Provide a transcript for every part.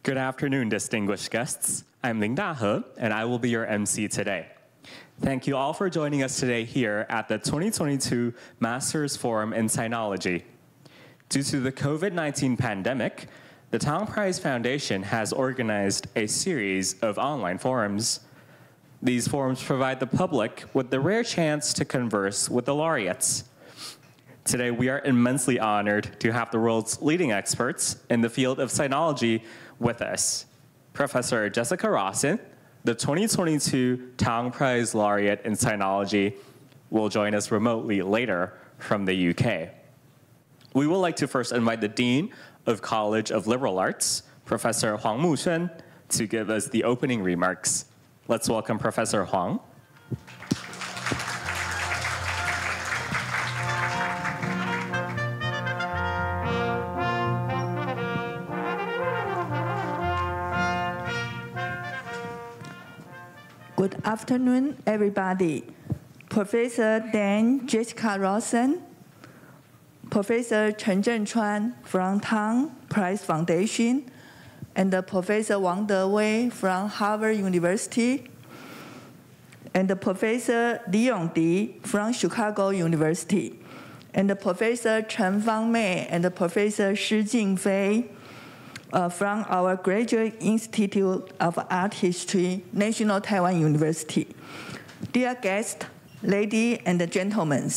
Good afternoon, distinguished guests. I'm Ling Da-he, and I will be your MC today. Thank you all for joining us today here at the 2022 Masters Forum in Sinology. Due to the COVID-19 pandemic, the Tang Prize Foundation has organized a series of online forums. These forums provide the public with the rare chance to converse with the laureates. Today, we are immensely honored to have the world's leading experts in the field of sinology with us. Professor Jessica Rawson, the 2022 Tang Prize laureate in sinology, will join us remotely later from the UK. We would like to first invite the Dean of College of Liberal Arts, Professor Huang Muxuan, to give us the opening remarks. Let's welcome Professor Huang. Good afternoon, everybody. Professor Dan Jessica Rawson, Professor Chen Zhenchuan from Tang Prize Foundation, and Professor Wang Dewei from Harvard University, and Professor Li Yongdi from Chicago University, and Professor Chen Fangmei and Professor Shi Jingfei from our Graduate Institute of Art History, National Taiwan University. Dear guests, ladies and gentlemen,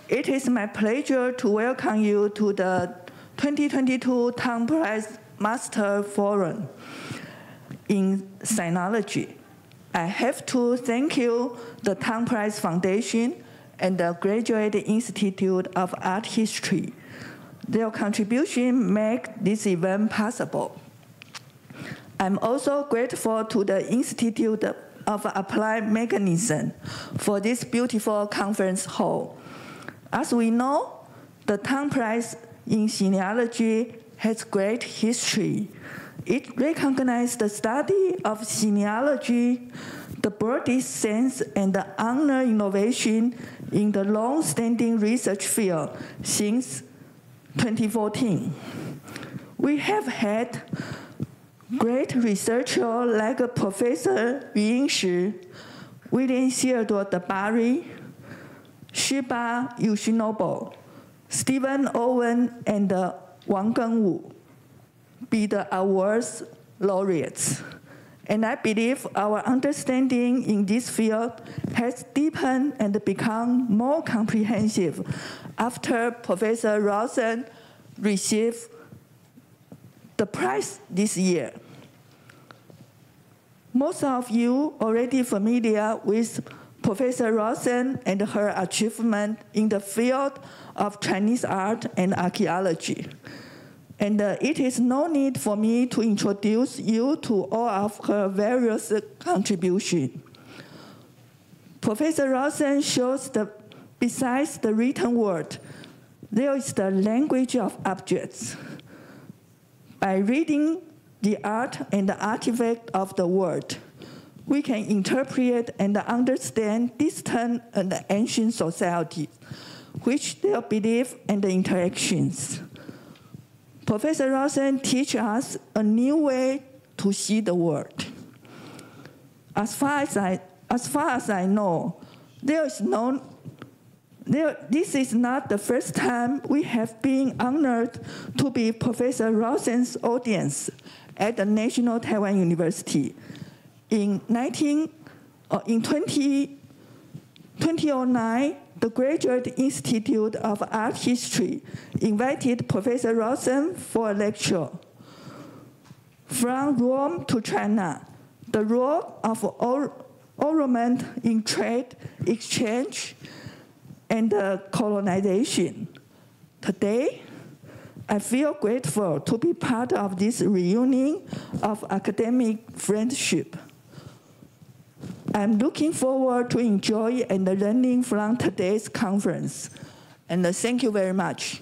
it is my pleasure to welcome you to the 2022 Tang Prize Master Forum in Sinology. I have to thank you, the Tang Prize Foundation and the Graduate Institute of Art History. Their contribution make this event possible. I'm also grateful to the Institute of Applied Mechanism for this beautiful conference hall. As we know, the Tang Prize in Sinology has great history. It recognizes the study of sinology, the broadest sense, and the honor innovation in the long-standing research field since 2014. We have had great researchers like Professor Yu Yingshi, William Theodore de Bary, Shiba Yoshinobu, Stephen Owen, and Wang Gengwu be the awards laureates. And I believe our understanding in this field has deepened and become more comprehensive after Professor Rawson received the prize this year. Most of you already familiar with Professor Rawson and her achievement in the field of Chinese art and archaeology. And it is no need for me to introduce you to all of her various contributions. Professor Rawson shows that besides the written word, there is the language of objects. By reading the art and the artifact of the world, we can interpret and understand distant and ancient societies, which their beliefs and interactions. Professor Rawson teaches us a new way to see the world. As far as I know, this is not the first time we have been honored to be Professor Rawson's audience at the National Taiwan University. In 2009, the Graduate Institute of Art History invited Professor Rawson for a lecture. From Rome to China, the role of ornament in trade, exchange, and colonization. Today, I feel grateful to be part of this reunion of academic friendship. I'm looking forward to enjoy and learning from today's conference. And thank you very much.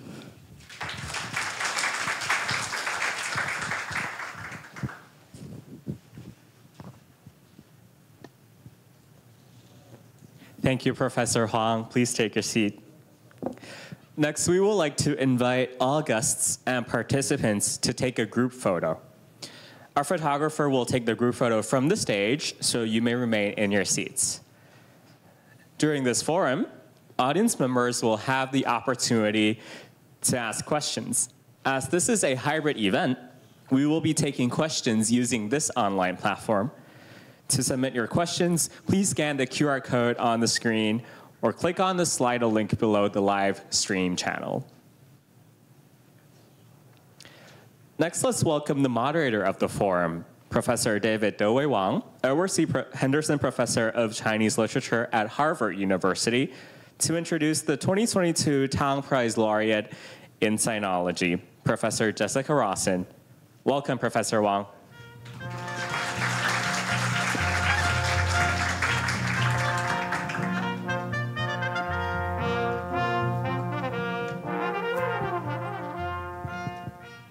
Thank you, Professor Huang. Please take a seat. Next, we would like to invite all guests and participants to take a group photo. Our photographer will take the group photo from the stage, so you may remain in your seats. During this forum, audience members will have the opportunity to ask questions. As this is a hybrid event, we will be taking questions using this online platform. To submit your questions, please scan the QR code on the screen or click on the Slido link below the live stream channel. Next, let's welcome the moderator of the forum, Professor David Dewey Wang, Edward C. Henderson Professor of Chinese Literature at Harvard University, to introduce the 2022 Tang Prize Laureate in Sinology, Professor Jessica Rawson. Welcome, Professor Wang.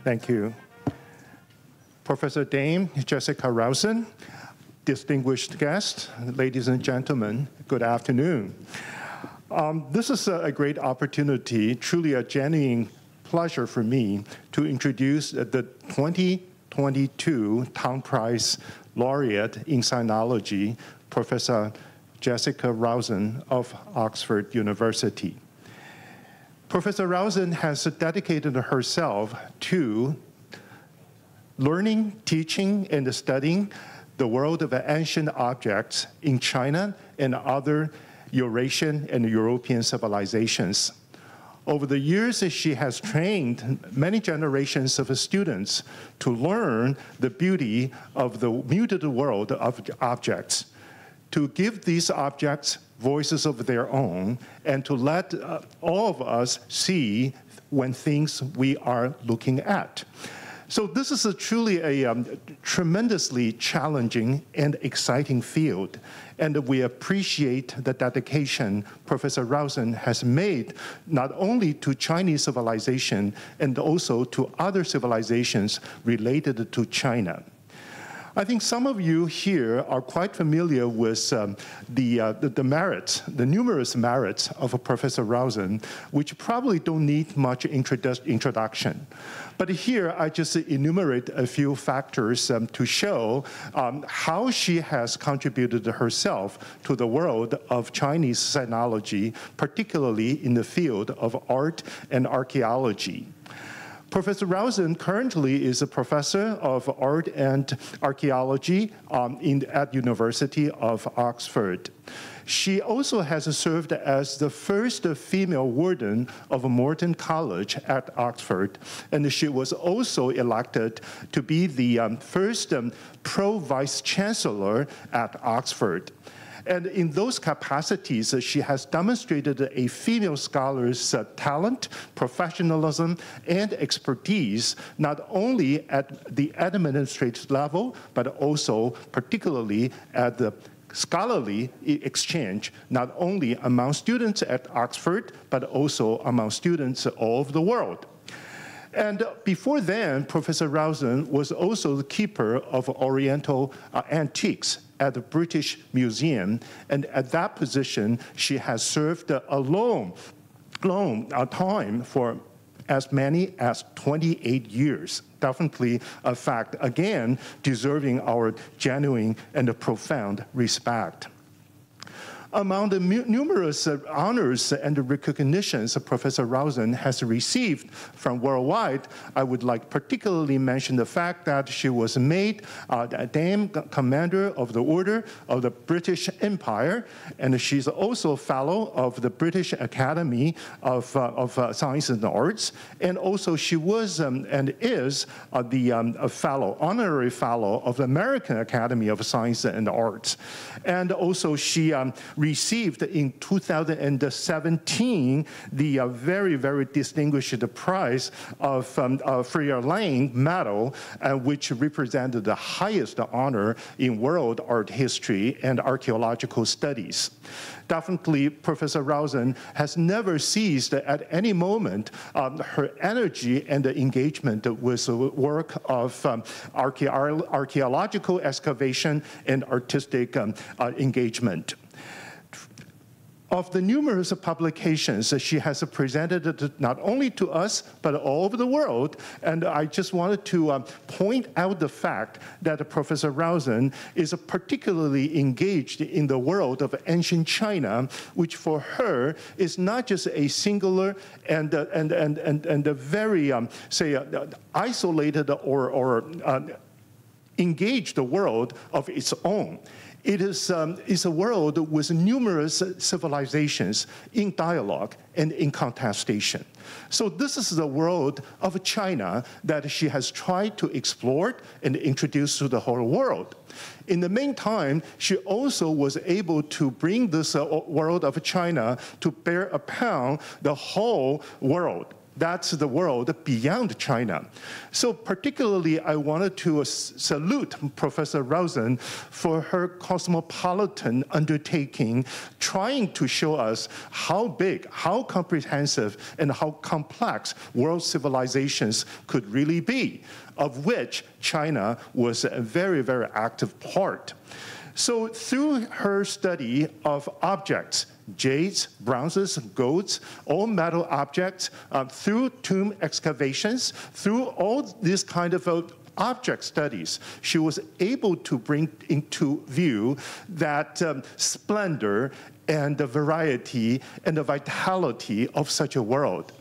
Thank you. Professor Dame Jessica Rawson, distinguished guests, ladies and gentlemen, good afternoon. This is a great opportunity, truly a genuine pleasure for me to introduce the 2022 Tang Prize Laureate in Sinology, Professor Jessica Rawson of Oxford University. Professor Rawson has dedicated herself to learning, teaching, and studying the world of ancient objects in China and other Eurasian and European civilizations. Over the years, she has trained many generations of students to learn the beauty of the muted world of objects, to give these objects voices of their own, and to let all of us see when things we are looking at. So this is truly a tremendously challenging and exciting field, and we appreciate the dedication Professor Rawson has made not only to Chinese civilization and also to other civilizations related to China. I think some of you here are quite familiar with the merits, the numerous merits of Professor Rawson, which probably don't need much introduction. But here, I just enumerate a few factors to show how she has contributed herself to the world of Chinese sinology, particularly in the field of art and archaeology. Professor Rawson currently is a professor of art and archaeology at University of Oxford. She also has served as the first female warden of Morton College at Oxford, and she was also elected to be the first pro-vice-chancellor at Oxford. And in those capacities, she has demonstrated a female scholar's talent, professionalism, and expertise, not only at the administrative level, but also particularly at the scholarly exchange, not only among students at Oxford, but also among students all over the world. And before then, Professor Rawson was also the keeper of Oriental antiques at the British Museum, and at that position, she has served a long time for as many as 28 years. Definitely a fact, again, deserving our genuine and profound respect. Among the numerous honors and recognitions Professor Rawson has received from worldwide, I would like particularly mention the fact that she was made Dame Commander of the Order of the British Empire, and she's also a Fellow of the British Academy of Science and Arts, and also she was and is the Fellow, Honorary Fellow of the American Academy of Science and Arts. And also she received in 2017 the very, very distinguished prize of Freer Lang Medal, which represented the highest honor in world art history and archaeological studies. Definitely, Professor Rawson has never ceased at any moment her energy and engagement with the work of archaeological excavation and artistic engagement. of the numerous publications that she has presented not only to us, but all over the world. And I just wanted to point out the fact that Professor Rosen is particularly engaged in the world of ancient China, which for her is not just a singular and a very, isolated or engaged world of its own. It is a world with numerous civilizations in dialogue and in contestation. So this is the world of China that she has tried to explore and introduce to the whole world. In the meantime, she also was able to bring this world of China to bear upon the whole world. That's the world beyond China. So particularly, I wanted to salute Professor Rosen for her cosmopolitan undertaking, trying to show us how big, how comprehensive, and how complex world civilizations could really be, of which China was a very, very active part. So through her study of objects, jades, bronzes, golds, all metal objects, through tomb excavations, through all these kind of object studies, she was able to bring into view that splendor and the variety and the vitality of such a world.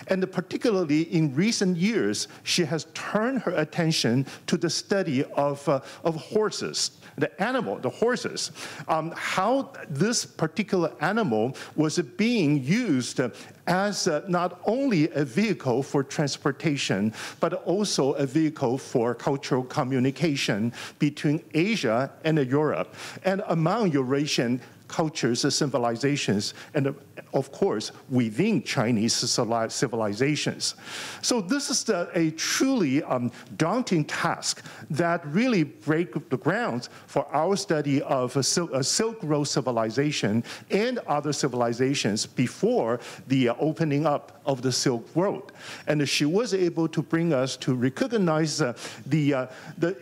And particularly in recent years, she has turned her attention to the study of horses, the horses, how this particular animal was being used as not only a vehicle for transportation, but also a vehicle for cultural communication between Asia and Europe, and among Eurasian cultures, civilizations, and of course, within Chinese civilizations. So this is a truly daunting task that really breaks the grounds for our study of a Silk Road civilization and other civilizations before the opening up of the Silk Road. And she was able to bring us to recognize the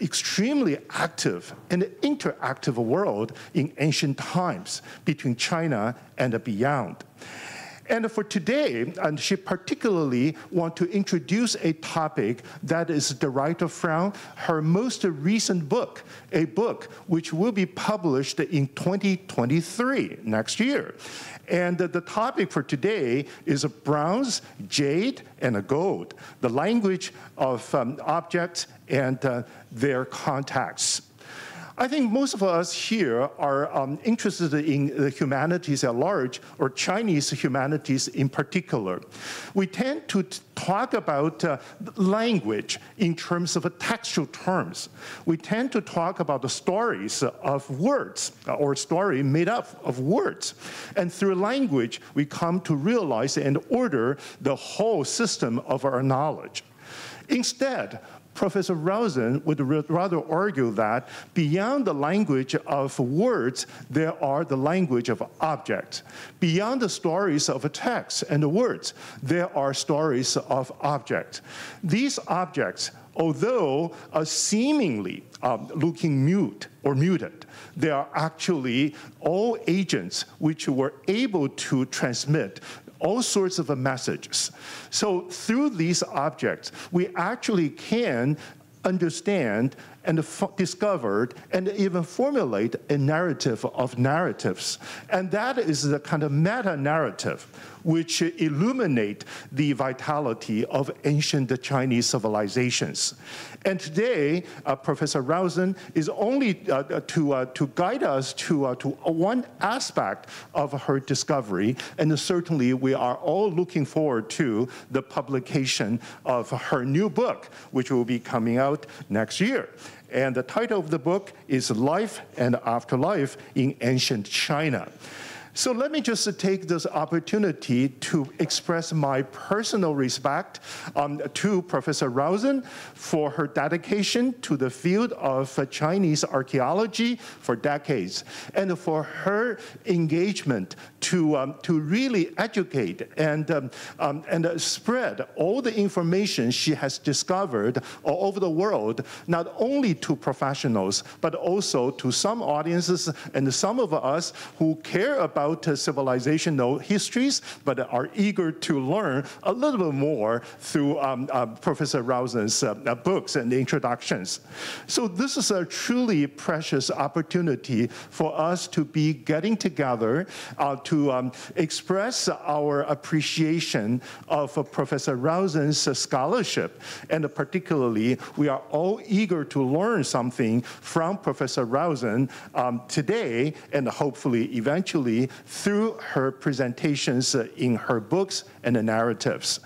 extremely active and interactive world in ancient times between China and beyond. And for today, and she particularly wants to introduce a topic that is derived from her most recent book, a book which will be published in 2023, next year. And the topic for today is bronze, jade, and gold, the language of objects and their contexts. I think most of us here are interested in the humanities at large, or Chinese humanities in particular. We tend to talk about language in terms of textual terms. We tend to talk about the stories of words, or story made up of words. And through language, we come to realize and order the whole system of our knowledge. Instead, Professor Rosen would rather argue that beyond the language of words, there are the language of objects. Beyond the stories of a text and the words, there are stories of objects. These objects, although seemingly looking mute or muted, they are actually all agents which were able to transmit all sorts of messages. So through these objects, we actually can understand and discovered and even formulate a narrative of narratives. And that is the kind of meta-narrative which illuminate the vitality of ancient Chinese civilizations. And today, Professor Rosen is only to guide us to one aspect of her discovery, and certainly we are all looking forward to the publication of her new book, which will be coming out next year. And the title of the book is Life and Afterlife in Ancient China. So let me just take this opportunity to express my personal respect to Professor Rosen for her dedication to the field of Chinese archaeology for decades, and for her engagement to really educate and spread all the information she has discovered all over the world, not only to professionals, but also to some audiences and some of us who care about about civilizational histories, but are eager to learn a little bit more through Professor Rausen's books and introductions. So this is a truly precious opportunity for us to be getting together to express our appreciation of Professor Rausen's scholarship. And particularly, we are all eager to learn something from Professor Rausen today, and hopefully eventually through her presentations in her books and the narratives.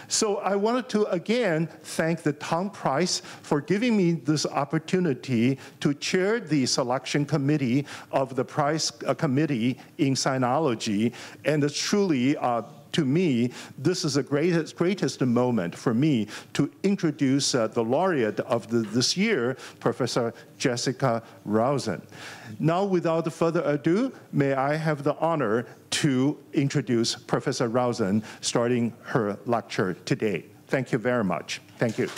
So I wanted to again thank the Tang Prize for giving me this opportunity to chair the selection committee of the prize committee in sinology, and truly to me, this is the greatest moment for me to introduce the laureate of this year, Professor Jessica Rausen. Now, without further ado, may I have the honor to introduce Professor Rausen, starting her lecture today. Thank you very much. Thank you.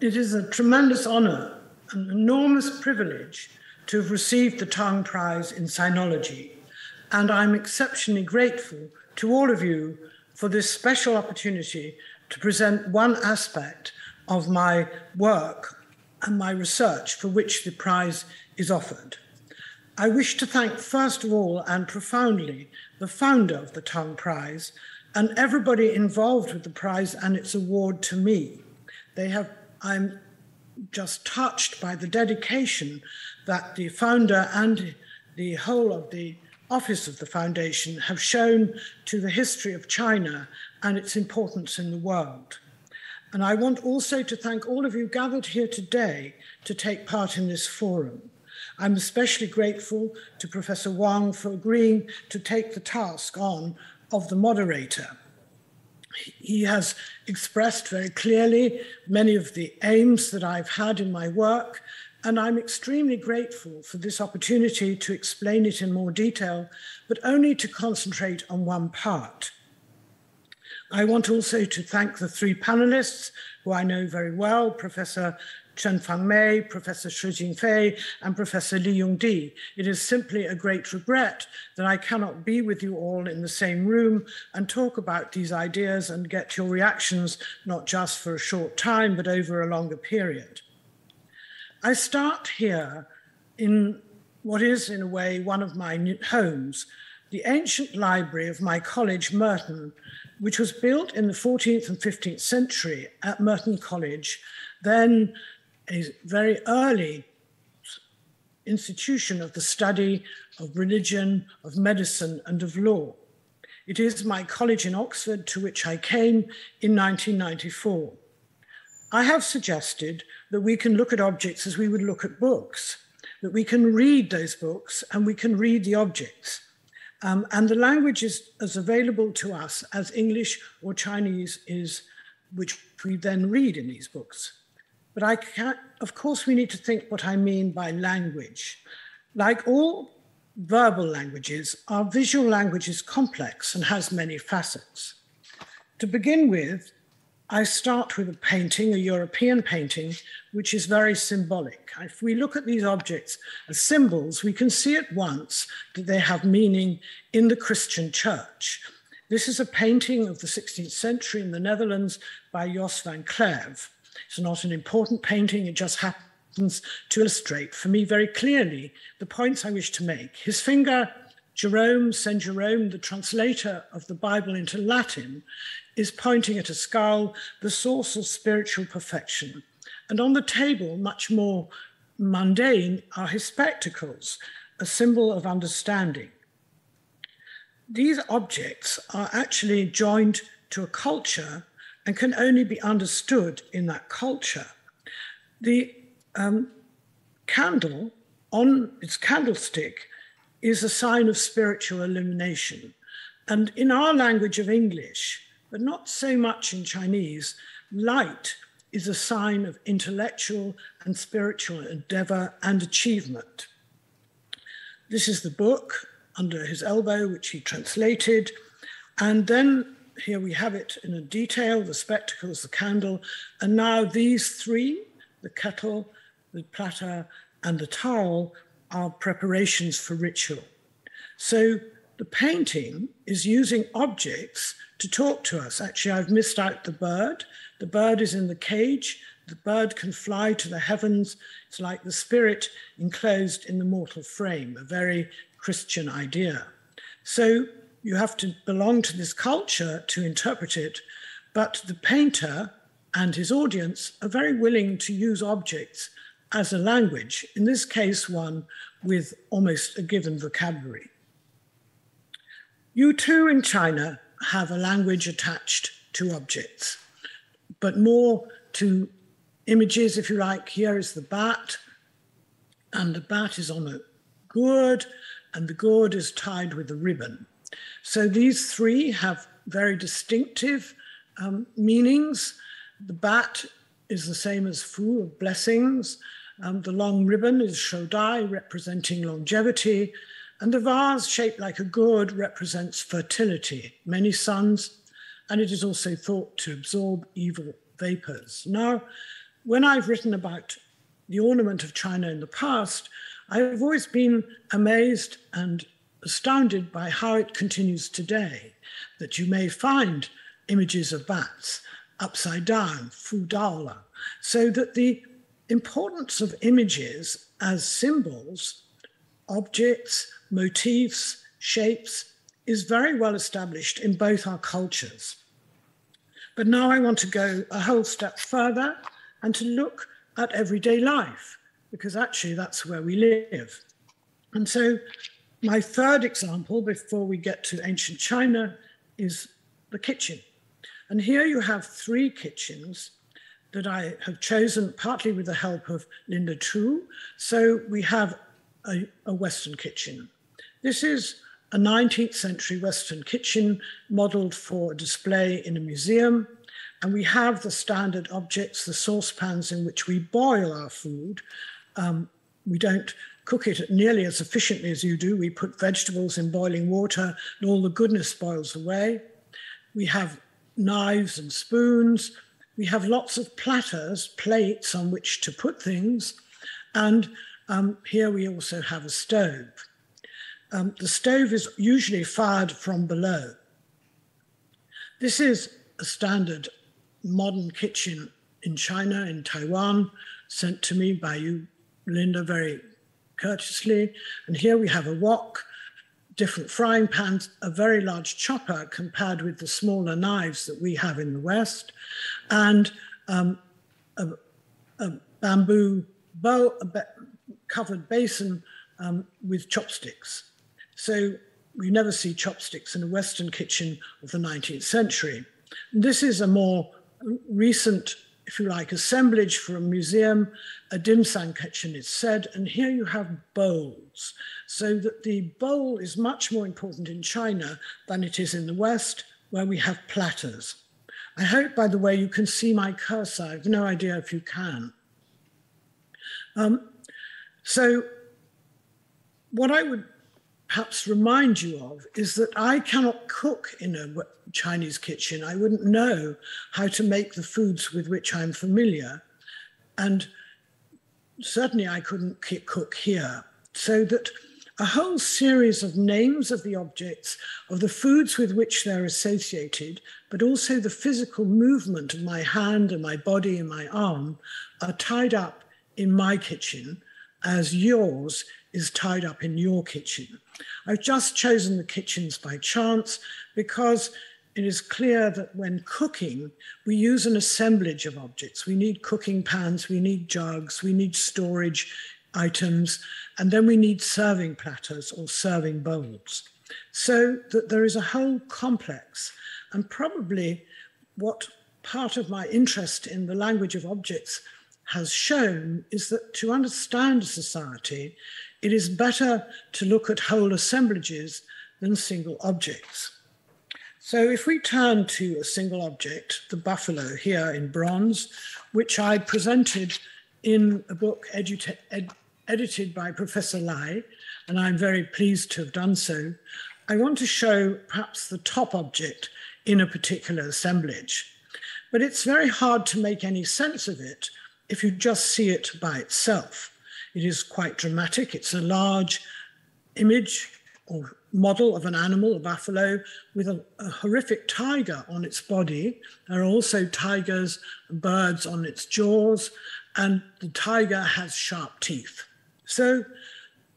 It is a tremendous honor, an enormous privilege to have received the Tang Prize in Sinology, and I'm exceptionally grateful to all of you for this special opportunity to present one aspect of my work and my research for which the prize is offered. I wish to thank first of all and profoundly the founder of the Tang Prize and everybody involved with the prize and its award to me. I'm just touched by the dedication that the founder and the whole of the office of the foundation have shown to the history of China and its importance in the world. And I want also to thank all of you gathered here today to take part in this forum. I'm especially grateful to Professor Wang for agreeing to take the task on of the moderator. He has expressed very clearly many of the aims that I've had in my work, and I'm extremely grateful for this opportunity to explain it in more detail, but only to concentrate on one part. I want also to thank the three panelists who I know very well, Professor Chen Fangmei, Professor Shi Jingfei, and Professor Li Yongdi. It is simply a great regret that I cannot be with you all in the same room and talk about these ideas and get your reactions, not just for a short time, but over a longer period. I start here in what is, in a way, one of my homes, the ancient library of my college, Merton, which was built in the 14th and 15th century at Merton College, then a very early institution of the study of religion, of medicine, and of law. It is my college in Oxford to which I came in 1994. I have suggested that we can look at objects as we would look at books, that we can read those books and we can read the objects. And the language is as available to us as English or Chinese is, which we then read in these books. But of course, we need to think what I mean by language. Like all verbal languages, our visual language is complex and has many facets. To begin with, I start with a painting, a European painting, which is very symbolic. If we look at these objects as symbols, we can see at once that they have meaning in the Christian church. This is a painting of the 16th century in the Netherlands by Jos van Cleve. It's not an important painting, it just happens to illustrate for me very clearly the points I wish to make. His finger, Saint Jerome, the translator of the Bible into Latin, is pointing at a skull, the source of spiritual perfection. And on the table, much more mundane, are his spectacles, a symbol of understanding. These objects are actually joined to a culture and can only be understood in that culture. The candle on its candlestick is a sign of spiritual illumination. And in our language of English, but not so much in Chinese, light is a sign of intellectual and spiritual endeavor and achievement. This is the book under his elbow, which he translated. And then here we have it in a detail, the spectacles, the candle. And now these three the kettle, the platter, and the towel are preparations for ritual. So the painting is using objects to talk to us. Actually, I've missed out the bird. The bird is in the cage. The bird can fly to the heavens. It's like the spirit enclosed in the mortal frame, a very Christian idea. So you have to belong to this culture to interpret it, but the painter and his audience are very willing to use objects as a language, in this case, one with almost a given vocabulary. You too in China have a language attached to objects, but more to images, if you like. Here is the bat, and the bat is on a gourd, and the gourd is tied with a ribbon. So these three have very distinctive meanings. The bat is the same as Fu, of blessings. The long ribbon is Shodai, representing longevity. And the vase, shaped like a gourd, represents fertility, many sons, and it is also thought to absorb evil vapors. Now, when I've written about the ornament of China in the past, I've always been amazed and astounded by how it continues today, that you may find images of bats upside down, Fu Daola, so that the importance of images as symbols, objects, motifs, shapes, is very well established in both our cultures. But now I want to go a whole step further and to look at everyday life, because actually that's where we live. And so my third example, before we get to ancient China, is the kitchen. And here you have three kitchens that I have chosen, partly with the help of Linda Chu. So we have a Western kitchen. This is a 19th century Western kitchen modeled for display in a museum. And we have the standard objects, the saucepans in which we boil our food. We don't cook it nearly as efficiently as you do. We put vegetables in boiling water and all the goodness boils away. We have knives and spoons. We have lots of platters, plates on which to put things. And here we also have a stove. The stove is usually fired from below. This is a standard modern kitchen in China, in Taiwan, sent to me by you, Linda, very courteously. And here we have a wok, different frying pans, a very large chopper compared with the smaller knives that we have in the West, and a bamboo bowl, covered basin with chopsticks. So we never see chopsticks in a Western kitchen of the 19th century. This is a more recent, if you like, assemblage for a museum, a dim sum kitchen, it's said, and here you have bowls, so that the bowl is much more important in China than it is in the West, where we have platters. I hope, by the way, you can see my cursor. I have no idea if you can. So what I would perhaps remind you of is that I cannot cook in a Chinese kitchen. I wouldn't know how to make the foods with which I'm familiar. And certainly I couldn't cook here. So that a whole series of names of the objects, of the foods with which they're associated, but also the physical movement of my hand and my body and my arm are tied up in my kitchen as yours is tied up in your kitchen. I've just chosen the kitchens by chance because it is clear that when cooking, we use an assemblage of objects. We need cooking pans, we need jugs, we need storage items, and then we need serving platters or serving bowls. So that there is a whole complex, and probably what part of my interest in the language of objects has shown is that to understand a society, it is better to look at whole assemblages than single objects. So if we turn to a single object, the buffalo here in bronze, which I presented in a book edited by Professor Lai, and I'm very pleased to have done so, I want to show perhaps the top object in a particular assemblage. But it's very hard to make any sense of it if you just see it by itself. It is quite dramatic. It's a large image or model of an animal, a buffalo, with a horrific tiger on its body. There are also tigers and birds on its jaws, and the tiger has sharp teeth. So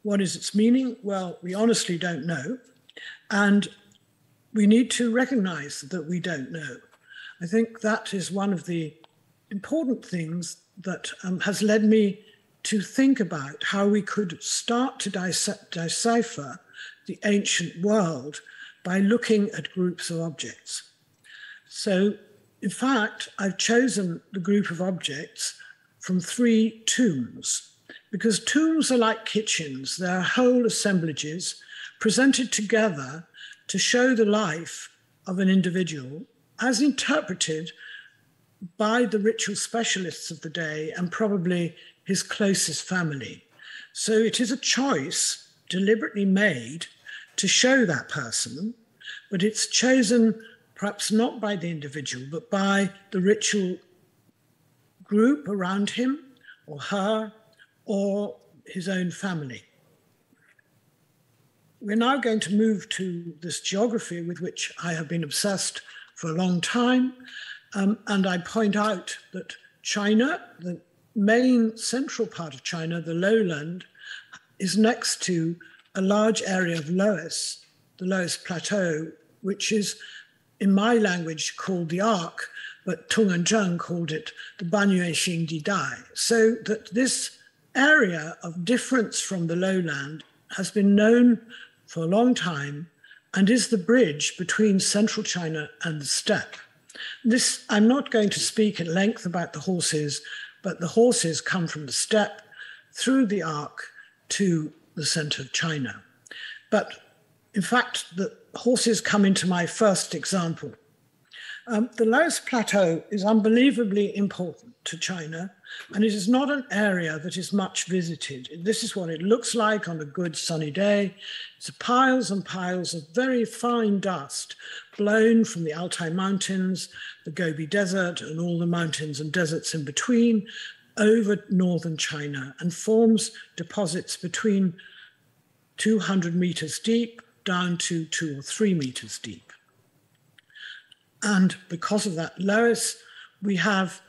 what is its meaning? Well, we honestly don't know, and we need to recognize that we don't know. I think that is one of the important things that has led me to think about how we could start to decipher the ancient world by looking at groups of objects. So, in fact, I've chosen the group of objects from 3 tombs, because tombs are like kitchens. They're whole assemblages presented together to show the life of an individual as interpreted by the ritual specialists of the day and probably his closest family. So it is a choice deliberately made to show that person, but it's chosen perhaps not by the individual, but by the ritual group around him or her or his own family. We're now going to move to this geography with which I have been obsessed for a long time. And I point out that China, the main central part of China, the lowland, is next to a large area of Loess, the Loess Plateau, which is, in my language, called the Arc, but Tung and Zheng called it the Banyuexing Didai. So that this area of difference from the lowland has been known for a long time and is the bridge between central China and the steppe. This, I'm not going to speak at length about the horses, but the horses come from the steppe through the Arc to the center of China. But in fact, the horses come into my first example. The Loess Plateau is unbelievably important to China, and it is not an area that is much visited. This is what it looks like on a good sunny day. It's piles and piles of very fine dust blown from the Altai Mountains, the Gobi Desert, and all the mountains and deserts in between over northern China, and forms deposits between 200 meters deep down to 2 or 3 meters deep. And because of that Loess, we have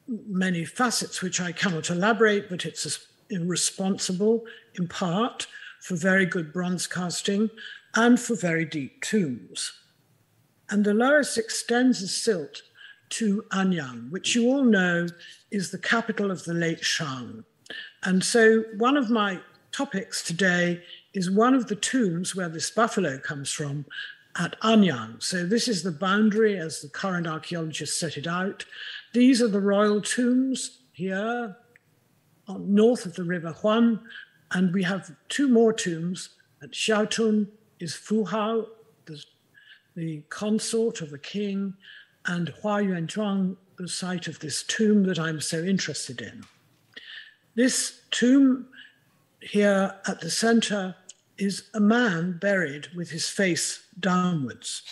many facets which I cannot elaborate, but it's responsible in part for very good bronze casting and for very deep tombs. And the Loess extends the silt to Anyang, which you all know is the capital of the late Shang. And so one of my topics today is one of the tombs where this buffalo comes from at Anyang. So this is the boundary as the current archaeologists set it out. These are the royal tombs here north of the river Huan. And we have 2 more tombs. At Xiaotun is Fu Hao, the consort of the king, and Hua Yuanzhuang, the site of this tomb that I'm so interested in. This tomb here at the center is a man buried with his face downwards.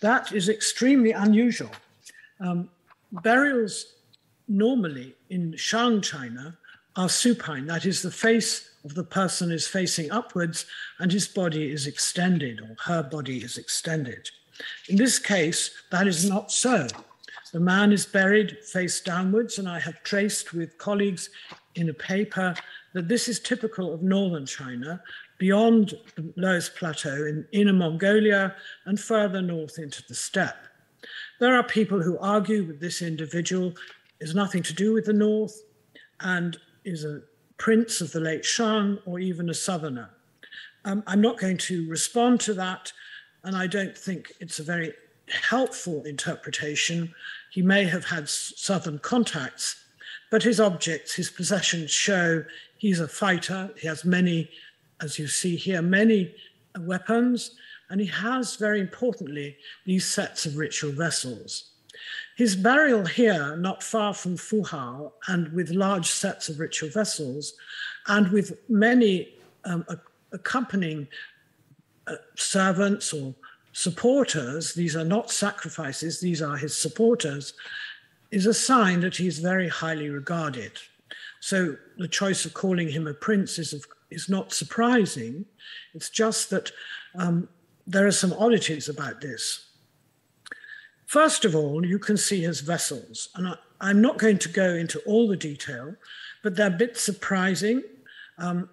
That is extremely unusual. Burials normally in Shang China are supine, that is, the face of the person is facing upwards and his body is extended, or her body is extended. In this case, that is not so. The man is buried face downwards, and I have traced with colleagues in a paper that this is typical of northern China, beyond the Loess Plateau in Inner Mongolia and further north into the steppe. There are people who argue that this individual is nothing to do with the north and is a prince of the late Shang or even a southerner. I'm not going to respond to that, and I don't think it's a very helpful interpretation. He may have had southern contacts, but his objects, his possessions show he's a fighter. He has many, as you see here, many weapons, and he has, very importantly, these sets of ritual vessels. His burial here, not far from Fu Hao, and with large sets of ritual vessels, and with many accompanying servants or supporters, these are not sacrifices, these are his supporters, is a sign that he's very highly regarded. So the choice of calling him a prince is not surprising. It's just that there are some oddities about this. First of all, you can see his vessels. And I'm not going to go into all the detail, but they're a bit surprising.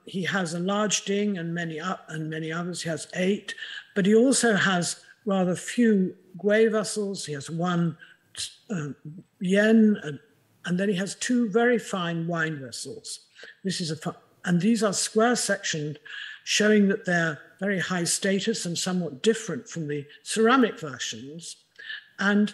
He has a large ding and many others. He has 8, but he also has rather few Gui vessels. He has 1 yen, and then he has 2 very fine wine vessels. And these are square sectioned, showing that they're very high status and somewhat different from the ceramic versions. And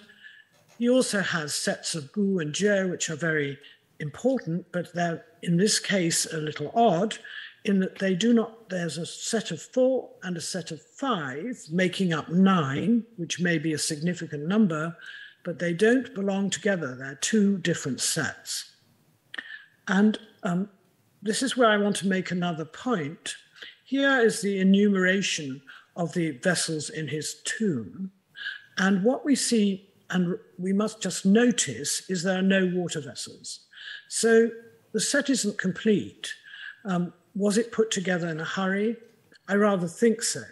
he also has sets of gu and jiu, which are very important, but they're in this case a little odd in that they do not, there's a set of 4 and a set of 5, making up 9, which may be a significant number, but they don't belong together. They're 2 different sets. And this is where I want to make another point. Here is the enumeration of the vessels in his tomb. And what we see, and we must just notice, is there are no water vessels. So the set isn't complete. Was it put together in a hurry? I rather think so,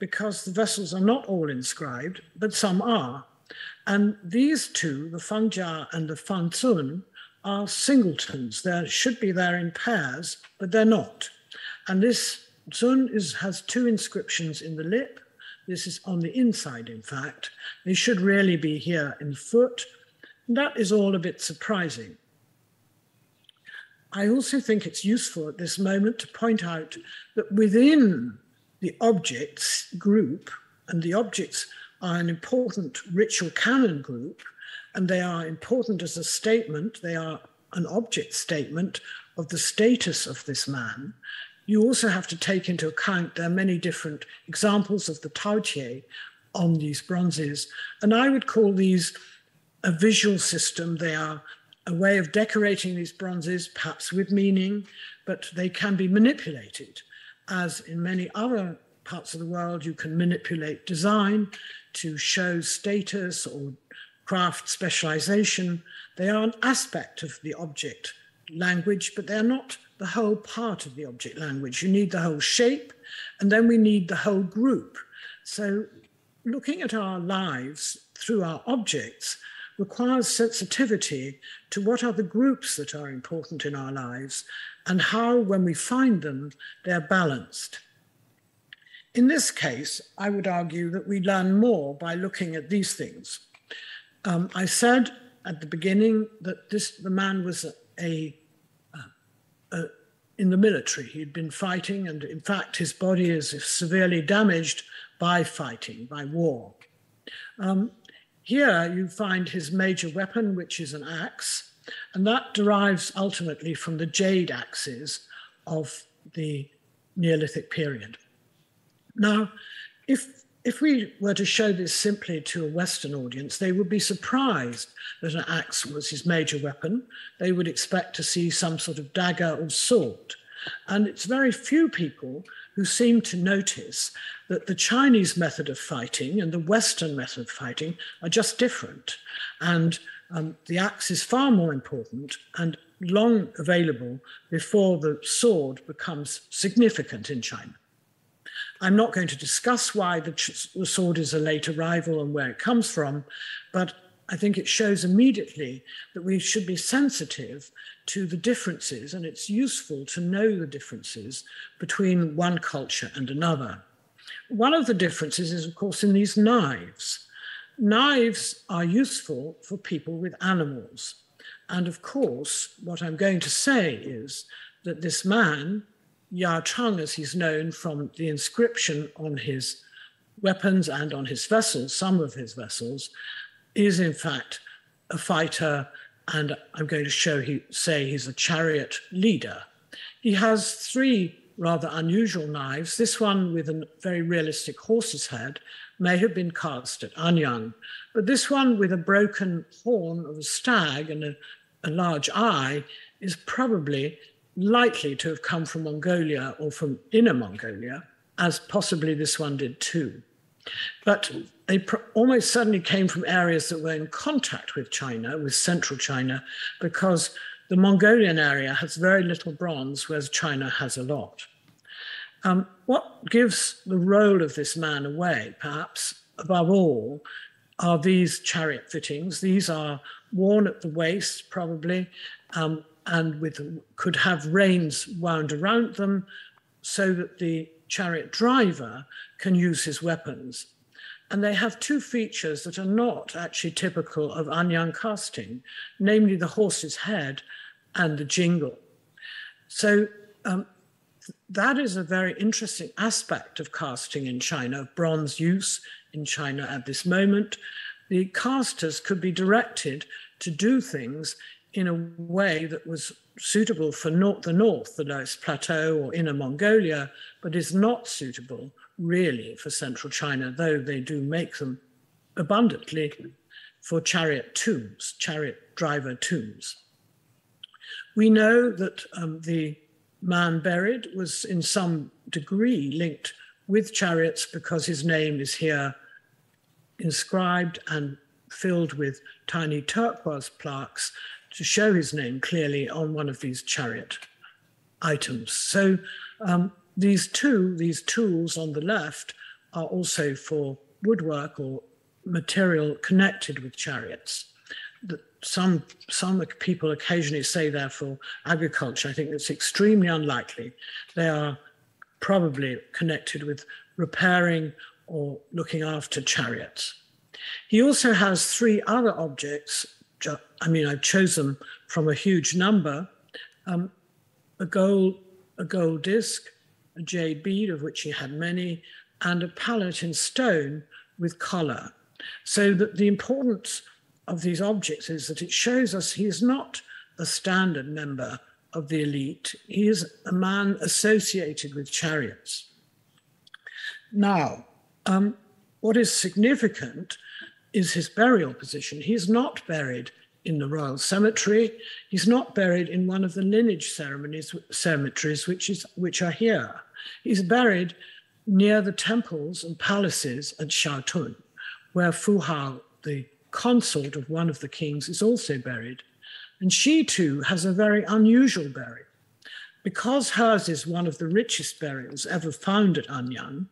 because the vessels are not all inscribed, but some are. And these 2, the Fangjia and the Fangcun, are singletons. They should be there in pairs, but they're not. And this Zun has 2 inscriptions in the lip. This is on the inside, in fact. They should really be here in foot. And that is all a bit surprising. I also think it's useful at this moment to point out that within the objects group, and the objects are an important ritual canon group, and they are important as a statement, they are an object statement of the status of this man, you also have to take into account there are many different examples of the Taotie on these bronzes. And I would call these a visual system. They are a way of decorating these bronzes, perhaps with meaning, but they can be manipulated. As in many other parts of the world, you can manipulate design to show status or craft specialization. They are an aspect of the object language, but they're not the whole part of the object language. You need the whole shape, and then we need the whole group. So looking at our lives through our objects requires sensitivity to what are the groups that are important in our lives and how, when we find them, they're balanced. In this case, I would argue that we learn more by looking at these things. I said at the beginning that the man was in the military. He'd been fighting, and in fact, his body is severely damaged by fighting, by war. Here you find his major weapon, which is an axe, and that derives ultimately from the jade axes of the Neolithic period. Now, if we were to show this simply to a Western audience, they would be surprised that an axe was his major weapon. They would expect to see some sort of dagger or sword. And it's very few people who seem to notice that the Chinese method of fighting and the Western method of fighting are just different. And the axe is far more important and long available before the sword becomes significant in China. I'm not going to discuss why the sword is a late arrival and where it comes from, but I think it shows immediately that we should be sensitive to the differences, and it's useful to know the differences between one culture and another. One of the differences is, of course, in these knives. Knives are useful for people with animals. And of course, what I'm going to say is that this man, Ya Cheng, as he's known from the inscription on his weapons and on his vessels, some of his vessels, is in fact a fighter, and I'm going to say he's a chariot leader. He has 3 rather unusual knives. This one with a very realistic horse's head may have been cast at Anyang, but this one with a broken horn of a stag and a large eye is probably likely to have come from Mongolia or from Inner Mongolia, as possibly this one did too. But they almost certainly came from areas that were in contact with China, with central China, because the Mongolian area has very little bronze, whereas China has a lot. What gives the role of this man away, perhaps above all, are these chariot fittings. These are worn at the waist, probably, and could have reins wound around them so that the chariot driver can use his weapons. And they have two features that are not actually typical of Anyang casting, namely the horse's head and the jingle. So that is a very interesting aspect of casting in China, of bronze use in China at this moment. The casters could be directed to do things in a way that was suitable for the north, the lowest plateau, or Inner Mongolia, but is not suitable really for central China, though they do make them abundantly for chariot tombs, chariot driver tombs. We know that the man buried was in some degree linked with chariots because his name is here inscribed and filled with tiny turquoise plaques to show his name clearly on one of these chariot items. So these tools on the left are also for woodwork or material connected with chariots. Some people occasionally say they're for agriculture. I think it's extremely unlikely. They are probably connected with repairing or looking after chariots. He also has three other objects. I mean, I've chosen from a huge number, a gold disc, a jade bead, of which he had many, and a palette in stone with collar. So that the importance of these objects is that it shows us he is not a standard member of the elite. He is a man associated with chariots. Now, what is significant is his burial position. He's not buried in the royal cemetery. He's not buried in one of the lineage cemeteries which are here. He's buried near the temples and palaces at Shaotun, where Fu Hao, the consort of one of the kings, is also buried. And she too has a very unusual burial. Because hers is one of the richest burials ever found at Anyang,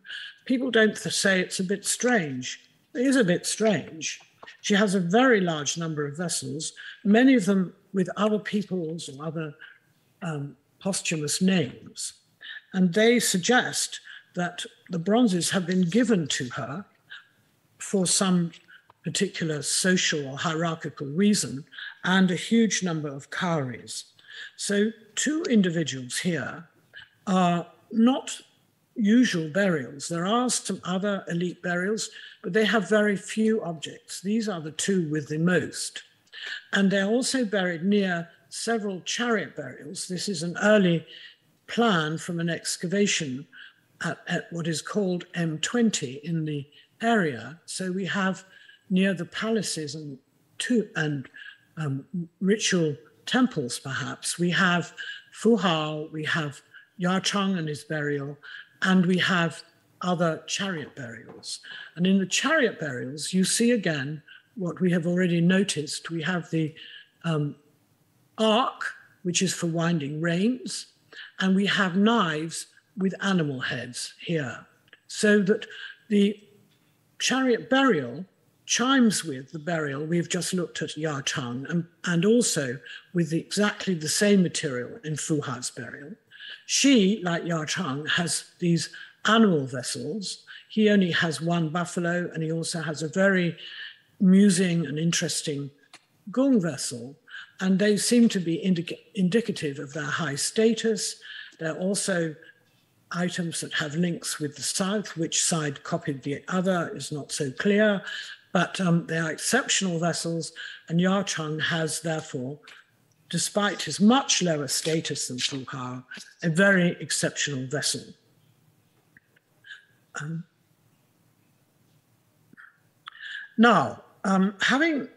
people don't say it's a bit strange. It is a bit strange. She has a very large number of vessels, many of them with other people's or other posthumous names. And they suggest that the bronzes have been given to her for some particular social or hierarchical reason, and a huge number of cowries. So two individuals here are not usual burials. There are some other elite burials, but they have very few objects. These are the two with the most. And they're also buried near several chariot burials. This is an early plan from an excavation at what is called M20 in the area. So we have near the palaces and ritual temples, perhaps, we have Fu Hao, we have Ya Chang and his burial, and we have other chariot burials. And in the chariot burials, you see again what we have already noticed. We have the arc, which is for winding reins, and we have knives with animal heads here, so that the chariot burial chimes with the burial we've just looked at Ya Chang, and also with exactly the same material in Fu Hao's burial. She, like Ya Chang, has these animal vessels. He only has one buffalo, and he also has a very amusing and interesting gung vessel, and they seem to be indicative of their high status. They're also items that have links with the south. Which side copied the other is not so clear, but they are exceptional vessels, and Ya Chang has, therefore, despite his much lower status than Fu Hao, a very exceptional vessel. Now, having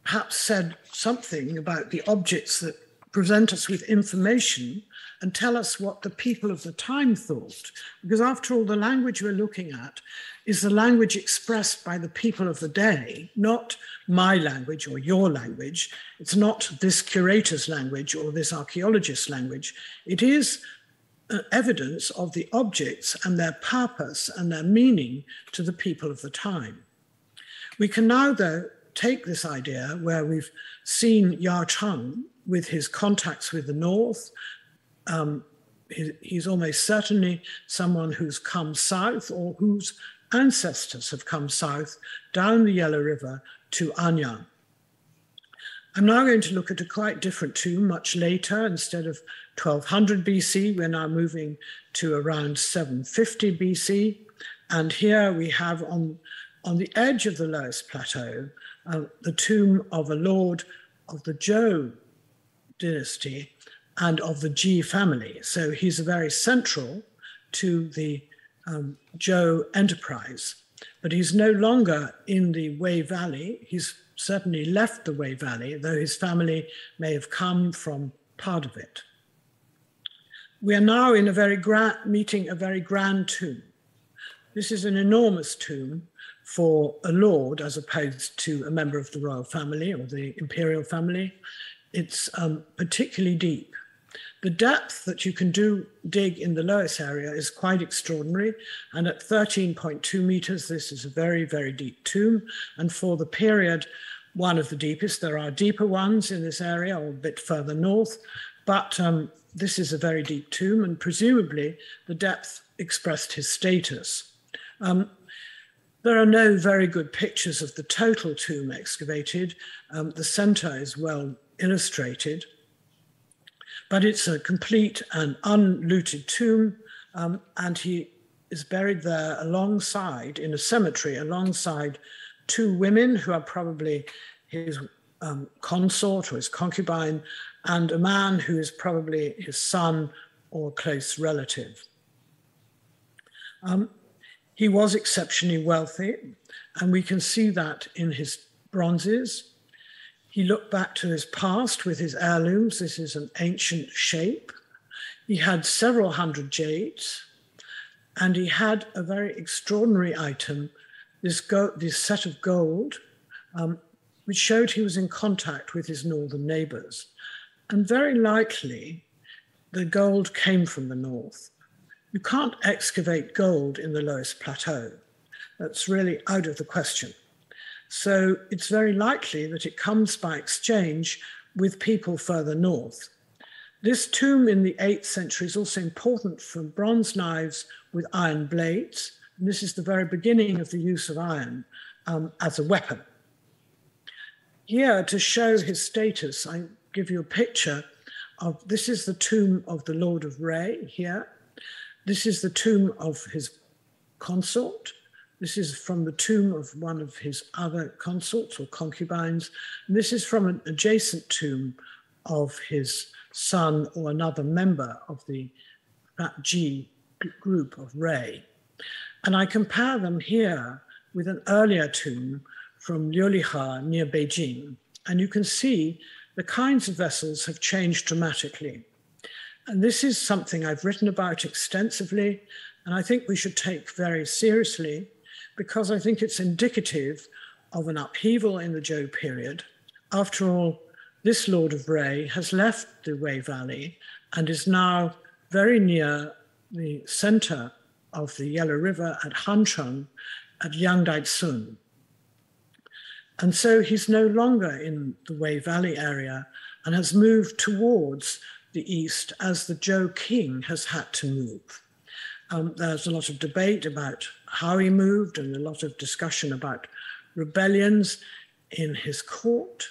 perhaps said something about the objects that present us with information and tell us what the people of the time thought, because after all, the language we're looking at is the language expressed by the people of the day, not my language or your language. It's not this curator's language or this archaeologist's language. It is evidence of the objects and their purpose and their meaning to the people of the time. We can now, though, take this idea where we've seen Ya Cheng with his contacts with the north. He's almost certainly someone who's come south or whose ancestors have come south down the Yellow River to Anyang. I'm now going to look at a quite different tomb much later. Instead of 1200 BC, we're now moving to around 750 BC. And here we have on the edge of the lowest plateau, the tomb of a lord of the Zhou dynasty and of the Ji family. So he's very central to the Zhou enterprise, but he's no longer in the Wei Valley. He's certainly left the Wei Valley, though his family may have come from part of it. We are now in meeting a very grand tomb. This is an enormous tomb for a lord as opposed to a member of the royal family or the imperial family. It's particularly deep. The depth that you can dig in the lowest area is quite extraordinary. And at 13.2 meters, this is a very, very deep tomb. And for the period, one of the deepest. There are deeper ones in this area or a bit further north, but this is a very deep tomb, and presumably the depth expressed his status. There are no very good pictures of the total tomb excavated. The center is well illustrated, but it's a complete and unlooted tomb, and he is buried there alongside, in a cemetery, alongside two women who are probably his consort or his concubine, and a man who is probably his son or close relative. He was exceptionally wealthy, and we can see that in his bronzes. He looked back to his past with his heirlooms. This is an ancient shape. He had several hundred jades, and he had a very extraordinary item, this set of gold, which showed he was in contact with his northern neighbors. And very likely, the gold came from the north. You can't excavate gold in the lowest plateau. That's really out of the question. So it's very likely that it comes by exchange with people further north. This tomb in the 8th century is also important for bronze knives with iron blades. And this is the very beginning of the use of iron as a weapon. Here, to show his status, I give you a picture of, this is the tomb of the Lord of Rei here. This is the tomb of his consort. This is from the tomb of one of his other consorts or concubines. And this is from an adjacent tomb of his son or another member of the Ji group of Rei. And I compare them here with an earlier tomb from Liulihe near Beijing. And you can see the kinds of vessels have changed dramatically. And this is something I've written about extensively, and I think we should take very seriously, because I think it's indicative of an upheaval in the Zhou period. After all, this Lord of Rei has left the Wei Valley and is now very near the center of the Yellow River at Hancheng at Liangdaisun. And so he's no longer in the Wei Valley area and has moved towards the east as the Zhou king has had to move. There's a lot of debate about how he moved and a lot of discussion about rebellions in his court.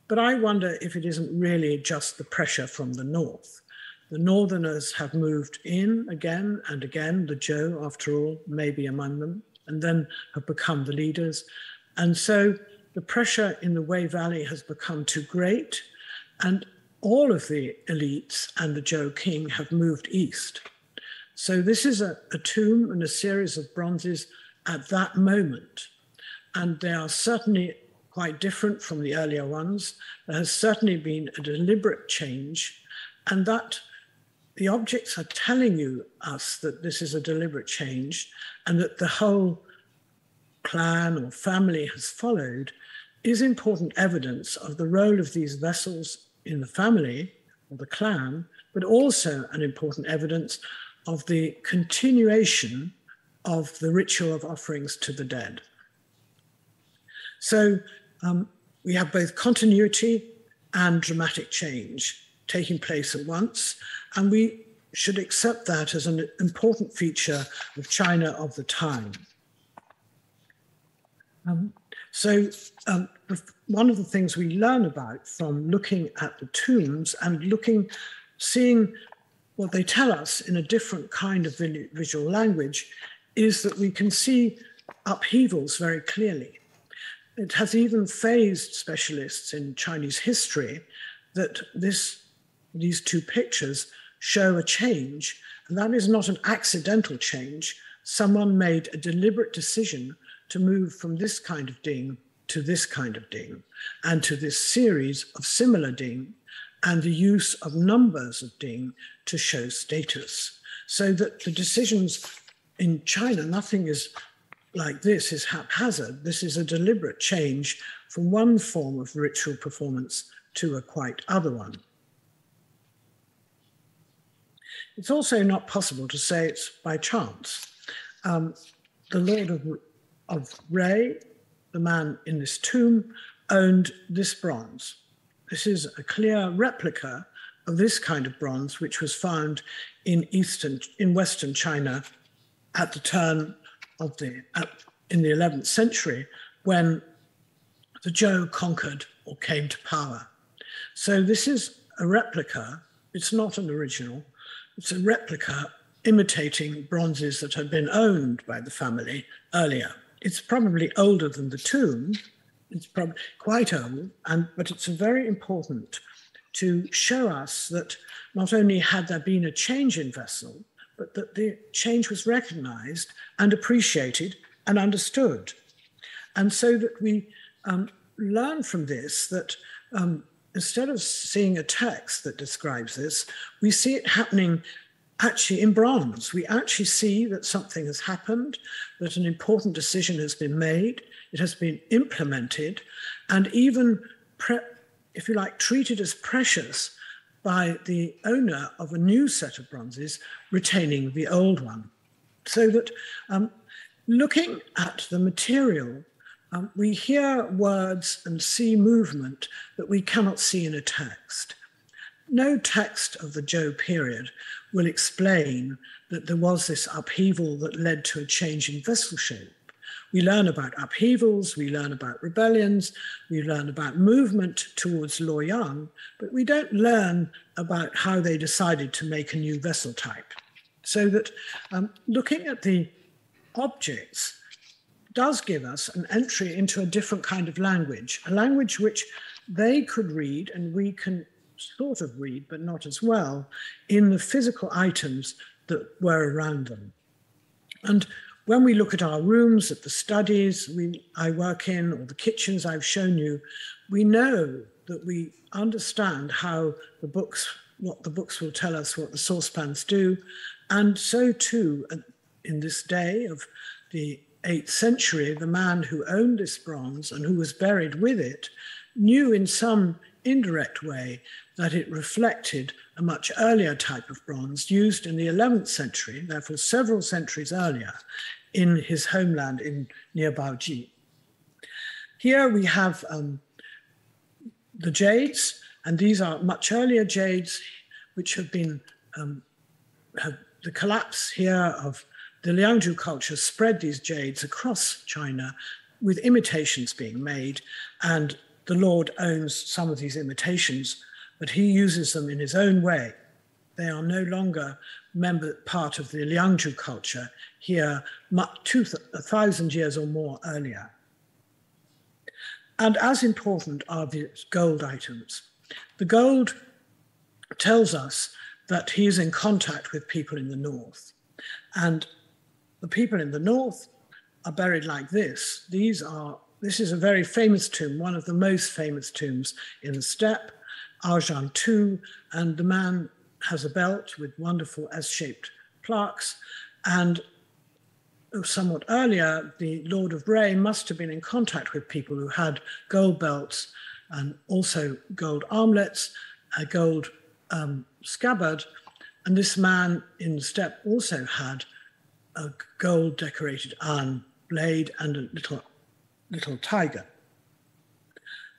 But I wonder if it isn't really just the pressure from the north. The northerners have moved in again and again, the Zhou, after all, may be among them, and then have become the leaders. And so the pressure in the Wei Valley has become too great, and all of the elites and the Zhou king have moved east. So this is a tomb and a series of bronzes at that moment. And they are certainly quite different from the earlier ones. There has certainly been a deliberate change, and that the objects are telling us that this is a deliberate change, and that the whole clan or family has followed is important evidence of the role of these vessels in the family or the clan, but also an important evidence of the continuation of the ritual of offerings to the dead. So we have both continuity and dramatic change taking place at once, and we should accept that as an important feature of China of the time. One of the things we learn about from looking at the tombs and seeing what they tell us in a different kind of visual language is that we can see upheavals very clearly. It has even fazed specialists in Chinese history that these two pictures show a change, and that is not an accidental change. Someone made a deliberate decision to move from this kind of ding to this kind of ding, and to this series of similar ding, and the use of numbers of ding to show status. So that the decisions in China, nothing is like this is haphazard. This is a deliberate change from one form of ritual performance to a quite other one. It's also not possible to say it's by chance. The Lord of Ray, the man in this tomb, owned this bronze. This is a clear replica of this kind of bronze, which was found in Western China at the turn of in the 11th century, when the Zhou conquered or came to power. So this is a replica. It's not an original. It's a replica imitating bronzes that had been owned by the family earlier. It's probably older than the tomb. It's probably quite old, but it's very important to show us that not only had there been a change in vessel, but that the change was recognized and appreciated and understood. And so that we learn from this that instead of seeing a text that describes this, we see it happening actually in bronze. We actually see that something has happened, that an important decision has been made, it has been implemented, and even, if you like, treated as precious by the owner of a new set of bronzes, retaining the old one. So that looking at the material, we hear words and see movement that we cannot see in a text. No text of the Zhou period will explain that there was this upheaval that led to a change in vessel shape. We learn about upheavals, we learn about rebellions, we learn about movement towards Luoyang, but we don't learn about how they decided to make a new vessel type. So that looking at the objects does give us an entry into a different kind of language, a language which they could read and we can sort of read, but not as well, in the physical items that were around them. And when we look at our rooms, at the studies I work in, or the kitchens I've shown you, we know that we understand how what the books will tell us, what the saucepans do. And so too, in this day of the 8th century, the man who owned this bronze and who was buried with it knew in some indirect way that it reflected a much earlier type of bronze used in the 11th century, therefore several centuries earlier, in his homeland near Baoji. Here we have the jades, and these are much earlier jades which have been, the collapse here of the Liangzhu culture spread these jades across China with imitations being made, and the Lord owns some of these imitations, but he uses them in his own way. They are no longer part of the Liangzhu culture here 1,000 years or more earlier. And as important are the gold items. The gold tells us that he is in contact with people in the north. And the people in the north are buried like this. This is a very famous tomb, one of the most famous tombs in the steppe, Arjan II, and the man has a belt with wonderful S-shaped plaques, and somewhat earlier, the Lord of Bray must have been in contact with people who had gold belts and also gold armlets, a gold scabbard. And this man in the steppe also had a gold decorated iron blade and a little tiger.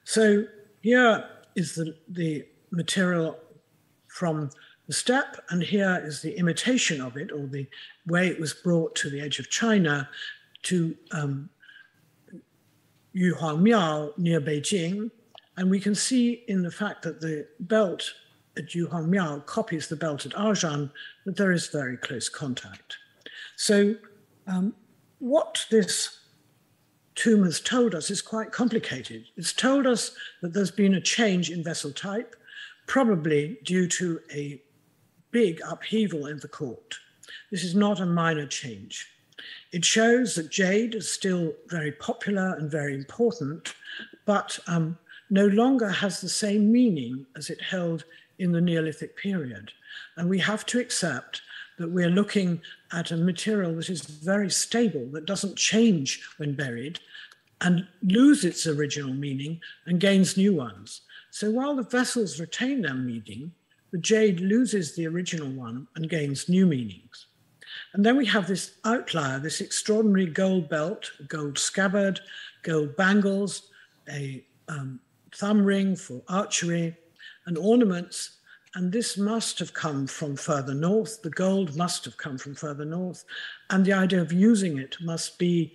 So here is the material from the steppe, and here is the imitation of it, or the way it was brought to the edge of China, to Yuhuangmiao near Beijing. And we can see in the fact that the belt at Yuhuangmiao copies the belt at Arjan that there is very close contact. So what this tomb has told us is quite complicated. It's told us that there's been a change in vessel type, probably due to a big upheaval in the court. This is not a minor change. It shows that jade is still very popular and very important, but no longer has the same meaning as it held in the Neolithic period. And we have to accept that we're looking at a material that is very stable, that doesn't change when buried, and lose its original meaning and gains new ones. So while the vessels retain their meaning, the jade loses the original one and gains new meanings. And then we have this outlier, this extraordinary gold belt, gold scabbard, gold bangles, a thumb ring for archery, and ornaments. And this must have come from further north. The gold must have come from further north. And the idea of using it must be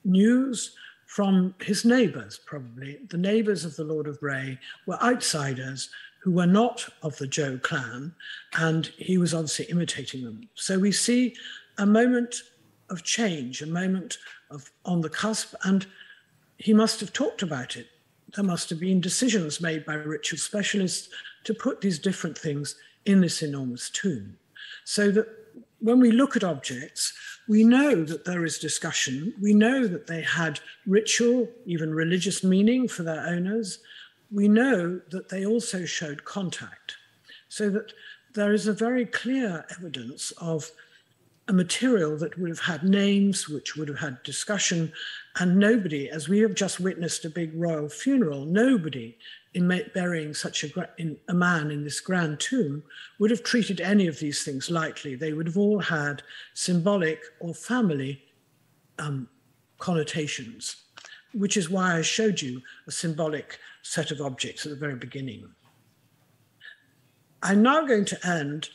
news from his neighbors, probably. The neighbors of the Lord of Bray were outsiders who were not of the Zhou clan, and he was obviously imitating them. So we see a moment of change, a moment of on the cusp, and he must have talked about it. There must have been decisions made by ritual specialists to put these different things in this enormous tomb. So that when we look at objects, we know that there is discussion. We know that they had ritual, even religious meaning for their owners. We know that they also showed contact. So that there is a very clear evidence of a material that would have had names, which would have had discussion, and nobody, as we have just witnessed a big royal funeral, nobody in burying such a man in this grand tomb would have treated any of these things lightly. They would have all had symbolic or family connotations, which is why I showed you a symbolic set of objects at the very beginning. I'm now going to end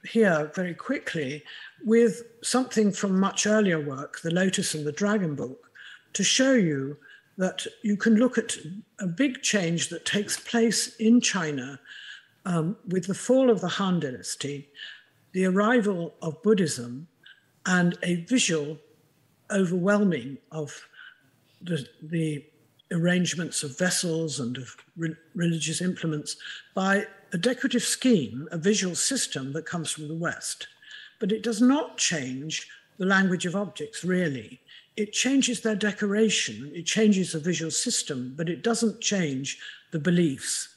here very quickly with something from much earlier work, The Lotus and the Dragon Book, to show you that you can look at a big change that takes place in China with the fall of the Han Dynasty, the arrival of Buddhism, and a visual overwhelming of the arrangements of vessels and of religious implements by a decorative scheme, a visual system that comes from the West. But it does not change the language of objects, really. It changes their decoration, it changes the visual system, but it doesn't change the beliefs.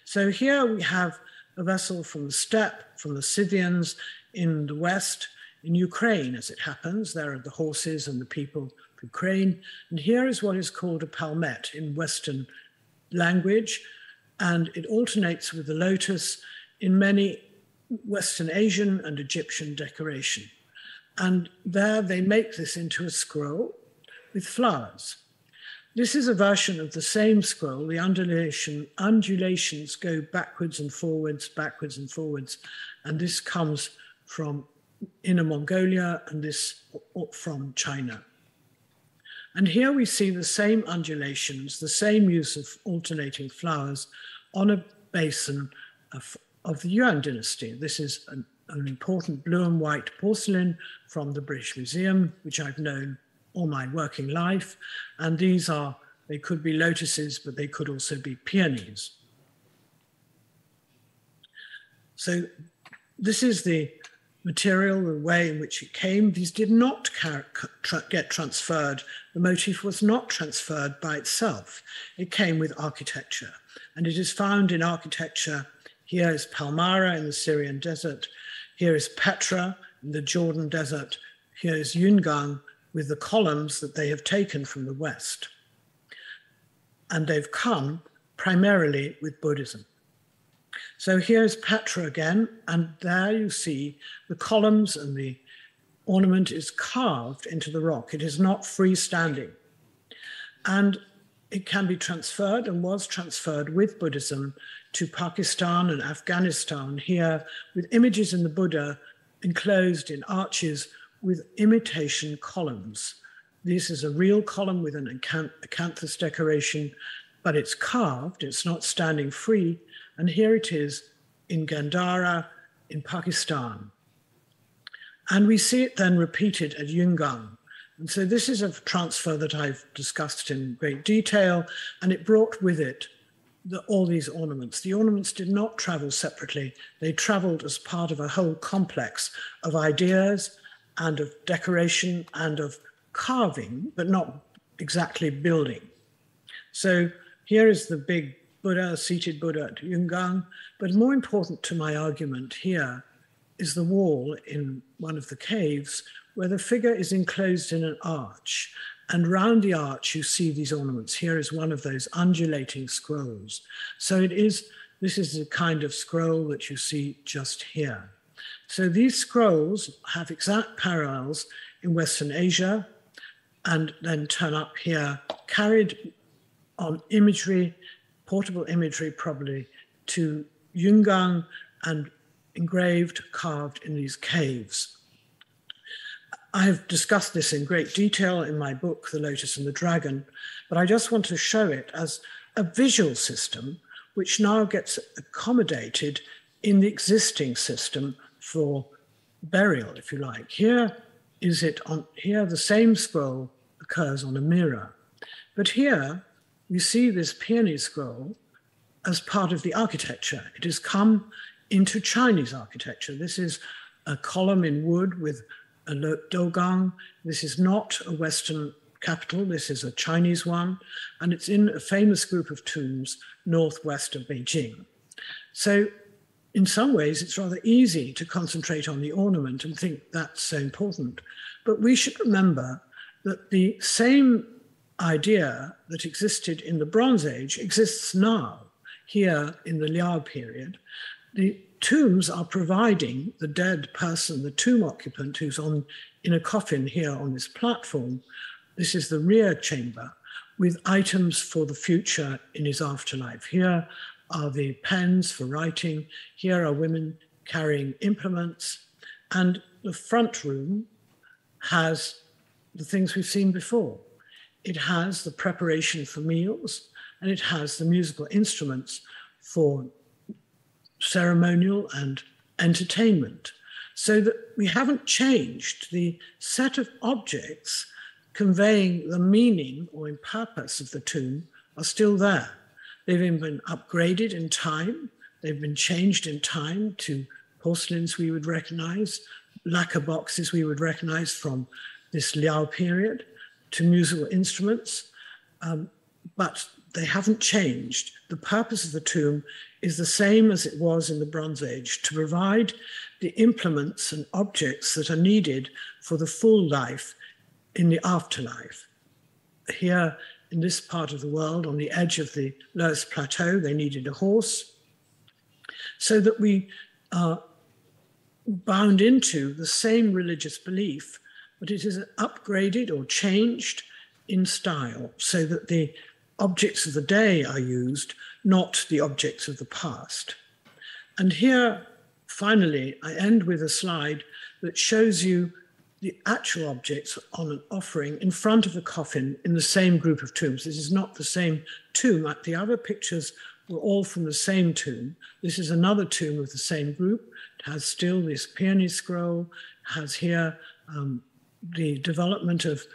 So here we have a vessel from the steppe, from the Scythians in the West, in Ukraine, as it happens. There are the horses and the people of Ukraine. And here is what is called a palmette in Western language, and it alternates with the lotus in many Western Asian and Egyptian decoration. And there they make this into a scroll with flowers. This is a version of the same scroll. The undulations go backwards and forwards, and this comes from Inner Mongolia and this from China. And here we see the same undulations, the same use of alternating flowers on a basin of the Yuan dynasty. This is an important blue and white porcelain from the British Museum, which I've known all my working life. And these are, they could be lotuses, but they could also be peonies. So this is the material, the way in which it came. These did not get transferred. The motif was not transferred by itself. It came with architecture. And it is found in architecture. Here is Palmyra in the Syrian desert. Here is Petra in the Jordan desert. here is Yungang with the columns that they have taken from the West. And they've come primarily with Buddhism. So here's Petra again, and there you see the columns and the ornament is carved into the rock. It is not freestanding. And it can be transferred and was transferred with Buddhism to Pakistan and Afghanistan here with images in the Buddha enclosed in arches with imitation columns. This is a real column with an acanthus decoration, but it's carved, it's not standing free. And here it is in Gandhara in Pakistan. And we see it then repeated at Yungang. And so this is a transfer that I've discussed in great detail, and it brought with it all these ornaments. The ornaments did not travel separately. They traveled as part of a whole complex of ideas and of decoration and of carving, but not exactly building. So here is the big Buddha, seated Buddha at Yungang. But more important to my argument here is the wall in one of the caves where the figure is enclosed in an arch. And round the arch, you see these ornaments. Here is one of those undulating scrolls. So this is the kind of scroll that you see just here. So these scrolls have exact parallels in Western Asia and then turn up here, carried on imagery, portable imagery probably, to Yungang and engraved, carved in these caves. I've discussed this in great detail in my book, The Lotus and the Dragon, but I just want to show it as a visual system which now gets accommodated in the existing system for burial, if you like. Here the same scroll occurs on a mirror. But here you see this peony scroll as part of the architecture. It has come into Chinese architecture. This is a column in wood with a dogang. This is not a Western capital. This is a Chinese one, and it's in a famous group of tombs northwest of Beijing. So in some ways, it's rather easy to concentrate on the ornament and think that's so important. But we should remember that the same idea that existed in the Bronze Age exists now, here in the Liao period. The tombs are providing the dead person, the tomb occupant who's in a coffin here on this platform. This is the rear chamber with items for the future in his afterlife. Here are the pens for writing. Here are women carrying implements. And the front room has the things we've seen before. It has the preparation for meals, and it has the musical instruments for ceremonial and entertainment, so that we haven't changed the set of objects conveying the meaning or purpose of the tomb are still there. They've been upgraded in time. They've been changed in time to porcelains we would recognize, lacquer boxes we would recognize from this Liao period, to musical instruments, but they haven't changed. The purpose of the tomb is the same as it was in the Bronze Age, to provide the implements and objects that are needed for the full life in the afterlife. Here in this part of the world, on the edge of the lowest plateau, they needed a horse, so that we are bound into the same religious belief, but it is upgraded or changed in style, so that the objects of the day are used, not the objects of the past. And here, finally, I end with a slide that shows you the actual objects on an offering in front of the coffin in the same group of tombs. This is not the same tomb. The other pictures were all from the same tomb. This is another tomb of the same group. It has still this peony scroll, has here the development of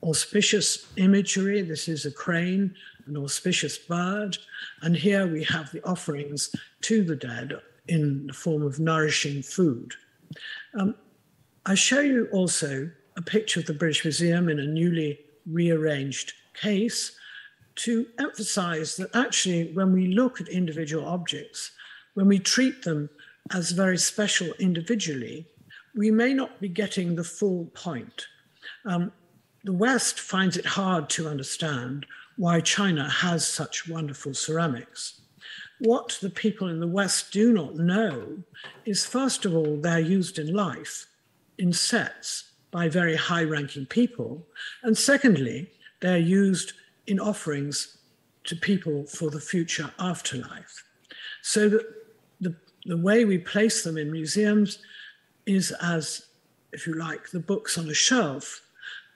auspicious imagery. This is a crane, an auspicious bird. And here we have the offerings to the dead in the form of nourishing food. I show you also a picture of the British Museum in a newly rearranged case to emphasize that actually when we look at individual objects, when we treat them as very special individually, we may not be getting the full point. The West finds it hard to understand why China has such wonderful ceramics. What the people in the West do not know is, first of all, they're used in life, in sets, by very high-ranking people. And secondly, they're used in offerings to people for the future afterlife. So that the way we place them in museums is as, if you like, the books on a shelf.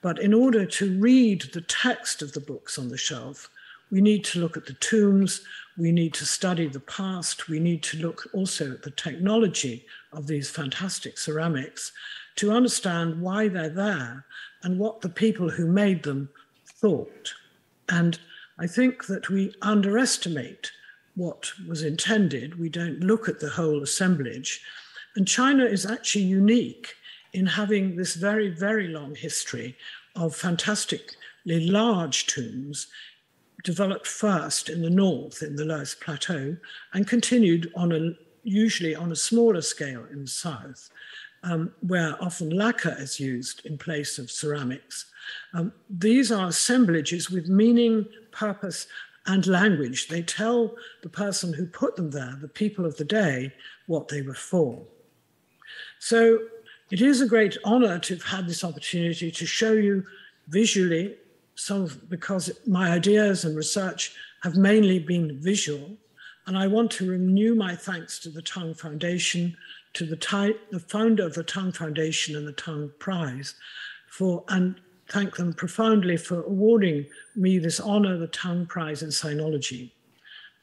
But in order to read the text of the books on the shelf, we need to look at the tombs, we need to study the past, we need to look also at the technology of these fantastic ceramics to understand why they're there and what the people who made them thought. And I think that we underestimate what was intended. We don't look at the whole assemblage. And China is actually unique in having this very, very long history of fantastically large tombs developed first in the north, in the Loess Plateau, and continued usually on a smaller scale in the south, where often lacquer is used in place of ceramics. These are assemblages with meaning, purpose, and language. They tell the person who put them there, the people of the day, what they were for. So it is a great honor to have had this opportunity to show you visually, because my ideas and research have mainly been visual. And I want to renew my thanks to the Tang Foundation, to the founder of the Tang Foundation and the Tang Prize, and thank them profoundly for awarding me this honor, the Tang Prize in Sinology.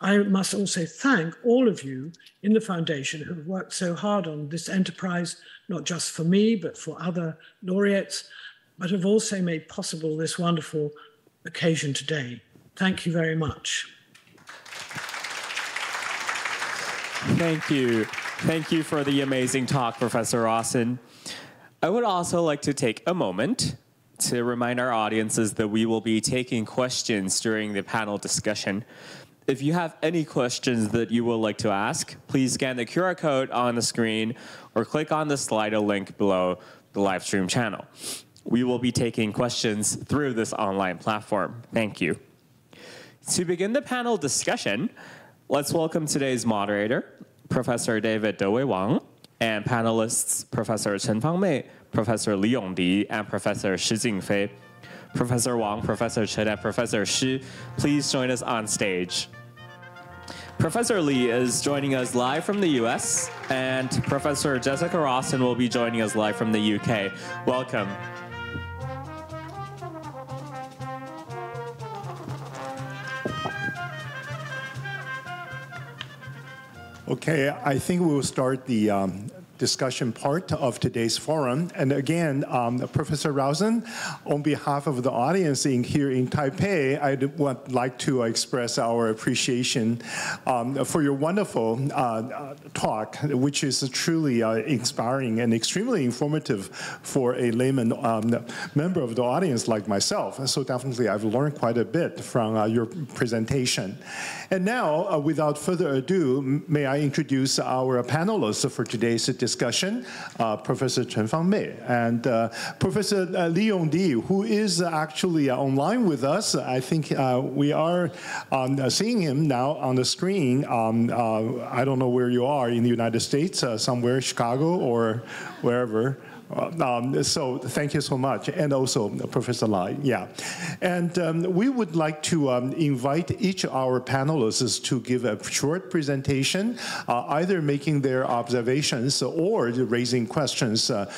I must also thank all of you in the foundation who have worked so hard on this enterprise, not just for me, but for other laureates, but have also made possible this wonderful occasion today. Thank you very much. Thank you. Thank you for the amazing talk, Professor Rawson. I would also like to take a moment to remind our audiences that we will be taking questions during the panel discussion. If you have any questions that you would like to ask, please scan the QR code on the screen or click on the Slido link below the live stream channel. We will be taking questions through this online platform. Thank you. To begin the panel discussion, let's welcome today's moderator, Professor David Dewey Wang, and panelists Professor Chen Fangmei, Professor Li Yongdi, and Professor Shi Jingfei. Professor Wang, Professor Chen, and Professor Shi, please join us on stage. Professor Li is joining us live from the US, and Professor Jessica Rawson will be joining us live from the UK. Welcome. Okay, I think we will start the discussion part of today's forum. And again, Professor Rawson, on behalf of the audience here in Taipei, I would like to express our appreciation for your wonderful talk, which is truly inspiring and extremely informative for a layman member of the audience like myself. So definitely I've learned quite a bit from your presentation. And now, without further ado, may I introduce our panelists for today's discussion, Professor Chen Fangmei and Professor Li Yongdi, who is actually online with us. I think we are seeing him now on the screen. I don't know where you are in the United States, somewhere, Chicago or wherever. So thank you so much, and also Professor Lai. Yeah, and we would like to invite each of our panelists to give a short presentation, either making their observations or raising questions to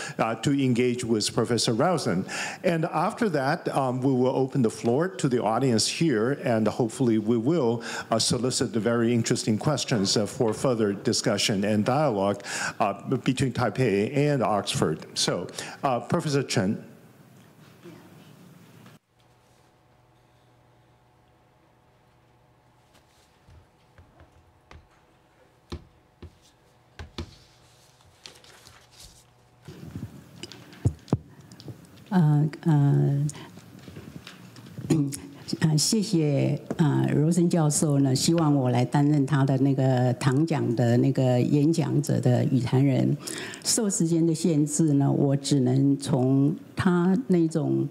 engage with Professor Rawson. And after that, we will open the floor to the audience here, and hopefully we will solicit the very interesting questions for further discussion and dialogue between Taipei and Oxford. So, Professor Chen. 谢谢罗森教授呢，希望我来担任他的那个唐奖的那个演讲者的语坛人。受时间的限制呢，我只能从他那种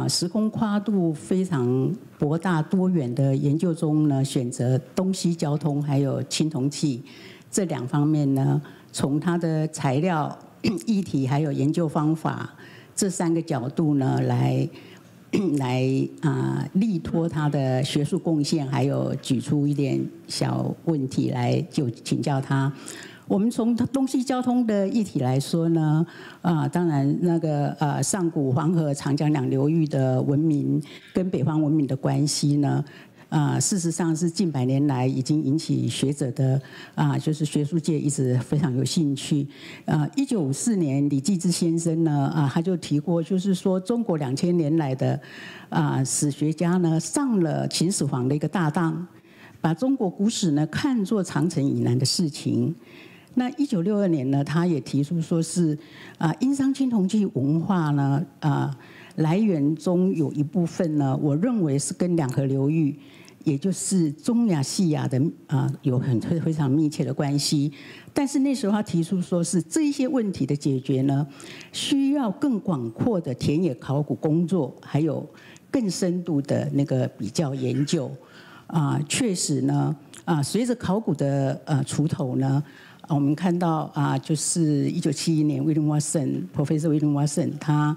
时空跨度非常博大多元的研究中呢，选择东西交通还有青铜器这2方面呢，从他的材料、议题还有研究方法这3个角度呢来力托他的学术贡献，还有举出一点小问题来就请教他。我们从东西交通的议题来说呢，当然那个上古黄河、长江2流域的文明跟北方文明的关系呢，事实上是近100年来已经引起学者的就是学术界一直非常有兴趣。1954年李继之先生呢，他就提过，就是说中国2000年来的史学家呢上了秦始皇的一个大当，把中国古史呢看作长城以南的事情。那1962年呢，他也提出说是殷商青铜器文化呢来源中有一部分呢，我认为是跟2河流域，也就是中亚、西亚的有非常密切的关系。但是那时候他提出说是这一些问题的解决呢，需要更广阔的田野考古工作，还有更深度的那个比较研究。确实呢，随着考古的锄头呢，我们看到就是1971年Professor William Watson 他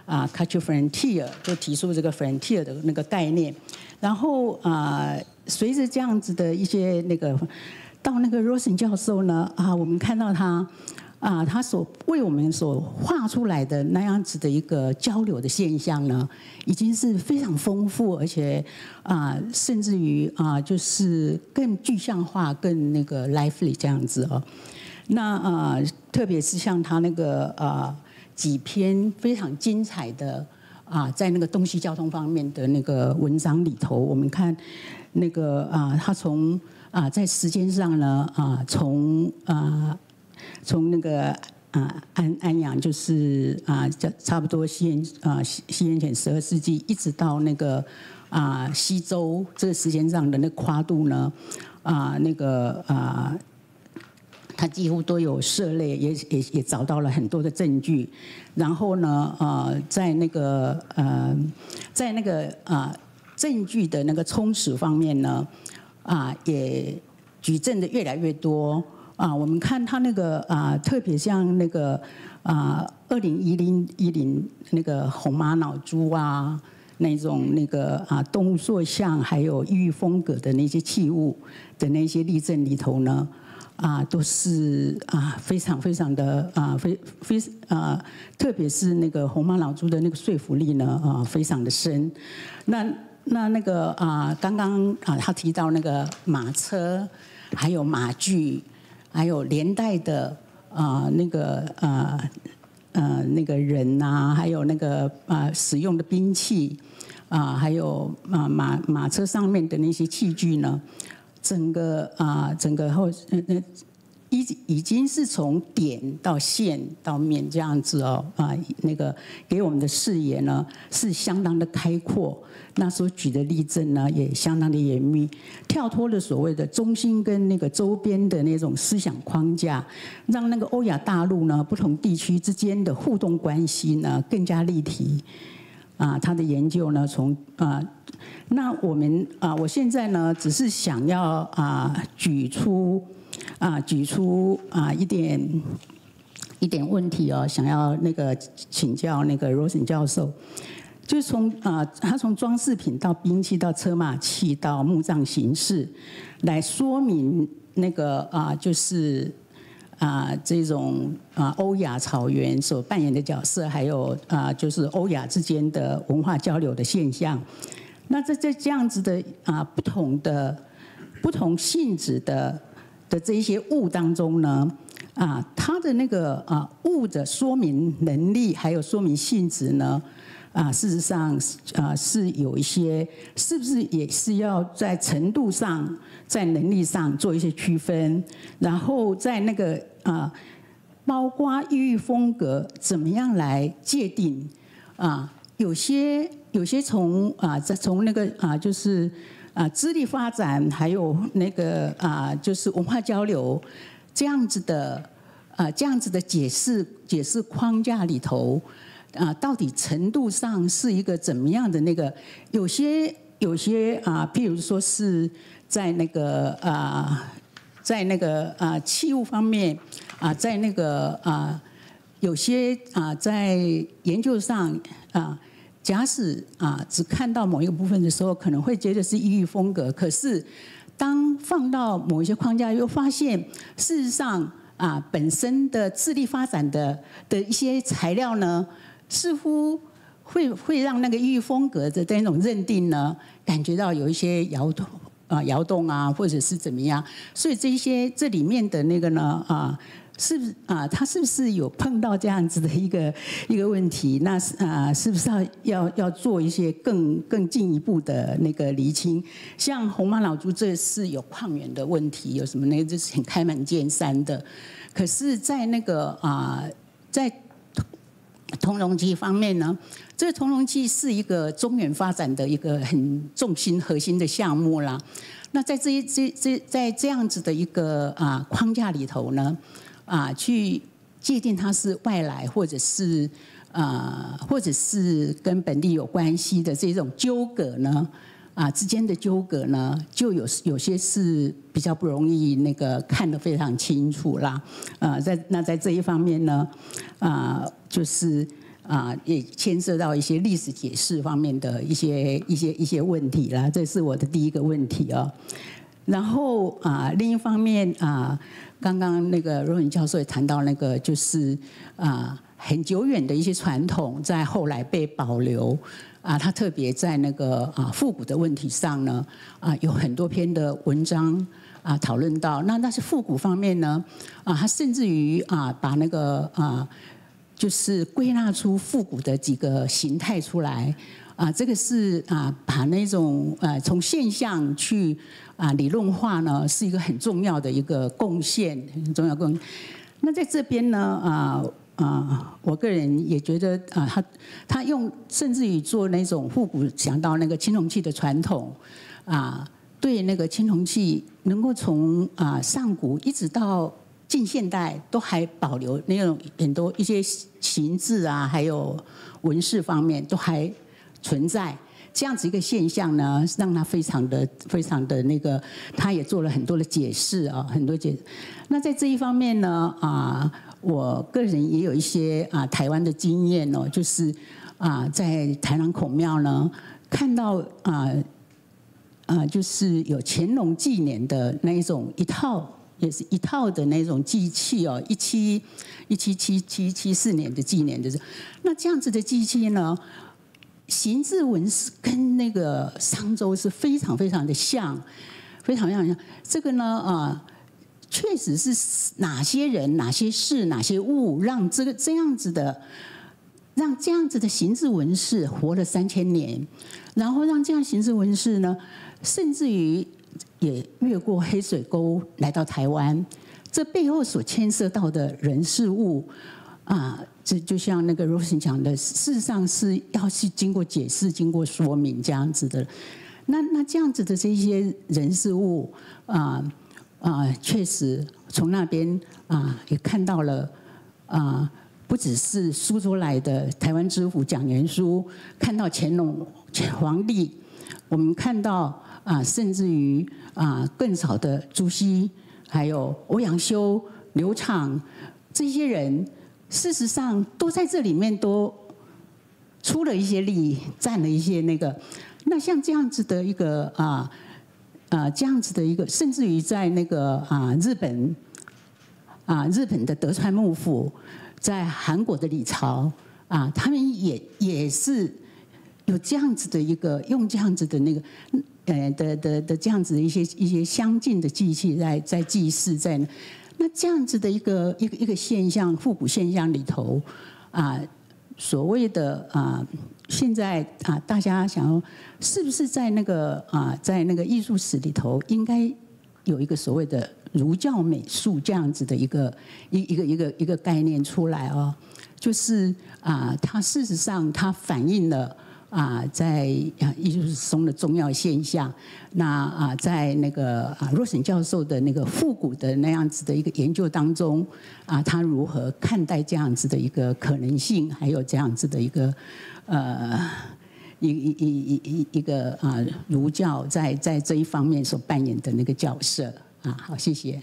Culture Frontier 就提出这个 Frontier 的那个概念，然后随着这样子的一些那个到那个 Rosen 教授呢我们看到他他所为我们所画出来的那样子的一个交流的现象呢，已经是非常丰富，而且甚至于就是更具象化、更那个 lively 这样子哦。那特别是像他那个几篇非常精彩的在那个东西交通方面的那个文章里头，我们看那个他从在时间上呢从那个安阳就是差不多西元前12世纪，一直到那个西周这个时间上的那个跨度呢那个他几乎都有涉猎，也找到了很多的证据。然后呢在那个证据的那个充实方面呢也举证的越来越多。我们看他那个特别像那个2010那个红玛瑙珠那种那个动物塑像，还有异域风格的那些器物的那些例证里头呢，都是非常非常的特别是那个红玛瑙珠的那个说服力呢非常的深。那个刚刚他提到那个马车，还有马具。还有连带的那个人还有那个使用的兵器还有马车上面的那些器具呢，整个已经是从点到线到面这样子那个给我们的视野呢是相当的开阔。那所举的例证呢也相当的严密，跳脱了所谓的中心跟那个周边的那种思想框架，让那个欧亚大陆呢不同地区之间的互动关系呢更加立体。他的研究呢从那我现在呢只是想要举出一点问题想要那个请教那个 Rosen 教授。就是他从装饰品到兵器到车马器到墓葬形式，来说明那个就是这种欧亚草原所扮演的角色，还有就是欧亚之间的文化交流的现象。那在这样子的不同性质的这一些物当中呢，它的那个物的说明能力还有说明性质呢，事实上是有一些，是不是也是要在程度上、在能力上做一些区分，然后在那个包括异域风格怎么样来界定有些有些从那个就是资历发展，还有那个就是文化交流这样子的解释框架里头到底程度上是一个怎么样的那个？有些譬如说是在那个器物方面在那个有些在研究上假使只看到某一个部分的时候，可能会觉得是异域风格。可是当放到某一些框架，又发现事实上本身的智力发展的一些材料呢，似乎会让那个异域风格的那种认定呢，感觉到有一些摇动或者是怎么样。所以这里面的那个呢他是不是有碰到这样子的一个问题？那是不是要做一些更进一步的那个厘清？像红马老猪这是有矿源的问题，有什么那个就是很开门见山的。可是，在那个在铜容器方面呢，这个铜容器是一个中远发展的一个很核心的项目啦。那在在这样子的一个框架里头呢，去界定它是外来或者是跟本地有关系的这种纠葛呢，之间的纠葛呢，就有些是比较不容易那个看得非常清楚啦。在这一方面呢，就是也牵涉到一些历史解释方面的一些问题啦。这是我的第一个问题哦。然后另一方面刚刚那个若云教授也谈到那个就是很久远的一些传统，在后来被保留。他特别在那个复古的问题上呢，有很多篇的文章讨论到。那是复古方面呢，他甚至于把那个就是归纳出复古的几个形态出来。这个是把那种从现象去理论化呢，是一个很重要的一个贡献，很重要贡献。那在这边呢，我个人也觉得他用甚至于做那种复古，想到那个青铜器的传统对那个青铜器能够从上古一直到近现代都还保留那种很多一些形制还有纹饰方面都还存在。这样子一个现象呢，让他非常的那个，他也做了很多的解释很多解释。那在这一方面呢，我个人也有一些台湾的经验就是在台南孔庙呢，看到就是有乾隆纪年的那一种也是一套的那种祭器1774年的纪年的。那这样子的祭器呢，形制纹饰跟那个商周是非常的像，非常像。这个呢确实是哪些人、哪些事、哪些物，让这样子的形制纹饰活了3000年，然后让这样形制纹饰呢，甚至于也越过黑水沟来到台湾。这背后所牵涉到的人事物这就像那个 Rosen 讲的，事实上是要去经过解释、经过说明这样子的。那这样子的这些人事物确实从那边也看到了不只是苏州来的台湾知府蒋元书，看到乾隆皇帝，我们看到甚至于更早的朱熹，还有欧阳修、刘畅这些人。事实上，都在这里面都出了一些力，占了一些那个。那像这样子的一个这样子的一个，甚至于在那个日本的德川幕府，在韩国的李朝他们也是有这样子的一个，用这样子的那个的这样子的一些相近的祭器在祭祀在。那这样子的一个现象，复古现象里头，所谓的现在大家想要是不是在那个艺术史里头，应该有一个所谓的儒教美术这样子的一个概念出来就是它事实上它反映了在艺术史中的重要现象。那在那个Rosen 教授的那个复古的那样子的一个研究当中，他如何看待这样子的一个可能性，还有这样子的一个一个儒教在这一方面所扮演的那个角色好，谢谢。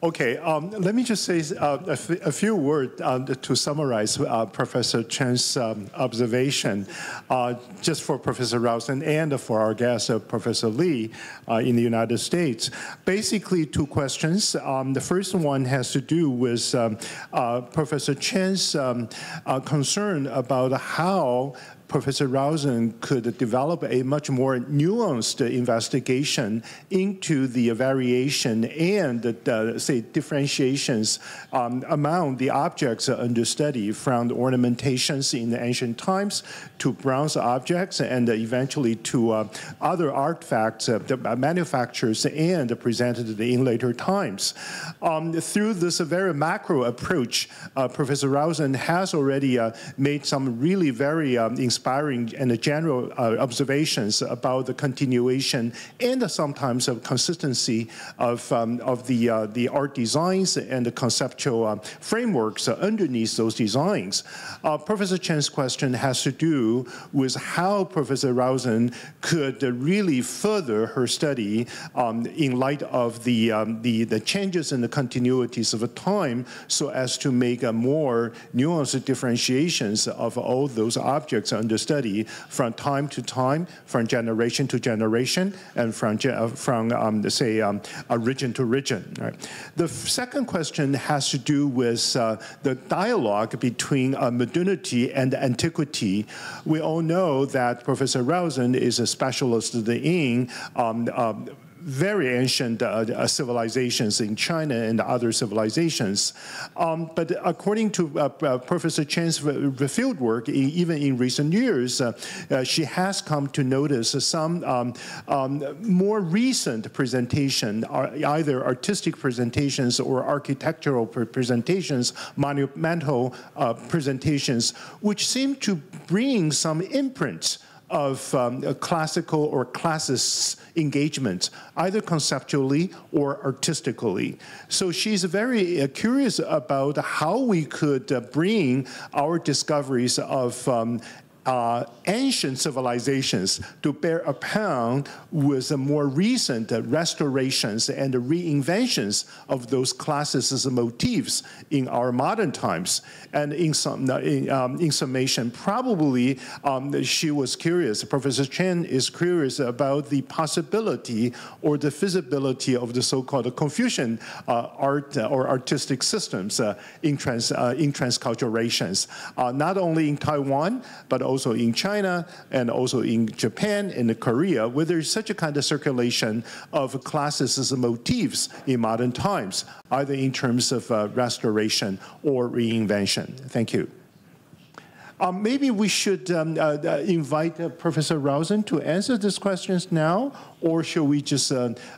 Okay, let me just say a few words to summarize Professor Chen's observation, just for Professor Rosen and for our guest, Professor Lee, in the United States. Basically, two questions. The first one has to do with Professor Chen's concern about how Professor Rosen could develop a much more nuanced investigation into the variation and, say, differentiations among the objects under study, from the ornamentations in the ancient times to bronze objects and eventually to other artifacts manufactured and presented in later times. Through this very macro approach, Professor Rosen has already made some really very inspiring and general observations about the continuation and sometimes of consistency of the art designs and the conceptual frameworks underneath those designs. Professor Chen's question has to do with how Professor Rosen could really further her study in light of the changes and the continuities of time, so as to make a more nuanced differentiations of all those objects under study from time to time, from generation to generation, and from region to region. Right? The second question has to do with the dialogue between modernity and antiquity. We all know that Professor Rosen is a specialist in very ancient civilizations in China and other civilizations. But according to Professor Chen's field work, even in recent years, she has come to notice some more recent presentation, either artistic presentations or architectural presentations, monumental presentations, which seem to bring some imprints of classical or classicist engagement, either conceptually or artistically. So she's very curious about how we could bring our discoveries of ancient civilizations to bear upon with more recent restorations and reinventions of those classicist motifs in our modern times. And in summation, probably she was curious, Professor Chen is curious about the possibility or the feasibility of the so-called Confucian art or artistic systems in transculturations, not only in Taiwan, but also in China and also in Japan and Korea, where there's such a kind of circulation of classicist motifs in modern times, either in terms of restoration or reinvention. Thank you. Maybe we should invite Professor Rosen to answer these questions now, or should we just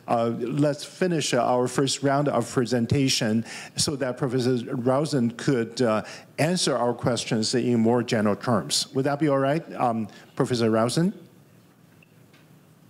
let's finish our first round of presentation so that Professor Rosen could answer our questions in more general terms. Would that be all right, Professor Rosen?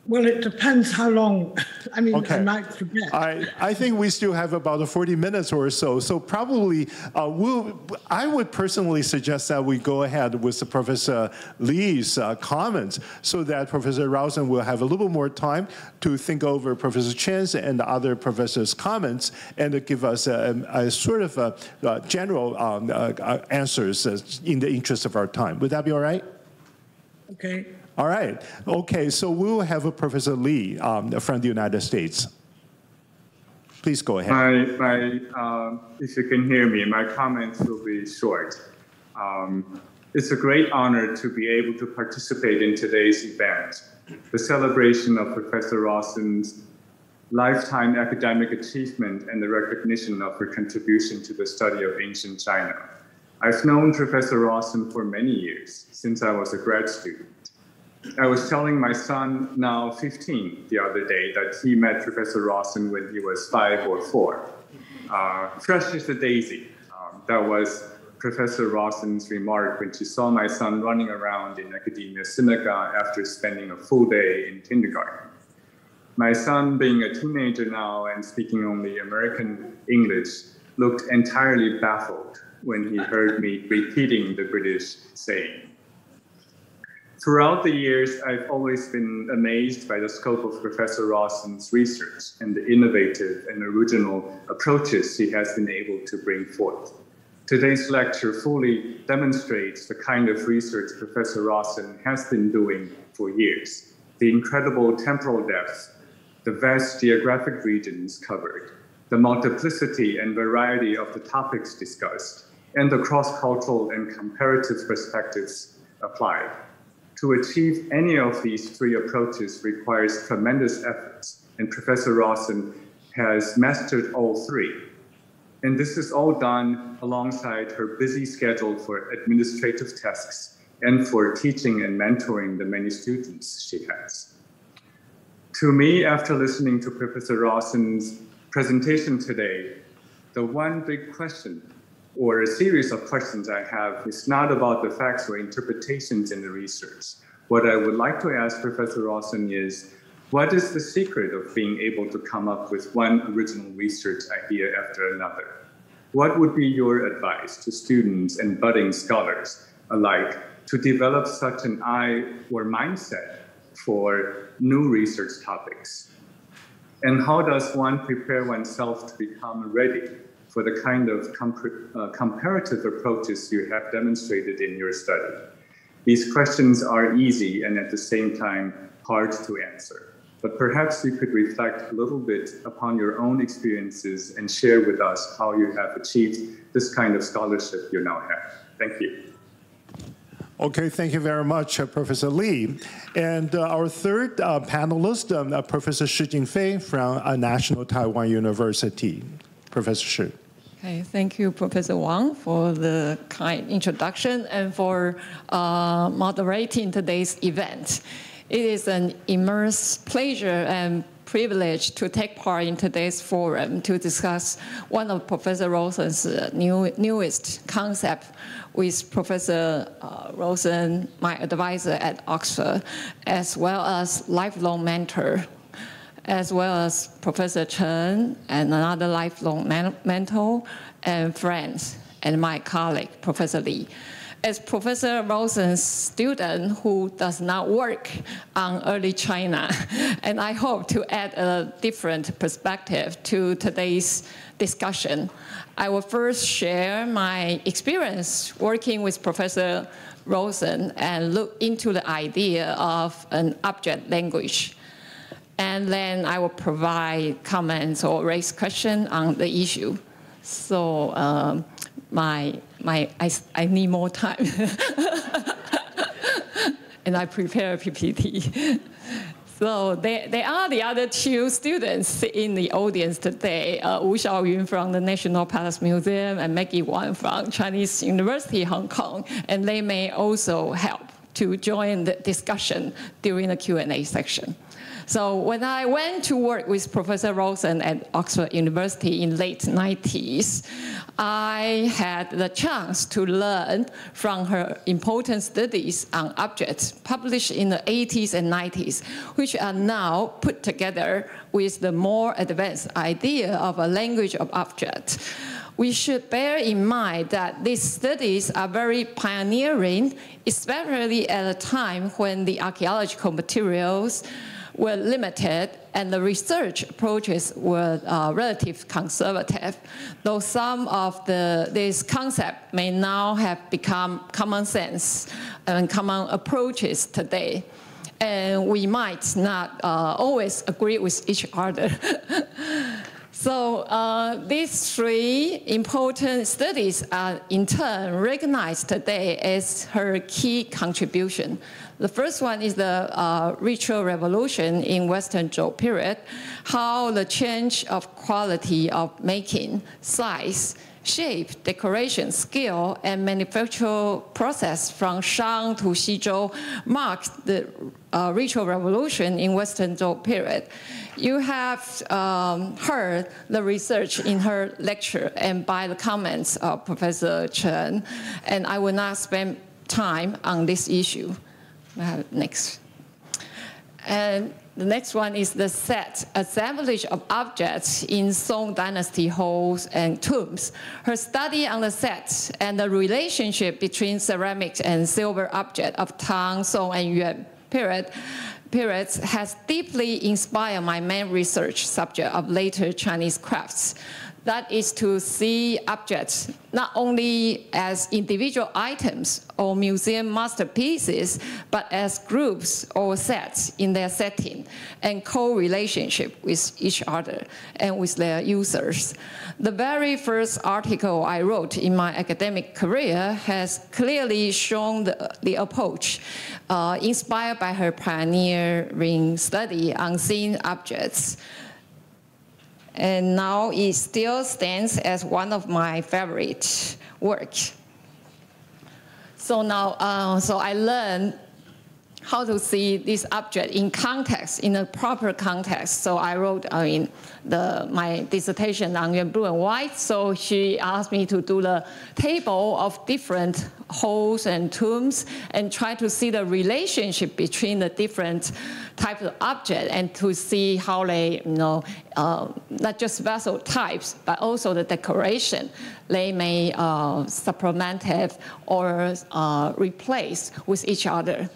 Well, it depends how long. I mean, okay. I might forget. I think we still have about 40 minutes or so. So probably I would personally suggest that we go ahead with Professor Lee's comments so that Professor Rosen will have a little more time to think over Professor Chen's and other professors' comments and give us a sort of general answers in the interest of our time. Would that be all right? Okay. All right. Okay, so we will have Professor Lee from the United States. Please go ahead. If you can hear me, my comments will be short. It's a great honor to be able to participate in today's event, the celebration of Professor Rosen's lifetime academic achievement and the recognition of her contribution to the study of ancient China. I've known Professor Rosen for many years, since I was a grad student. I was telling my son, now 15, the other day, that he met Professor Rosen when he was 5 or 4. Fresh as a daisy. That was Professor Rawson's remark when she saw my son running around in Academia Sinica after spending a full day in kindergarten. My son, being a teenager now and speaking only American English, looked entirely baffled when he heard me repeating the British saying. Throughout the years, I've always been amazed by the scope of Professor Rawson's research and the innovative and original approaches he has been able to bring forth. Today's lecture fully demonstrates the kind of research Professor Rawson has been doing for years. The incredible temporal depth, the vast geographic regions covered, the multiplicity and variety of the topics discussed, and the cross-cultural and comparative perspectives applied. To achieve any of these three approaches requires tremendous efforts, and Professor Rawson has mastered all three. And this is all done alongside her busy schedule for administrative tasks and for teaching and mentoring the many students she has. To me, after listening to Professor Rawson's presentation today, the one big question or a series of questions I have is not about the facts or interpretations in the research. What I would like to ask Professor Rawson is, what is the secret of being able to come up with one original research idea after another? What would be your advice to students and budding scholars alike to develop such an eye or mindset for new research topics? And how does one prepare oneself to become ready for the kind of comparative approaches you have demonstrated in your study? These questions are easy and at the same time hard to answer. But perhaps you could reflect a little bit upon your own experiences and share with us how you have achieved this kind of scholarship you now have. Thank you. Okay, thank you very much, Professor Lee. And our third panelist, Professor Shi Jingfei from National Taiwan University. Professor Shi. Okay, thank you, Professor Wang, for the kind introduction and for moderating today's event. It is an immense pleasure and privilege to take part in today's forum to discuss one of Professor Rawson's newest concept with Professor Rawson, my advisor at Oxford, as well as lifelong mentor, as well as Professor Chen and another lifelong mentor and friends, and my colleague, Professor Lee. As Professor Rawson's student who does not work on early China, and I hope to add a different perspective to today's discussion. I will first share my experience working with Professor Rawson and look into the idea of an object language. And then I will provide comments or raise questions on the issue. So I need more time. And I prepare a PPT. So there are the other two students in the audience today, Wu Xiaoyun from the National Palace Museum and Maggie Wang from Chinese University, Hong Kong. And they may also help to join the discussion during the Q&A section. So when I went to work with Professor Rawson at Oxford University in late 90s, I had the chance to learn from her important studies on objects published in the 80s and 90s, which are now put together with the more advanced idea of a language of objects. We should bear in mind that these studies are very pioneering, especially at a time when the archaeological materials were limited and the research approaches were relatively conservative, though some of these concepts may now have become common sense and common approaches today. And we might not always agree with each other. So these three important studies are in turn recognized today as her key contribution. The first one is the ritual revolution in Western Zhou period, how the change of quality of making, size, shape, decoration, skill, and manufacture process from Shang to Xizhou marked the ritual revolution in Western Zhou period. You have heard the research in her lecture and by the comments of Professor Chen, and I will not spend time on this issue. Next. And the next one is the set, assemblage of objects in Song Dynasty halls and tombs. Her study on the set and the relationship between ceramics and silver objects of Tang, Song, and Yuan periods has deeply inspired my main research subject of later Chinese crafts. That is to see objects not only as individual items or museum masterpieces, but as groups or sets in their setting and co-relationship with each other and with their users. The very first article I wrote in my academic career has clearly shown the approach inspired by her pioneering study on seeing objects. And now it still stands as one of my favorite works. So now, so I learned how to see this object in context, in a proper context. So I wrote my dissertation on Yuan blue and white. So she asked me to do the table of different halls and tombs and try to see the relationship between the different types of objects and to see how they, not just vessel types, but also the decoration. They may supplement or replace with each other.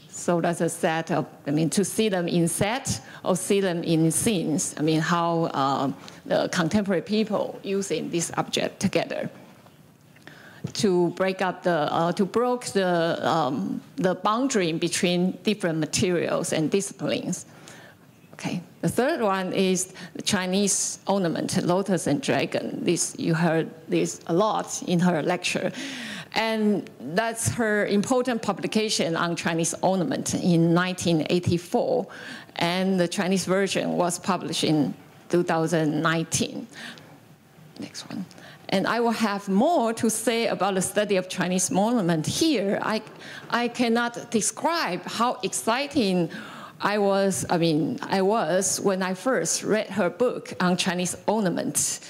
So that's a set of, to see them in set or see them in scenes. How the contemporary people using this object together to break up to broke the boundary between different materials and disciplines. Okay, the third one is the Chinese ornament, lotus and dragon. You heard this a lot in her lecture. And that's her important publication on Chinese ornament in 1984. And the Chinese version was published in 2019. Next one. And I will have more to say about the study of Chinese ornament here. I cannot describe how exciting I was when I first read her book on Chinese ornament.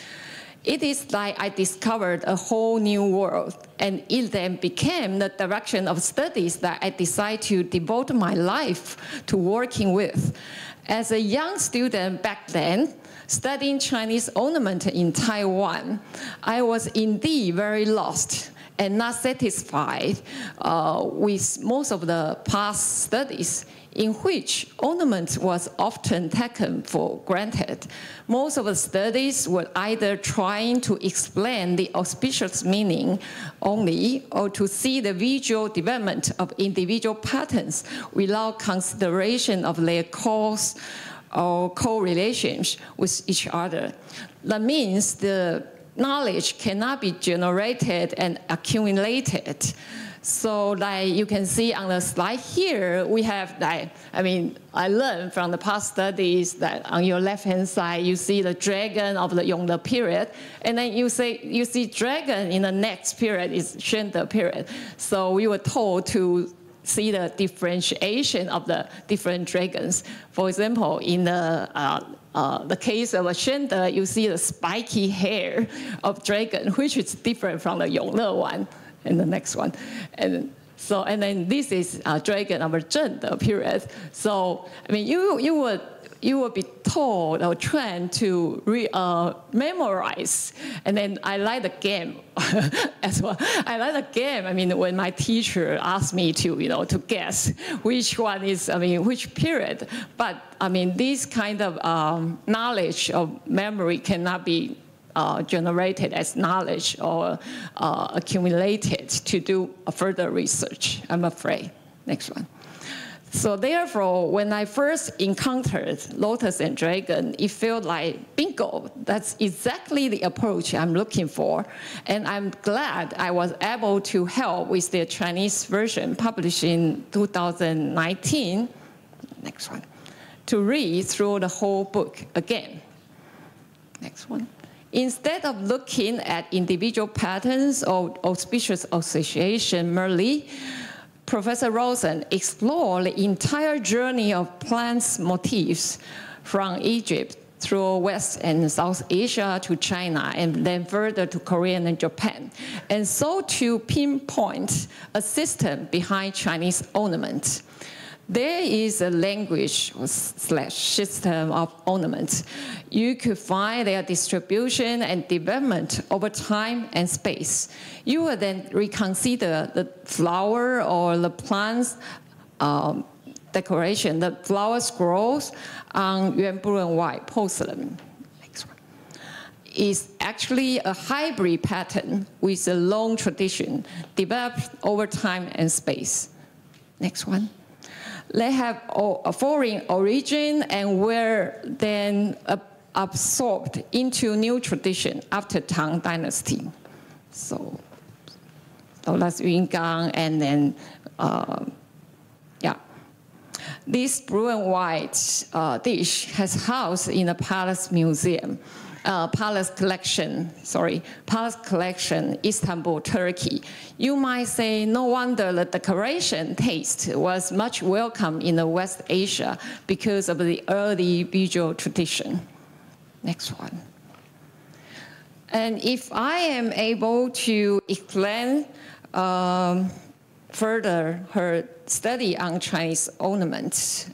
It is like I discovered a whole new world, and it then became the direction of studies that I decided to devote my life to working with. As a young student back then, studying Chinese ornament in Taiwan, I was indeed very lost and not satisfied with most of the past studies in which ornament was often taken for granted. Most of the studies were either trying to explain the auspicious meaning only or to see the visual development of individual patterns without consideration of their cause or correlations with each other. That means the knowledge cannot be generated and accumulated. So like you can see on the slide here, we have I learned from the past studies that on your left-hand side, you see the dragon of the Yongde period, and then you see dragon in the next period is Shende period. So we were told to see the differentiation of the different dragons. For example, in the case of a Shende, you see the spiky hair of dragon, which is different from the Yongde one. And the next one, and then this is dragon of Zheng period. So you would be told or trained to memorize, and then I like the game as well. I like the game. When my teacher asked me to guess which one is which period, but this kind of knowledge of memory cannot be generated as knowledge or accumulated to do further research, I'm afraid. Next one. So therefore, when I first encountered lotus and dragon, it felt like, bingo, that's exactly the approach I'm looking for. And I'm glad I was able to help with the Chinese version published in 2019. Next one. To read through the whole book again. Next one. Instead of looking at individual patterns or auspicious association merely, Professor Rosen explored the entire journey of plants motifs from Egypt through West and South Asia to China, and then further to Korea and Japan, and so to pinpoint a system behind Chinese ornament. There is a language / system of ornaments. You could find their distribution and development over time and space. You will then reconsider the flower or the plant's decoration, the flower scrolls on yuan blue and white porcelain. Next one. Is actually a hybrid pattern with a long tradition developed over time and space. Next one. They have a foreign origin and were then absorbed into new tradition after Tang Dynasty. So that's Yungang, and then, yeah. This blue and white dish has housed in a palace museum. Palace collection, Istanbul, Turkey. You might say, no wonder the decoration taste was much welcome in the West Asia because of the early visual tradition. Next one. And if I am able to explain further her study on Chinese ornaments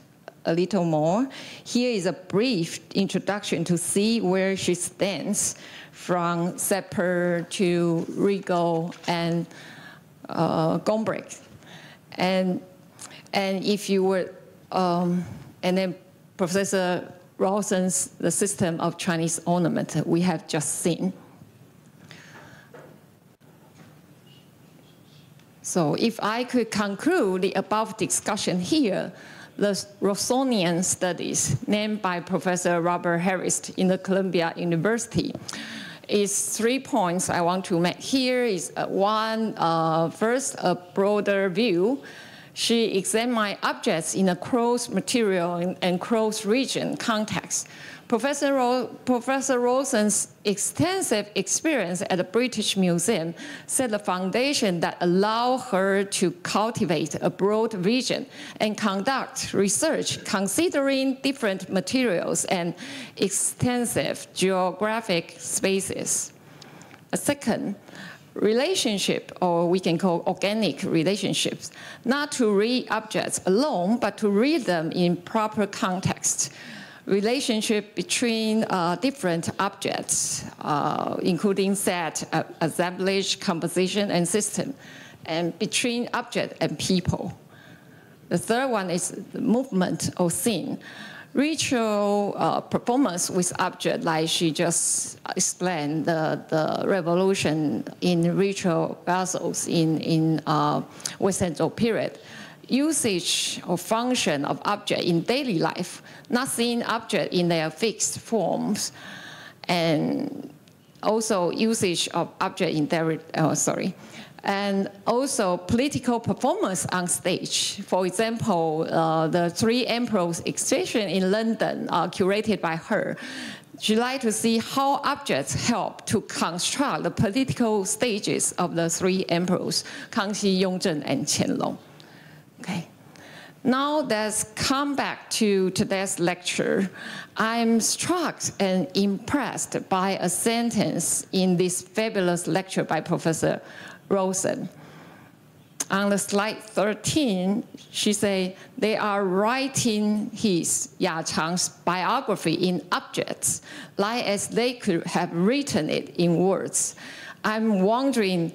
a little more, here is a brief introduction to see where she stands from Sepper to Regal and Gombrich. And if you were, and then Professor Rosen's The System of Chinese Ornament we have just seen. So if I could conclude the above discussion here, the Rosonian studies, named by Professor Robert Harris in the Columbia University, is 3 points I want to make here. Is one, first, a broader view. She examined objects in a closed material and closed region context. Professor Rosen's extensive experience at the British Museum set the foundation that allowed her to cultivate a broad vision and conduct research considering different materials and extensive geographic spaces. A second, relationship, or we can call organic relationships, not to read objects alone, but to read them in proper context. Relationship between different objects, including set, assemblage, composition, and system, and between object and people. The third one is the movement or scene. Ritual performance with object, like she just explained, the revolution in ritual vessels in Western Zhou period. Usage or function of object in daily life, not seeing object in their fixed forms, and also usage of object in their, and also political performance on stage. For example, the Three Emperors exhibition in London, curated by her. She liked to see how objects help to construct the political stages of the three emperors, Kangxi, Yongzheng, and Qianlong. Okay. Now let's come back to today's lecture. I'm struck and impressed by a sentence in this fabulous lecture by Professor Rosen. On the slide 13, she said, they are writing his, Ya Chang's, biography in objects, like as they could have written it in words. I'm wondering,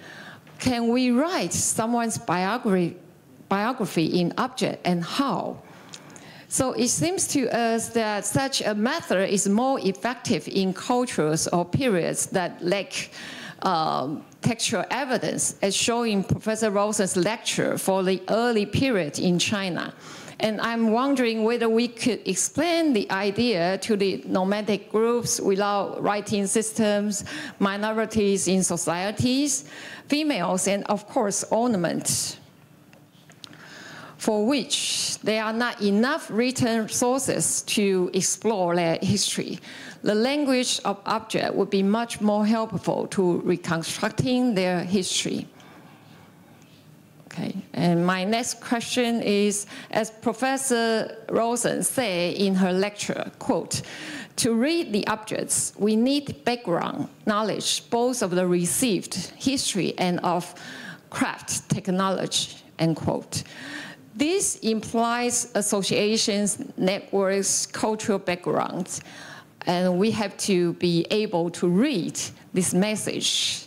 can we write someone's biography in object, and how? So it seems to us that such a method is more effective in cultures or periods that lack textual evidence, as shown in Professor Rosen's lecture for the early period in China. And I'm wondering whether we could explain the idea to the nomadic groups without writing systems, minorities in societies, females, and of course, ornaments. for which there are not enough written sources to explore their history. The language of object would be much more helpful to reconstructing their history. Okay, and my next question is, as Professor Rosen said in her lecture, quote, to read the objects, we need background knowledge, both of the received history and of craft technology, end quote. This implies associations, networks, cultural backgrounds, and we have to be able to read this message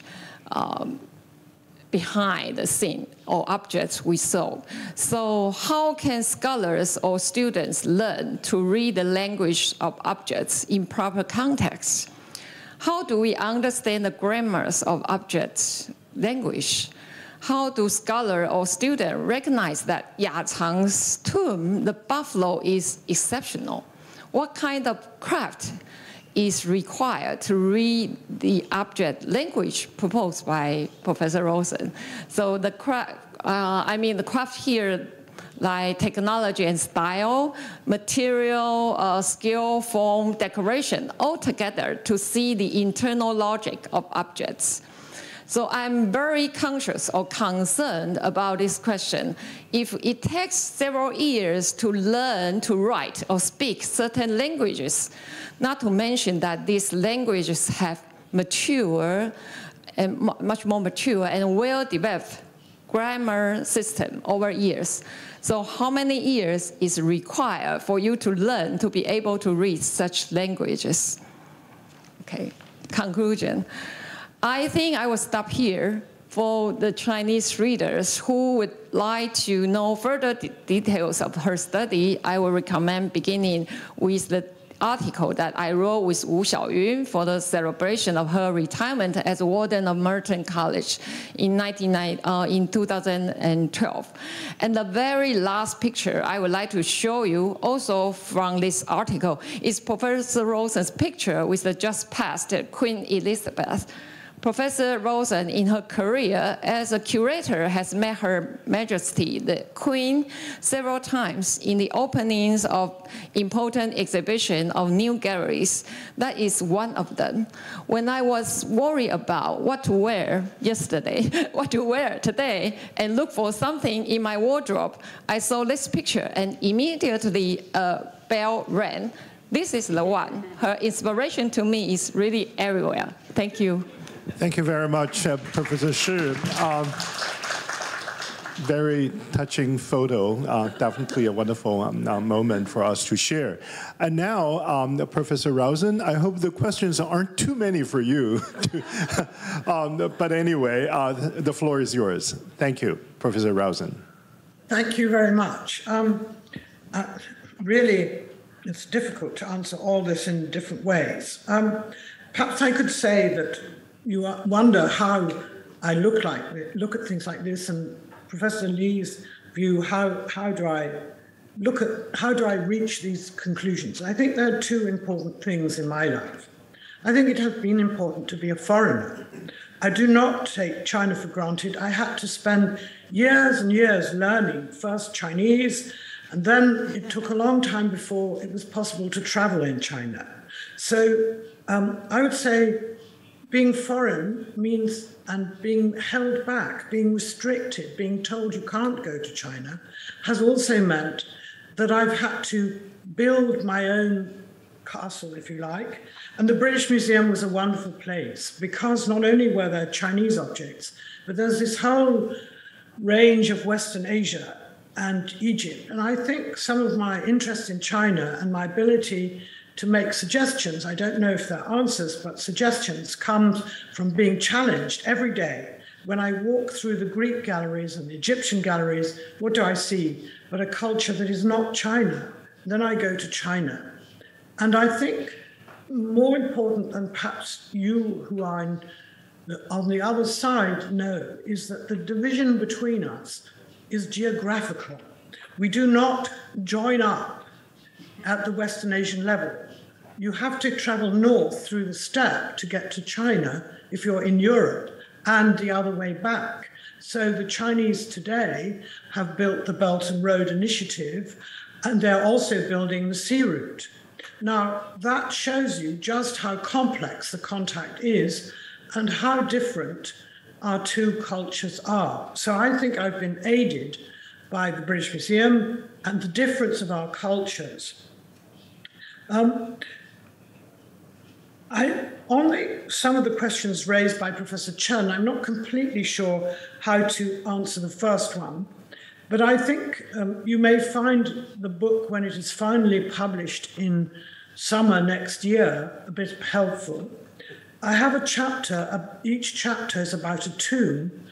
behind the scene or objects we saw. So how can scholars or students learn to read the language of objects in proper context? How do we understand the grammars of objects' language? How do scholar or student recognize that Ya Chang's tomb, the buffalo, is exceptional? What kind of craft is required to read the object language proposed by Professor Rosen? So the craft, the craft here, like technology and style, material, skill, form, decoration, all together to see the internal logic of objects. So I'm very conscious or concerned about this question. If it takes several years to learn to write or speak certain languages, not to mention that these languages have mature and much more mature and well-developed grammar system over years. So how many years is required for you to learn to be able to read such languages? Okay, conclusion. I think I will stop here. For the Chinese readers who would like to know further details of her study, I will recommend beginning with the article that I wrote with Wu Xiaoyun for the celebration of her retirement as warden of Merton College in 2012. And the very last picture I would like to show you, also from this article, is Professor Rosen's picture with the just passed Queen Elizabeth. Professor Rosen, in her career as a curator, has met Her Majesty, the Queen, several times in the openings of important exhibitions of new galleries. That is one of them. When I was worried about what to wear yesterday, what to wear today, and look for something in my wardrobe, I saw this picture and immediately a bell rang. This is the one. Her inspiration to me is really everywhere. Thank you. Thank you very much, Professor Shi. Very touching photo, definitely a wonderful moment for us to share. And now, Professor Rosen, I hope the questions aren't too many for you. But anyway, the floor is yours. Thank you, Professor Rosen. Thank you very much. Really, it's difficult to answer all this in different ways. Perhaps I could say that you wonder how I look at things like this, and Professor Lee's view, how do I reach these conclusions? I think there are two important things in my life. I think it has been important to be a foreigner. I do not take China for granted. I had to spend years and years learning first Chinese, and then it took a long time before it was possible to travel in China. So I would say being foreign means, and being held back, being restricted, being told you can't go to China, has also meant that I've had to build my own castle, if you like. And the British Museum was a wonderful place because not only were there Chinese objects, but there's this whole range of Western Asia and Egypt. And I think some of my interest in China and my ability to make suggestions, I don't know if they're answers, but suggestions, comes from being challenged every day. When I walk through the Greek galleries and the Egyptian galleries, what do I see but a culture that is not China? Then I go to China. And I think more important than perhaps you who are on the other side know is that the division between us is geographical. We do not join up at the Western Asian level. You have to travel north through the steppe to get to China if you're in Europe, and the other way back. So the Chinese today have built the Belt and Road Initiative, and they're also building the sea route. Now, that shows you just how complex the contact is and how different our two cultures are. So I think I've been aided by the British Museum and the difference of our cultures. Some of the questions raised by Professor Chen, I'm not completely sure how to answer the first one, but I think you may find the book, when it is finally published in summer next year, a bit helpful. I have a chapter, each chapter is about a tomb,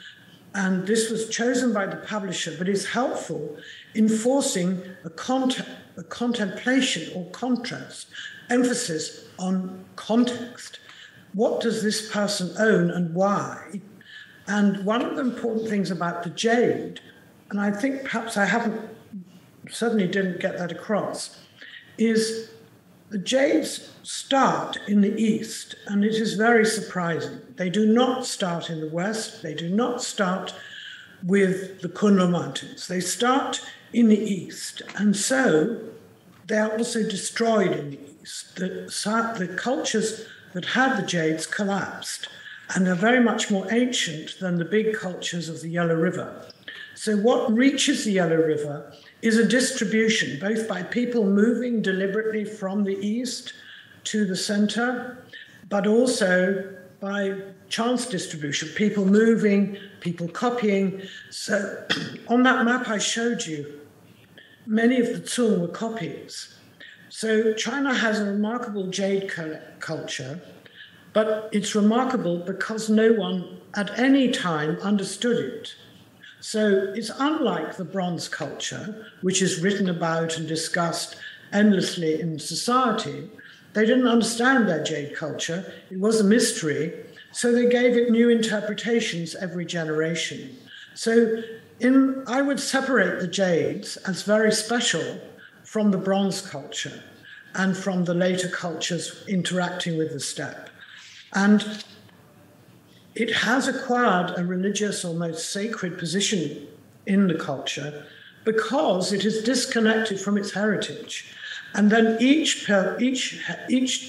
and this was chosen by the publisher, but is helpful in forcing a contemplation or contrast, emphasis on context. What does this person own and why? And one of the important things about the jade, and I think perhaps I certainly didn't get that across, is the jades start in the East, and it is very surprising. They do not start in the West. They do not start with the Kunlun Mountains. They start in the East, and so they are also destroyed in the East. The cultures that had the jades collapsed, and are very much more ancient than the big cultures of the Yellow River. So what reaches the Yellow River is a distribution, both by people moving deliberately from the East to the center, but also by chance distribution, people moving, people copying. So on that map I showed you, many of the Tsung were copies. So China has a remarkable jade culture, but it's remarkable because no one at any time understood it. So it's unlike the bronze culture, which is written about and discussed endlessly in society. They didn't understand their jade culture. It was a mystery. So they gave it new interpretations every generation. So I would separate the jades as very special from the bronze culture and from the later cultures interacting with the steppe. And it has acquired a religious, almost sacred position in the culture because it is disconnected from its heritage. And then each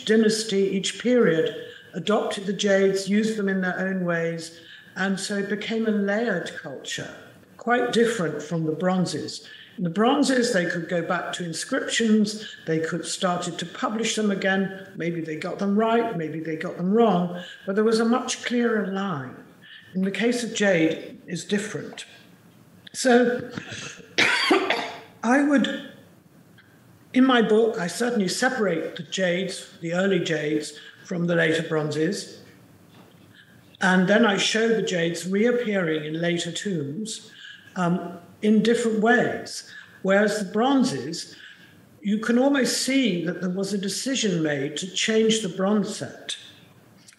dynasty, each period adopted the jades, used them in their own ways, and so it became a layered culture, quite different from the bronzes. In the bronzes, they could go back to inscriptions, they could started to publish them again, maybe they got them right, maybe they got them wrong, but there was a much clearer line. In the case of jade, it's different. So in my book, I certainly separate the jades, the early jades, from the later bronzes, and then I show the jades reappearing in later tombs, in different ways. Whereas the bronzes, you can almost see that there was a decision made to change the bronze set.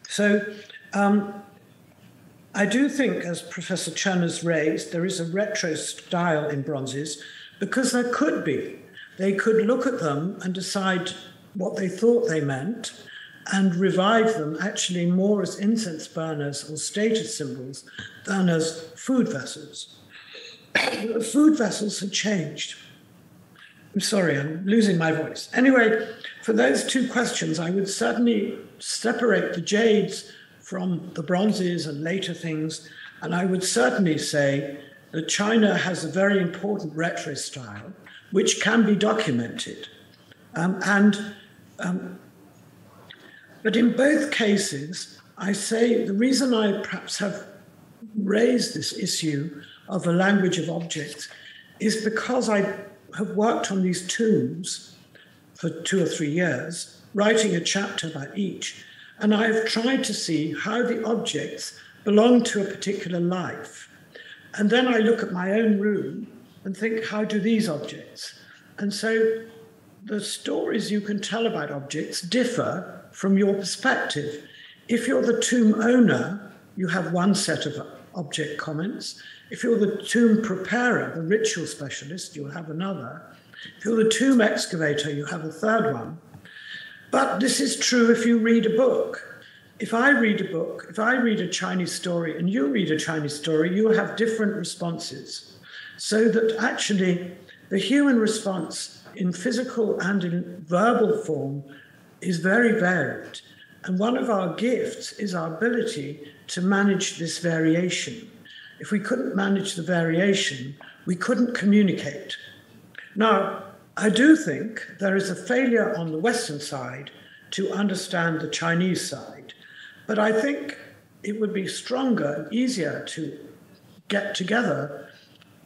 So I do think, as Professor Chen has raised, there is a retro style in bronzes because there could be. They could look at them and decide what they thought they meant and revive them actually more as incense burners or status symbols than as food vessels. The food vessels had changed. I'm sorry, I'm losing my voice. Anyway, for those two questions, I would certainly separate the jades from the bronzes and later things, and I would certainly say that China has a very important retro style, which can be documented. But in both cases, I say the reason I perhaps have raised this issue of a language of objects is because I have worked on these tombs for 2 or 3 years, writing a chapter about each, and I have tried to see how the objects belong to a particular life. And then I look at my own room and think, how do these objects? And so the stories you can tell about objects differ from your perspective. If you're the tomb owner, you have one set of object comments. If you're the tomb preparer, the ritual specialist, you'll have another. If you're the tomb excavator, you have a third one. But this is true if you read a book. if I read a book, if I read a Chinese story and you read a Chinese story, you will have different responses. So that actually the human response in physical and in verbal form is very varied. And one of our gifts is our ability to manage this variation. If we couldn't manage the variation, we couldn't communicate. Now, I do think there is a failure on the Western side to understand the Chinese side, but I think it would be stronger and easier to get together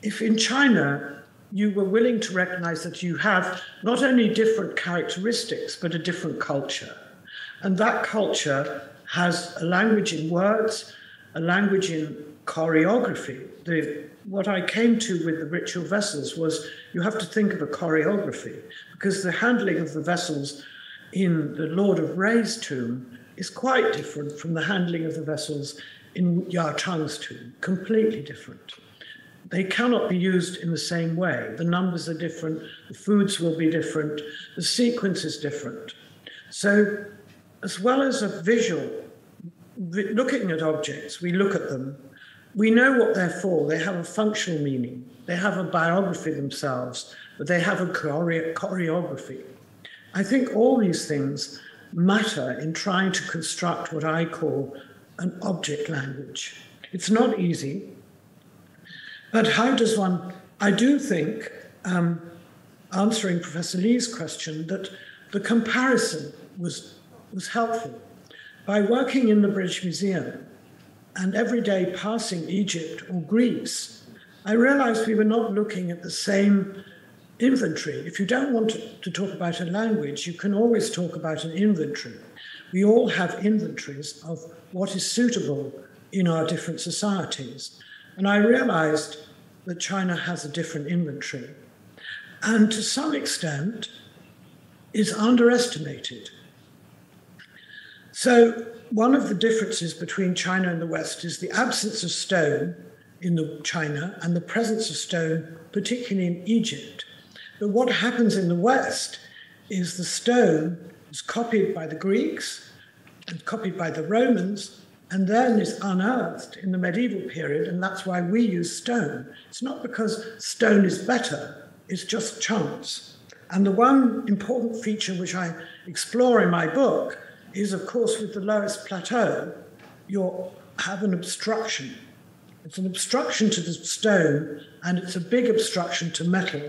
if in China you were willing to recognize that you have not only different characteristics, but a different culture. And that culture has a language in words, a language in choreography. What I came to with the ritual vessels was you have to think of a choreography, because the handling of the vessels in the Lord of Ray's tomb is quite different from the handling of the vessels in Ya Chang's tomb, completely different. They cannot be used in the same way. The numbers are different, the foods will be different, the sequence is different. So as well as a visual, looking at objects, we look at them, we know what they're for, they have a functional meaning, they have a biography themselves, but they have a choreography. I think all these things matter in trying to construct what I call an object language. It's not easy, but how does one, I do think, answering Professor Lee's question, that the comparison was helpful. By working in the British Museum and every day passing Egypt or Greece, I realized we were not looking at the same inventory. If you don't want to talk about a language, you can always talk about an inventory. We all have inventories of what is suitable in our different societies. And I realized that China has a different inventory and to some extent is underestimated. So one of the differences between China and the West is the absence of stone in China and the presence of stone, particularly in Egypt. But what happens in the West is the stone is copied by the Greeks and copied by the Romans and then is unearthed in the medieval period, and that's why we use stone. It's not because stone is better, it's just chance. And the one important feature which I explore in my book is, of course, with the lowest plateau, you have an obstruction. It's an obstruction to the stone, and it's a big obstruction to metal.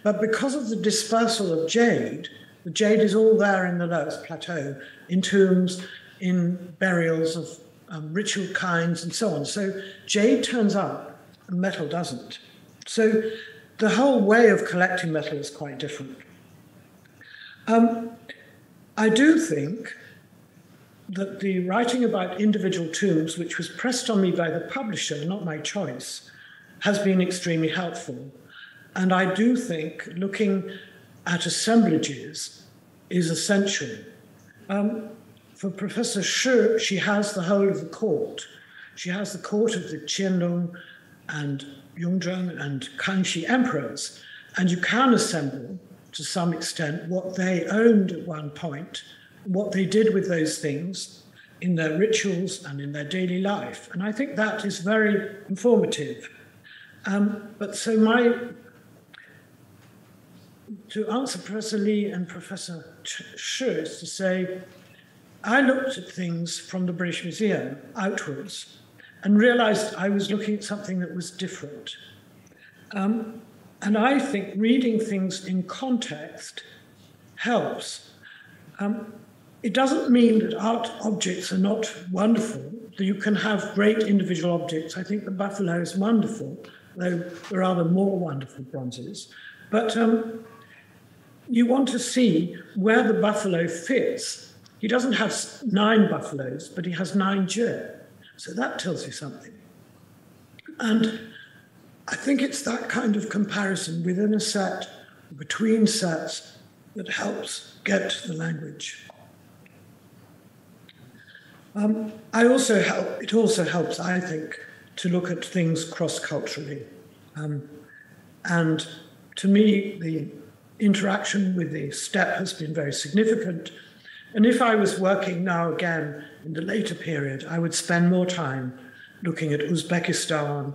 But because of the dispersal of jade, the jade is all there in the lowest plateau, in tombs, in burials of ritual kinds, and so on. So jade turns up, and metal doesn't. So the whole way of collecting metal is quite different. I do think that the writing about individual tombs, which was pressed on me by the publisher, not my choice, has been extremely helpful. And I do think looking at assemblages is essential. For Professor Shi, she has the whole of the court. She has the court of the Qianlong and Yongzheng and Kangxi emperors, and you can assemble, to some extent, what they owned at one point, what they did with those things in their rituals and in their daily life. And I think that is very informative. But so to answer Professor Lee and Professor Shi is to say, I looked at things from the British Museum outwards and realized I was looking at something that was different. And I think reading things in context helps. It doesn't mean that art objects are not wonderful, that you can have great individual objects. I think the buffalo is wonderful, though there are other more wonderful bronzes. But you want to see where the buffalo fits. He doesn't have 9 buffaloes, but he has 9 deer. So that tells you something. And I think it's that kind of comparison within a set, between sets, that helps get the language. It also helps, I think, to look at things cross-culturally. And to me, the interaction with the steppe has been very significant And if I was working now again in the later period, I would spend more time looking at Uzbekistan,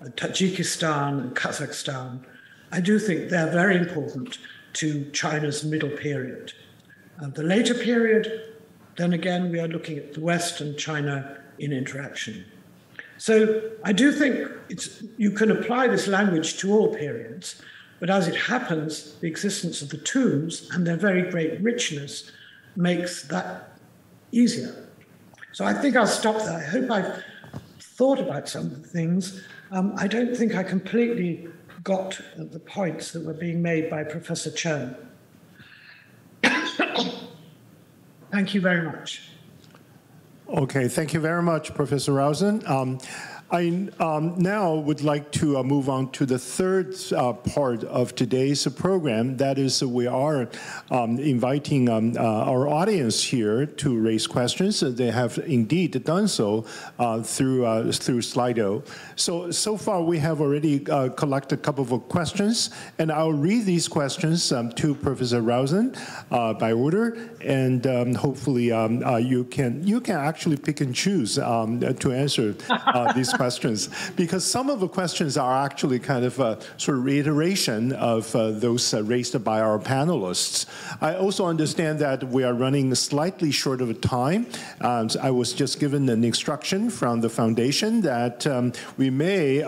Tajikistan, and Kazakhstan. I do think they're very important to China's middle period. The later period, then again, we are looking at the West and China in interaction. So I do think you can apply this language to all periods, but as it happens, the existence of the tombs and their very great richness makes that easier. So I think I'll stop there. I hope I've thought about some of the things. I don't think I completely got the points that were being made by Professor Chen. Thank you very much. Okay, thank you very much, Professor Rausen. I now would like to move on to the third part of today's program. That is, we are inviting our audience here to raise questions. They have indeed done so through Slido. So far, we have already collected a couple of questions, and I'll read these questions to Professor Rausen by order, and hopefully you can actually pick and choose to answer these questions, because some of the questions are actually kind of a sort of reiteration of those raised by our panelists. I also understand that we are running slightly short of time. I was just given an instruction from the foundation that we may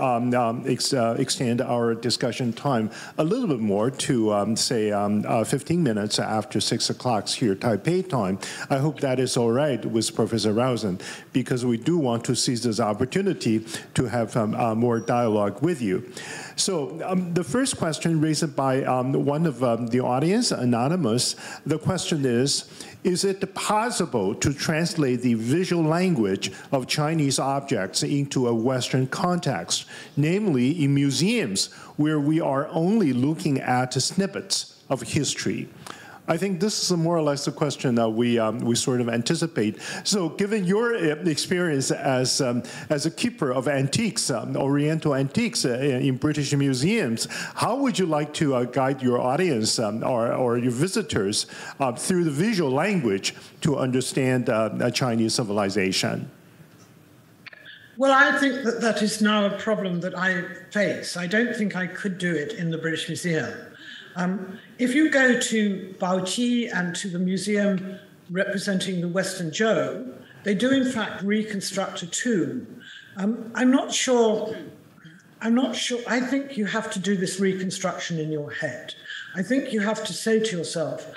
extend our discussion time a little bit more to say 15 minutes after 6 o'clock here Taipei time. I hope that is all right with Professor Rausen, because we do want to seize this opportunity to have more dialogue with you. So the first question raised by one of the audience, Anonymous, the question is it possible to translate the visual language of Chinese objects into a Western context, namely in museums where we are only looking at snippets of history? I think this is more or less the question that we sort of anticipate. So, given your experience as a keeper of antiques, Oriental antiques in British museums, how would you like to guide your audience or your visitors through the visual language to understand Chinese civilization? Well, I think that is now a problem that I face. I don't think I could do it in the British Museum. If you go to Baoji and to the museum representing the Western Zhou, they do in fact reconstruct a tomb. I'm not sure. I think you have to do this reconstruction in your head. I think you have to say to yourself,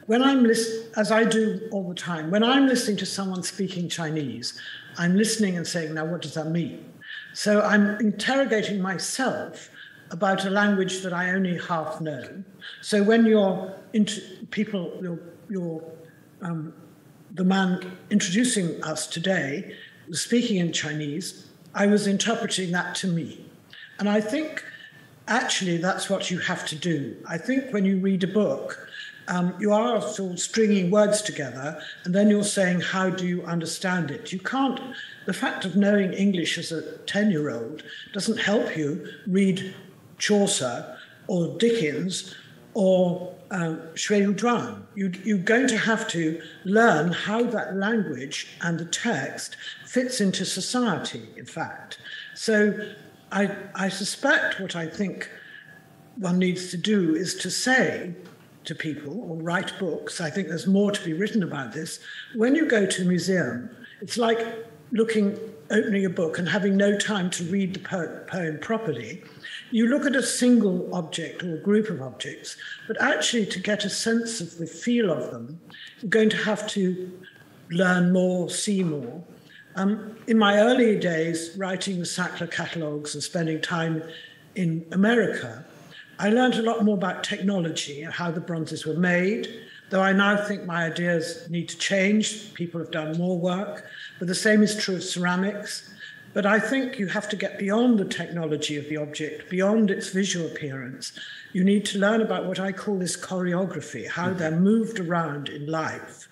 when I'm listening, as I do all the time, when I'm listening to someone speaking Chinese, I'm listening and saying, now what does that mean? So I'm interrogating myself about a language that I only half know. So when you're the man introducing us today was speaking in Chinese, I was interpreting that to me. And I think actually that's what you have to do. I think when you read a book, you are sort of stringing words together, and then you're saying, how do you understand it? You can't, the fact of knowing English as a 10-year-old doesn't help you read Chaucer or Dickens or Shui Zhuang. You're going to have to learn how that language and the text fits into society, in fact. So I suspect what I think one needs to do is to say to people or write books. I think there's more to be written about this. When you go to a museum, it's like opening a book and having no time to read the poem properly. You look at a single object or a group of objects, but actually to get a sense of the feel of them, you're going to have to learn more, see more. In my early days, writing the Sackler catalogues and spending time in America, I learned a lot more about technology and how the bronzes were made, though I now think my ideas need to change. People have done more work, but the same is true of ceramics. But I think you have to get beyond the technology of the object, beyond its visual appearance. You need to learn about what I call this choreography, how they're moved around in life.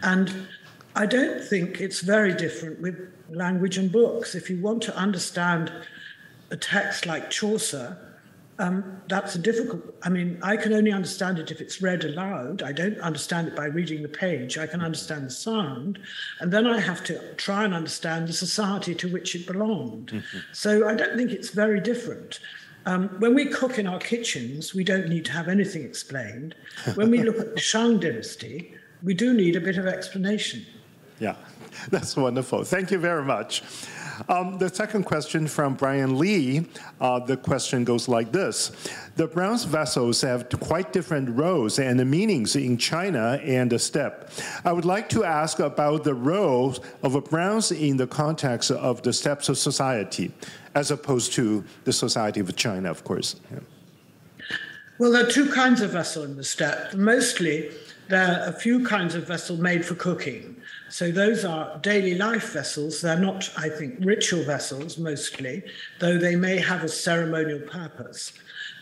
And I don't think it's very different with language and books. If you want to understand a text like Chaucer, that's a difficult, I mean, I can only understand it if it's read aloud. I don't understand it by reading the page. I can understand the sound, and then I have to try and understand the society to which it belonged. Mm-hmm. So I don't think it's very different. When we cook in our kitchens, we don't need to have anything explained. When we look at the Shang dynasty, we do need a bit of explanation. Yeah, that's wonderful. Thank you very much. The second question from Brian Lee, the question goes like this. The bronze vessels have quite different roles and meanings in China and the steppe. I would like to ask about the role of a bronze in the context of the steppe society, as opposed to the society of China, of course. Yeah. Well, there are two kinds of vessel in the steppe. Mostly, there are a few kinds of vessel made for cooking. So those are daily life vessels. They're not, I think, ritual vessels mostly, though they may have a ceremonial purpose.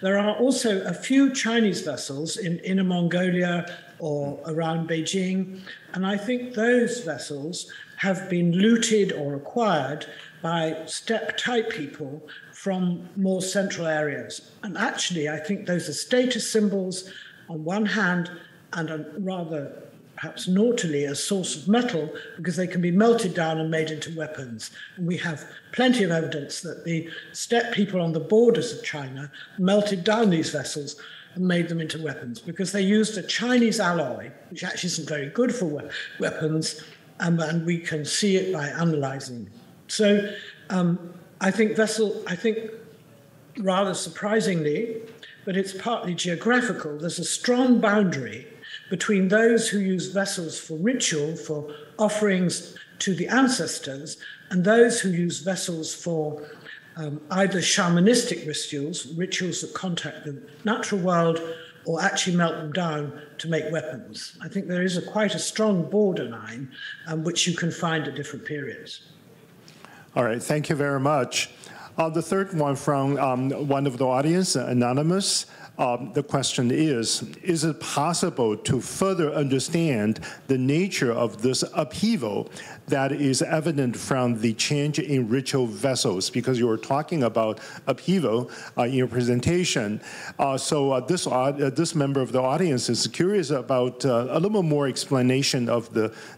There are also a few Chinese vessels in Inner Mongolia or around Beijing, and I think those vessels have been looted or acquired by steppe-type people from more central areas. And actually, I think those are status symbols on one hand, and a rather perhaps naughtily a source of metal, because they can be melted down and made into weapons. And we have plenty of evidence that the steppe people on the borders of China melted down these vessels and made them into weapons, because they used a Chinese alloy, which actually isn't very good for weapons, and we can see it by analyzing. So I think rather surprisingly, but it's partly geographical, there's a strong boundary between those who use vessels for ritual, for offerings to the ancestors, and those who use vessels for either shamanistic rituals that contact the natural world, or actually melt them down to make weapons. I think there is quite a strong borderline which you can find at different periods. All right, thank you very much. The third one from one of the audience, anonymous. The question is it possible to further understand the nature of this upheaval that is evident from the change in ritual vessels? Because you were talking about upheaval in your presentation. This member of the audience is curious about a little more explanation of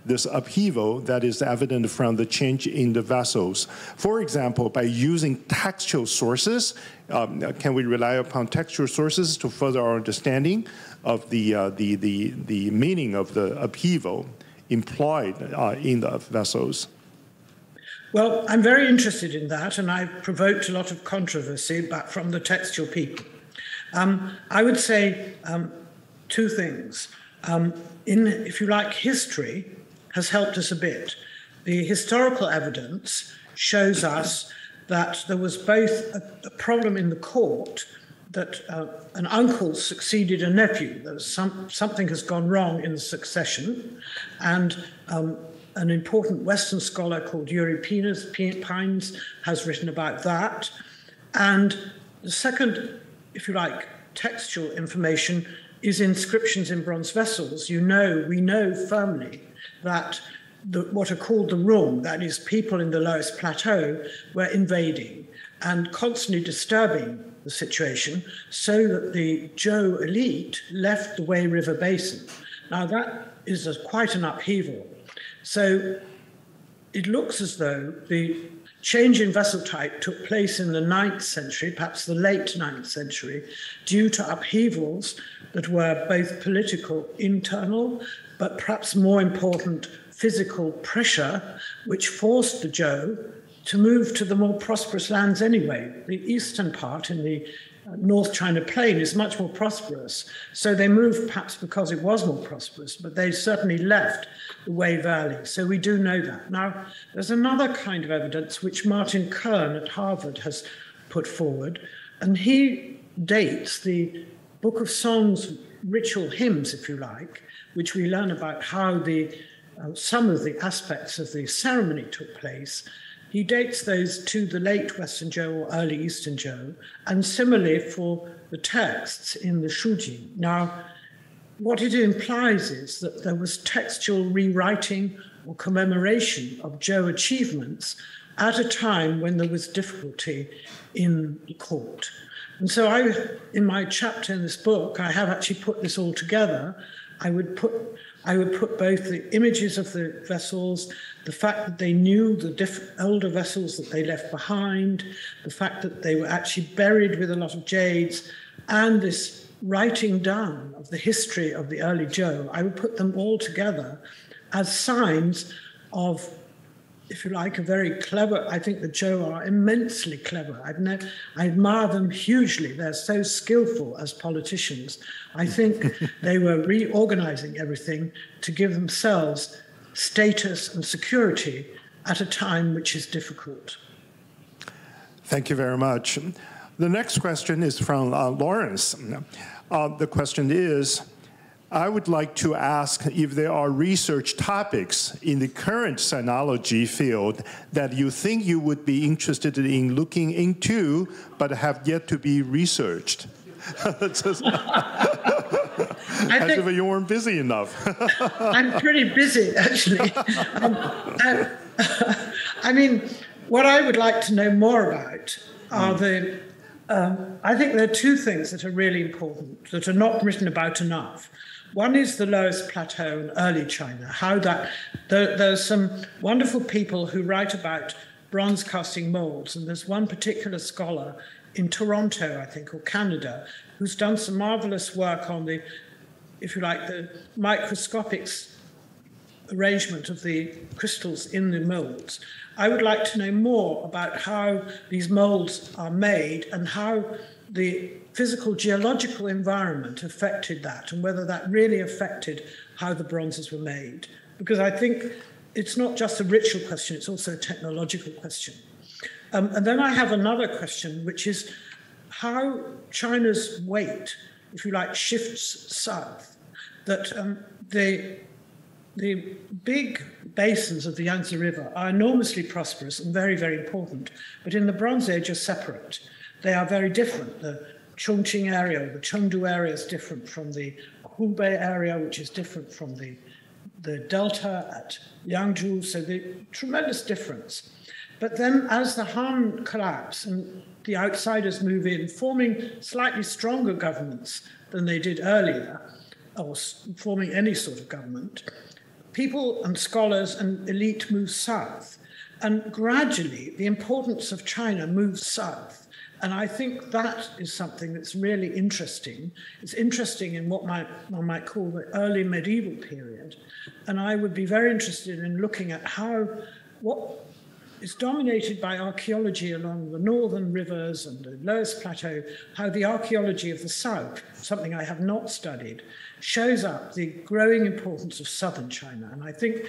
this upheaval that is evident from the change in the vessels. For example, by using textual sources, can we rely upon textual sources to further our understanding of the meaning of the upheaval employed in the vessels? Well, I'm very interested in that, and I've provoked a lot of controversy from the textual people. I would say two things. If you like, history has helped us a bit. The historical evidence shows us that there was both a problem in the court that an uncle succeeded a nephew. There was something has gone wrong in the succession, and an important Western scholar called Yuri Pines has written about that. And the second, if you like, textual information is inscriptions in bronze vessels. We know firmly that what are called the Rung, that is, people in the lowest plateau, were invading and constantly disturbing the situation, so that the Zhou elite left the Wei River Basin. Now that is quite an upheaval. So it looks as though the change in vessel type took place in the 9th century, perhaps the late 9th century, due to upheavals that were both political, internal, but perhaps more important, physical pressure, which forced the Zhou to move to the more prosperous lands anyway. The eastern part in the North China Plain is much more prosperous. So they moved perhaps because it was more prosperous, but they certainly left the Wei Valley. So we do know that. Now, there's another kind of evidence which Martin Kern at Harvard has put forward, and he dates the Book of Songs ritual hymns, if you like, which we learn about how some of the aspects of the ceremony took place. He dates those to the late Western Zhou or early Eastern Zhou, and similarly for the texts in the Shujing. Now, what it implies is that there was textual rewriting or commemoration of Zhou achievements at a time when there was difficulty in the court. And so in my chapter in this book, I have actually put this all together. I would put both the images of the vessels, the fact that they knew the older vessels that they left behind, the fact that they were actually buried with a lot of jades, and this writing down of the history of the early Zhou. I would put them all together as signs of, if you like, a very clever. I think the Zhou are immensely clever. I admire them hugely. They're so skillful as politicians. I think they were reorganizing everything to give themselves status and security at a time which is difficult. Thank you very much. The next question is from Lawrence. The question is, I would like to ask if there are research topics in the current sinology field that you think you would be interested in looking into, but have yet to be researched. As if you weren't busy enough. I'm pretty busy, actually. I mean, what I would like to know more about are I think there are two things that are really important that are not written about enough. One is the Loess Plateau in early China, how there's some wonderful people who write about bronze casting molds, and there's one particular scholar in Toronto, I think, or Canada, who's done some marvelous work on the, if you like, the microscopic arrangement of the crystals in the molds. I would like to know more about how these molds are made and how the physical geological environment affected that, and whether that really affected how the bronzes were made. Because I think it's not just a ritual question, it's also a technological question. And then I have another question, which is how China's weight, if you like, shifts south. That the big basins of the Yangtze River are enormously prosperous and very, very important, but in the Bronze Age are separate. They are very different. The Chongqing area, the Chengdu area is different from the Hubei area, which is different from the delta at Yangzhou, so the tremendous difference. But then as the Han collapse and the outsiders move in, forming slightly stronger governments than they did earlier, or forming any sort of government, people and scholars and elite move south. And gradually, the importance of China moves south. And I think that is something that's really interesting. It's interesting in what one might call the early medieval period. And I would be very interested in looking at what is dominated by archaeology along the northern rivers and the Loess Plateau, how the archaeology of the south, something I have not studied, shows up the growing importance of southern China. And I think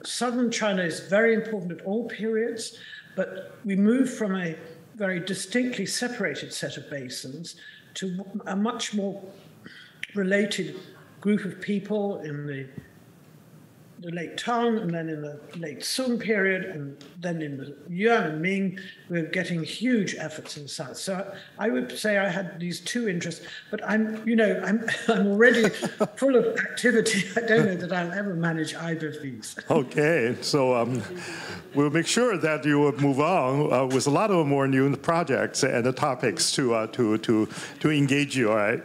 southern China is very important at all periods, but we move from a very distinctly separated set of basins to a much more related group of people in the late Tang, and then in the late Sung period, and then in the Yuan and Ming, we're getting huge efforts in the south. So I would say I had these two interests, but I'm already full of activity. I don't know that I'll ever manage either of these. Okay, so we'll make sure that you will move on with a lot of more new projects and the topics to engage you. All right.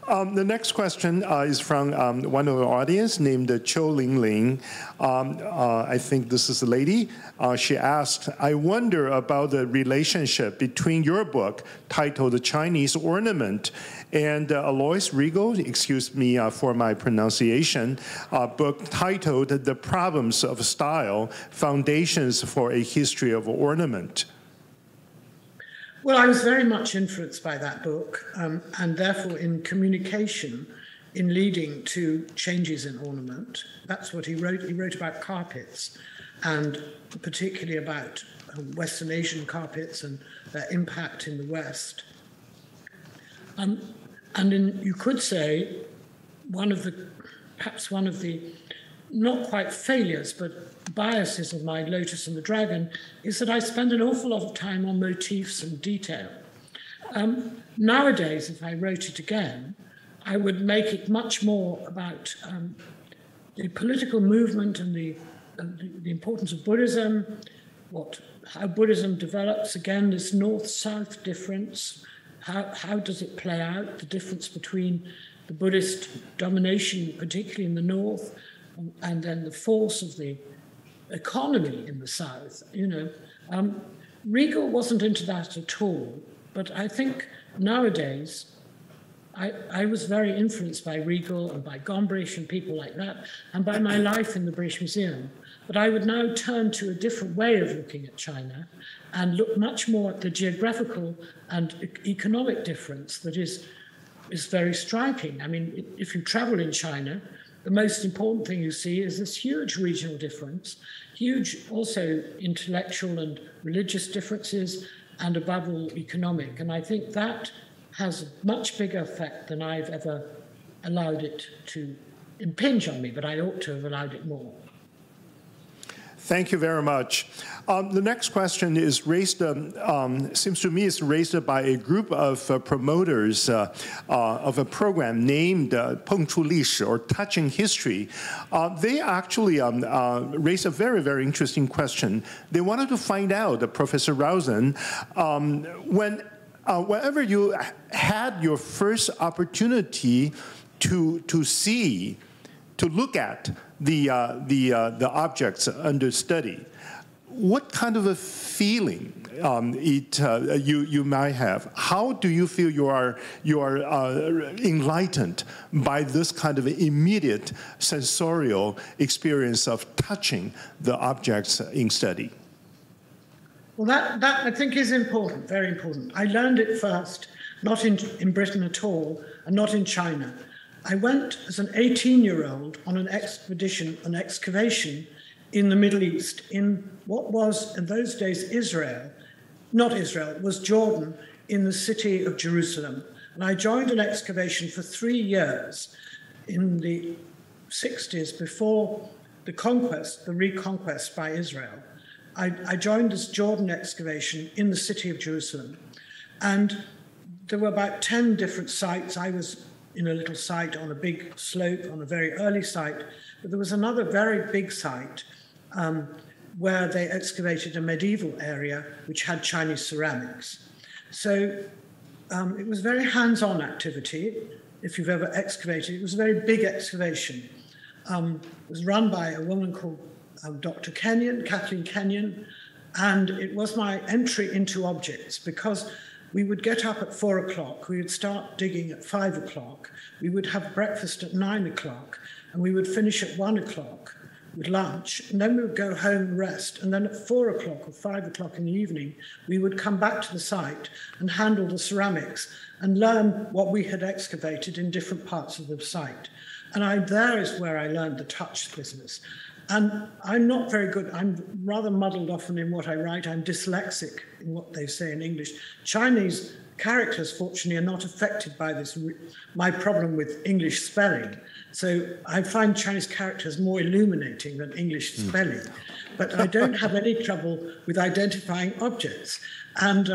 The next question is from one of the audience named Qiu Lingling. I think this is a lady. She asked, I wonder about the relationship between your book titled The Chinese Ornament and Alois Riegel, excuse me for my pronunciation, book titled The Problems of Style, Foundations for a History of Ornament. Well, I was very much influenced by that book, and therefore in communication, in leading to changes in ornament. That's what he wrote. He wrote about carpets, and particularly about Western Asian carpets and their impact in the West. You could say perhaps one of the not quite failures, but biases of my Lotus and the Dragon is that I spend an awful lot of time on motifs and detail. Nowadays, if I wrote it again, I would make it much more about the political movement and the importance of Buddhism, how Buddhism develops, again, this north-south difference, how does it play out, the difference between the Buddhist domination, particularly in the north, and then the force of the economy in the south. Riegel wasn't into that at all, but I think nowadays, I was very influenced by Riegel and by Gombrich and people like that, and by my life in the British Museum. But I would now turn to a different way of looking at China and look much more at the geographical and economic difference that is very striking. I mean, if you travel in China, the most important thing you see is this huge regional difference, huge also intellectual and religious differences, and above all, economic. And I think that has a much bigger effect than I've ever allowed it to impinge on me, but I ought to have allowed it more. Thank you very much. The next question is raised, seems to me, is raised by a group of promoters of a program named 碰触历史 or Touching History. They actually raised a very, very interesting question. They wanted to find out, Professor Rosen, whenever you had your first opportunity to look at the objects under study, what kind of a feeling you might have? How do you feel you are enlightened by this kind of immediate sensorial experience of touching the objects in study? Well, that I think is important, very important. I learned it first, not in Britain at all, and not in China. I went as an 18-year-old on an expedition, an excavation in the Middle East, in what was in those days Israel, not Israel, it was Jordan, in the city of Jerusalem. And I joined an excavation for 3 years in the 60s before the reconquest by Israel. I joined this Jordan excavation in the city of Jerusalem. And there were about 10 different sites. I was in a little site on a big slope, on a very early site. But there was another very big site where they excavated a medieval area which had Chinese ceramics. So it was very hands-on activity. If you've ever excavated, it was a very big excavation. It was run by a woman called Dr. Kenyon, Kathleen Kenyon, and it was my entry into objects because we would get up at 4 o'clock, we would start digging at 5 o'clock, we would have breakfast at 9 o'clock, and we would finish at 1 o'clock with lunch, and then we would go home and rest, and then at 4 o'clock or 5 o'clock in the evening, we would come back to the site and handle the ceramics and learn what we had excavated in different parts of the site. And there is where I learned the touch business. And I'm not very good, I'm rather muddled often in what I write. I'm dyslexic in what they say in English. Chinese characters, fortunately, are not affected by this, my problem with English spelling. So I find Chinese characters more illuminating than English spelling. But I don't have any trouble with identifying objects. And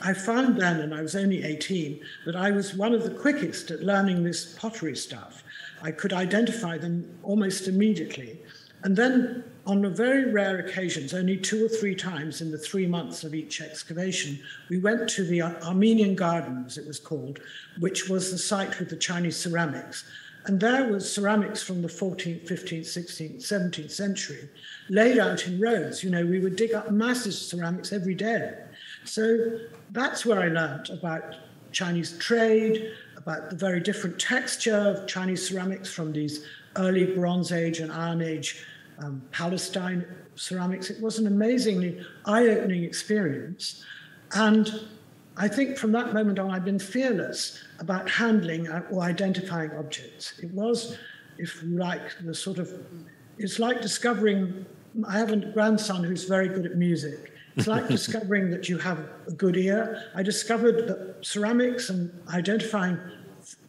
I found then, and I was only 18, that I was one of the quickest at learning this pottery stuff. I could identify them almost immediately. And then on a very rare occasions, only 2 or 3 times in the 3 months of each excavation, we went to the Armenian Garden, as it was called, which was the site with the Chinese ceramics. And there was ceramics from the 14th, 15th, 16th, 17th century laid out in rows. You know, we would dig up masses of ceramics every day. So that's where I learned about Chinese trade, about the very different texture of Chinese ceramics from these early Bronze Age and Iron Age Palestine ceramics. It was an amazingly eye-opening experience. And I think from that moment on, I've been fearless about handling or identifying objects. It was, if you like, it's like discovering, I have a grandson who's very good at music. It's like discovering that you have a good ear. I discovered that ceramics and identifying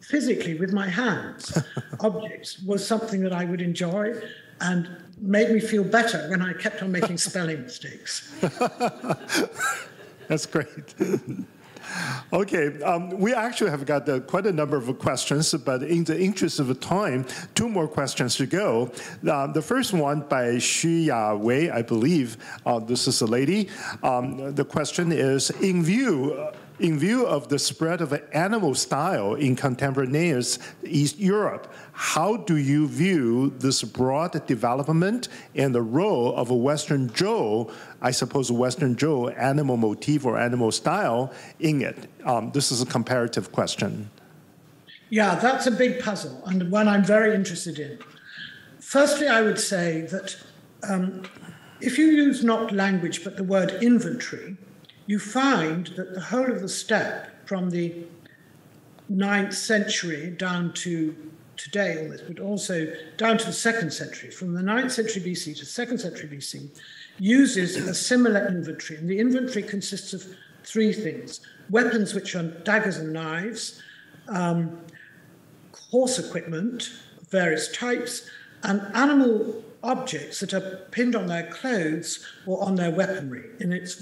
physically with my hands objects was something that I would enjoy and made me feel better when I kept on making spelling mistakes. That's great. Okay, we actually have got quite a number of questions, but in the interest of time, 2 more questions to go. The first one by Xu Ya Wei, I believe. This is a lady. The question is, in view in view of the spread of animal style in contemporaneous East Europe, how do you view this broad development and the role of a Western Zhou, I suppose Western Zhou animal motif or animal style in it? This is a comparative question. Yeah, that's a big puzzle and one I'm very interested in. Firstly, I would say that if you use not language but the word inventory, you find that the whole of the steppe from the 9th century down to today almost, but also down to the 2nd century, from the 9th century BC to 2nd century BC, uses a similar inventory. And the inventory consists of three things: weapons, which are daggers and knives, horse equipment of various types, and animal objects that are pinned on their clothes or on their weaponry. And it's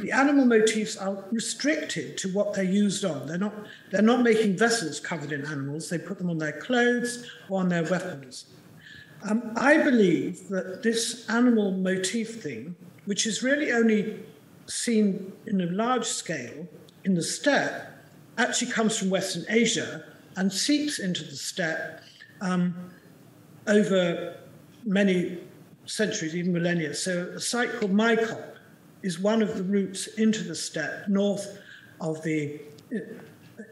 the animal motifs are restricted to what they're used on. They're not making vessels covered in animals. They put them on their clothes or on their weapons. I believe that this animal motif thing, which is really only seen in a large scale in the steppe, actually comes from Western Asia and seeps into the steppe over many centuries, even millennia. So a site called Maikop is one of the routes into the steppe north of in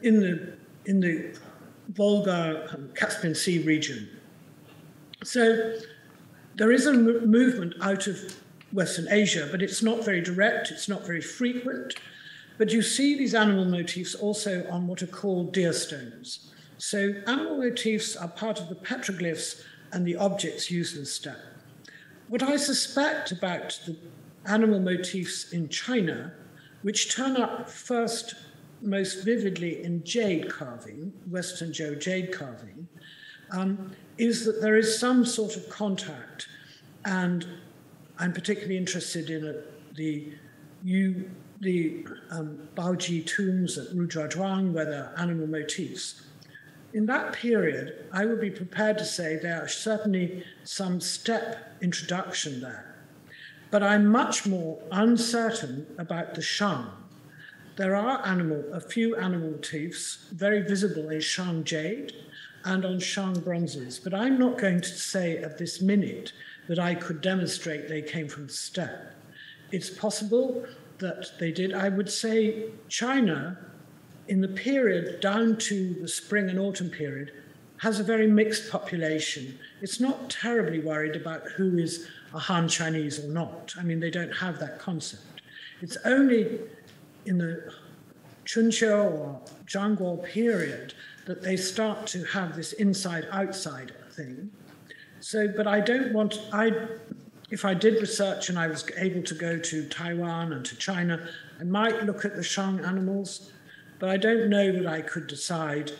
the Volga Caspian Sea region. So there is a movement out of Western Asia, but it's not very direct, it's not very frequent. But you see these animal motifs also on what are called deer stones. So animal motifs are part of the petroglyphs and the objects used in the steppe. What I suspect about the animal motifs in China, which turn up first most vividly in jade carving, Western Zhou jade carving, is that there is some sort of contact. And I'm particularly interested in the Baoji tombs at Ruzhuazhuang, where there are animal motifs. In that period, I would be prepared to say there are certainly some steppe introduction there. But I'm much more uncertain about the Shang. There are a few animal motifs very visible in Shang jade and on Shang bronzes, but I'm not going to say at this minute that I could demonstrate they came from the steppe. It's possible that they did. I would say China, in the period down to the spring and autumn period, has a very mixed population. It's not terribly worried about who is a Han Chinese or not. I mean, they don't have that concept. It's only in the Chunqiu or Zhangguo period that they start to have this inside-outside thing. So, but I don't want, if I did research and I was able to go to Taiwan and to China, I might look at the Shang animals, but I don't know that I could decide,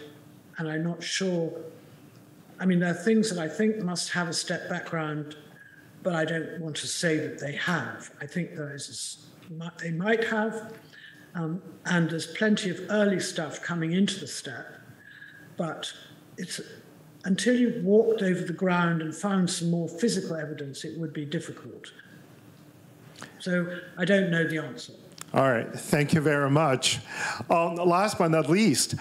and I'm not sure. I mean, there are things that I think must have a steppe background, but I don't want to say that they have. I think they might have, and there's plenty of early stuff coming into the steppe, but until you've walked over the ground and found some more physical evidence, it would be difficult. So I don't know the answer. All right, thank you very much. Last but not least,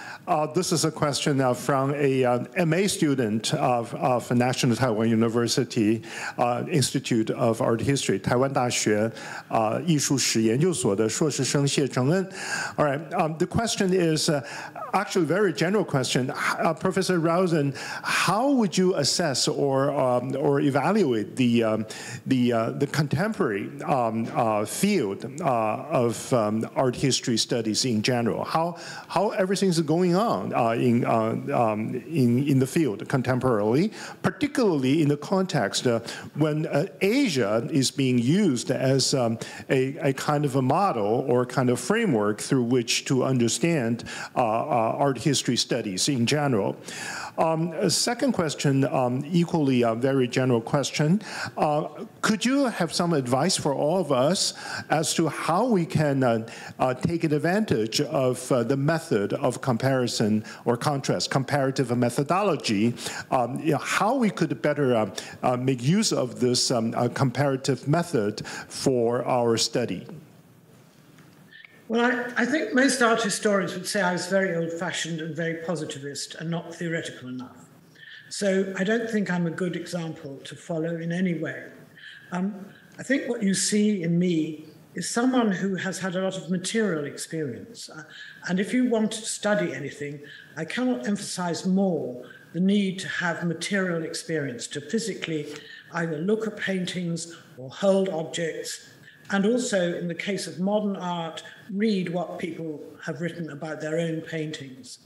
this is a question from a MA student of National Taiwan University Institute of Art History, 台湾大学艺术史研究所的硕士生谢承恩. All right, the question is actually a very general question. Professor Rosen, how would you assess or evaluate the contemporary field of art history studies in general? How everything's going on in the field contemporarily, particularly in the context when Asia is being used as a kind of a model or kind of framework through which to understand art history studies in general. A second question, equally a very general question. Could you have some advice for all of us as to how we can take advantage of the method of comparison or contrast, comparative methodology, how we could better make use of this comparative method for our study? Well, I think most art historians would say I was very old-fashioned and very positivist and not theoretical enough. So I don't think I'm a good example to follow in any way. I think what you see in me is someone who has had a lot of material experience. And if you want to study anything, I cannot emphasize more the need to have material experience, to physically either look at paintings or hold objects, and also, in the case of modern art, read what people have written about their own paintings.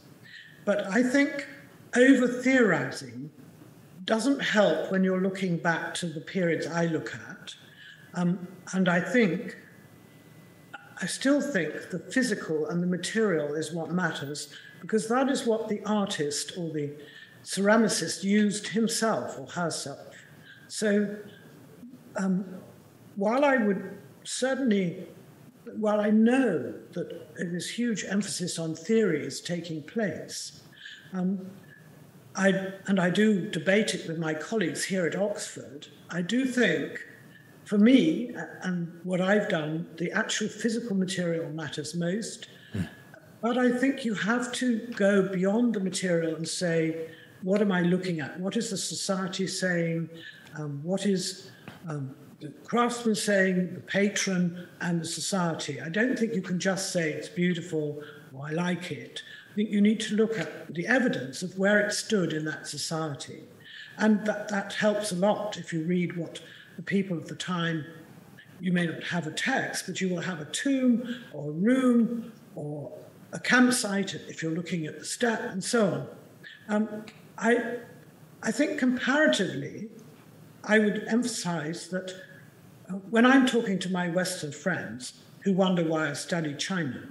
But I think over-theorizing doesn't help when you're looking back to the periods I look at. And I still think the physical and the material is what matters, because that is what the artist or the ceramicist used himself or herself. So while I know that this huge emphasis on theory is taking place, I do debate it with my colleagues here at Oxford, I do think, for me, and what I've done, the actual physical material matters most. But I think you have to go beyond the material and say, what am I looking at? What is the society saying? What is the craftsman saying, the patron, and the society? I don't think you can just say it's beautiful or I like it. I think you need to look at the evidence of where it stood in that society. And that helps a lot if you read what the people of the time, you may not have a text, but you will have a tomb or a room or a campsite if you're looking at the steppe and so on. I think comparatively, I would emphasize that when I'm talking to my Western friends who wonder why I study China,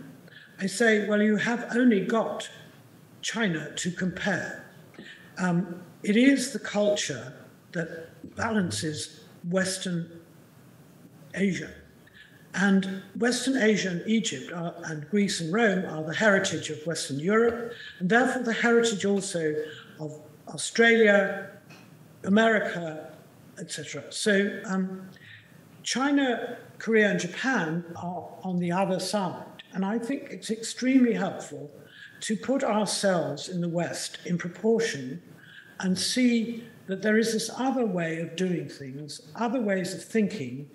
I say, well, you have only got China to compare. It is the culture that balances Western Asia. And Western Asia and Egypt and Greece and Rome are the heritage of Western Europe, and therefore the heritage also of Australia, America, etc. So China, Korea, and Japan are on the other side. And I think it's extremely helpful to put ourselves in the West in proportion and see that there is this other way of doing things, other ways of thinking,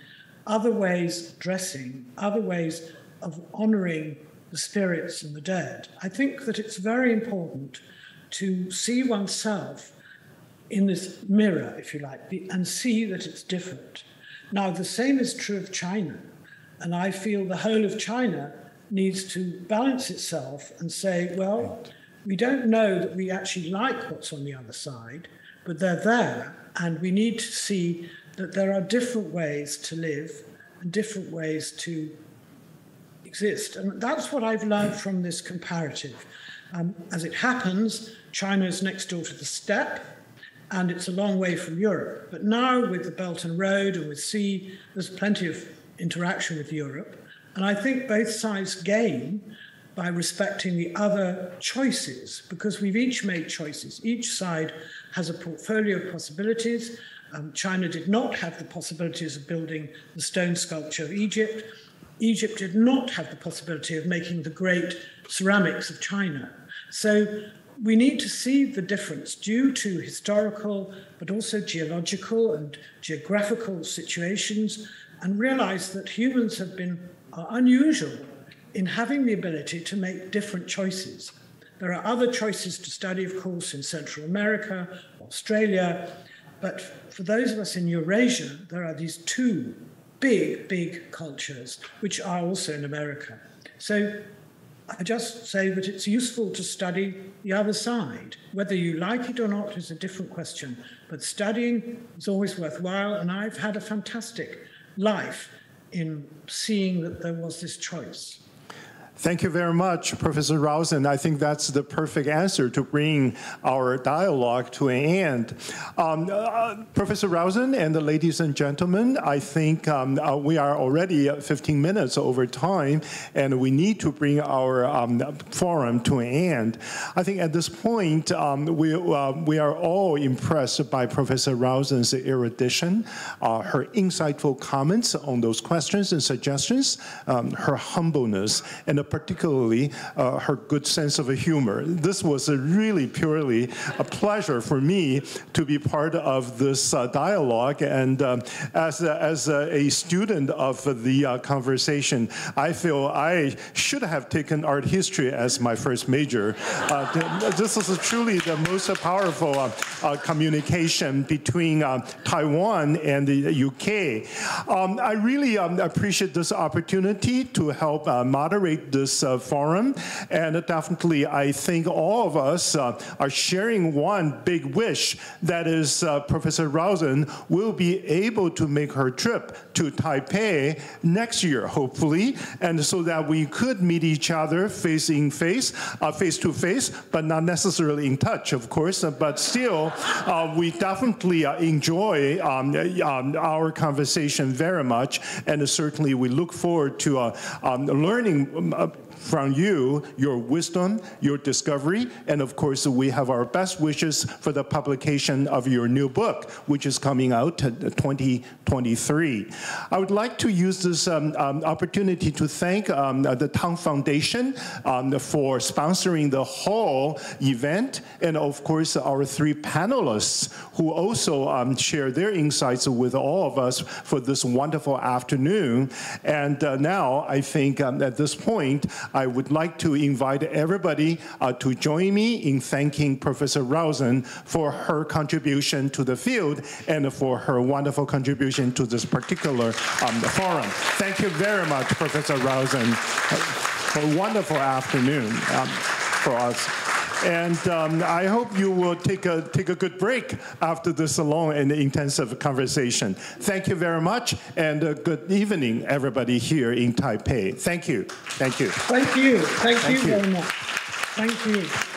other ways of dressing, other ways of honoring the spirits and the dead. I think that it's very important to see oneself in this mirror, if you like, and see that it's different. Now, the same is true of China, and I feel the whole of China needs to balance itself and say, well, we don't know that we actually like what's on the other side, but they're there, and we need to see that there are different ways to live and different ways to exist. And that's what I've learned from this comparative. As it happens, China is next door to the steppe, and it's a long way from Europe. But now with the Belt and Road and with sea, there's plenty of interaction with Europe. And I think both sides gain by respecting the other choices, because we've each made choices. Each side has a portfolio of possibilities. China did not have the possibilities of building the stone sculpture of Egypt. Egypt did not have the possibility of making the great ceramics of China. So we need to see the difference due to historical, but also geological and geographical situations, and realize that humans are unusual in having the ability to make different choices. There are other choices to study, of course, in Central America, Australia, but for those of us in Eurasia, there are these two big cultures, which are also in America. So I just say that it's useful to study the other side. Whether you like it or not is a different question, but studying is always worthwhile, and I've had a fantastic life in seeing that there was this choice. Thank you very much, Professor Rosen. I think that's the perfect answer to bring our dialogue to an end. Professor Rosen and the ladies and gentlemen, I think we are already 15 minutes over time, and we need to bring our forum to an end. I think at this point, we are all impressed by Professor Rosen's erudition, her insightful comments on those questions and suggestions, her humbleness, and particularly her good sense of humor. This was really purely a pleasure for me to be part of this dialogue, and as a student of the conversation, I feel I should have taken art history as my first major. This is truly the most powerful communication between Taiwan and the UK. I really appreciate this opportunity to help moderate this forum, and definitely I think all of us are sharing one big wish, that is Professor Rosen will be able to make her trip to Taipei next year, hopefully, and so that we could meet each other face to face, but not necessarily in touch, of course, but still we definitely enjoy our conversation very much, and certainly we look forward to learning from you, your wisdom, your discovery, and of course we have our best wishes for the publication of your new book, which is coming out 2023. I would like to use this opportunity to thank the Tang Foundation for sponsoring the whole event, and of course our three panelists who also share their insights with all of us for this wonderful afternoon. And now I think at this point, I would like to invite everybody to join me in thanking Professor Rosen for her contribution to the field and for her wonderful contribution to this particular forum. Thank you very much, Professor Rosen, for a wonderful afternoon for us. And I hope you will take a good break after this long and intensive conversation. Thank you very much, and good evening, everybody here in Taipei. Thank you. Thank you. Thank you. Thank you very much. Thank you.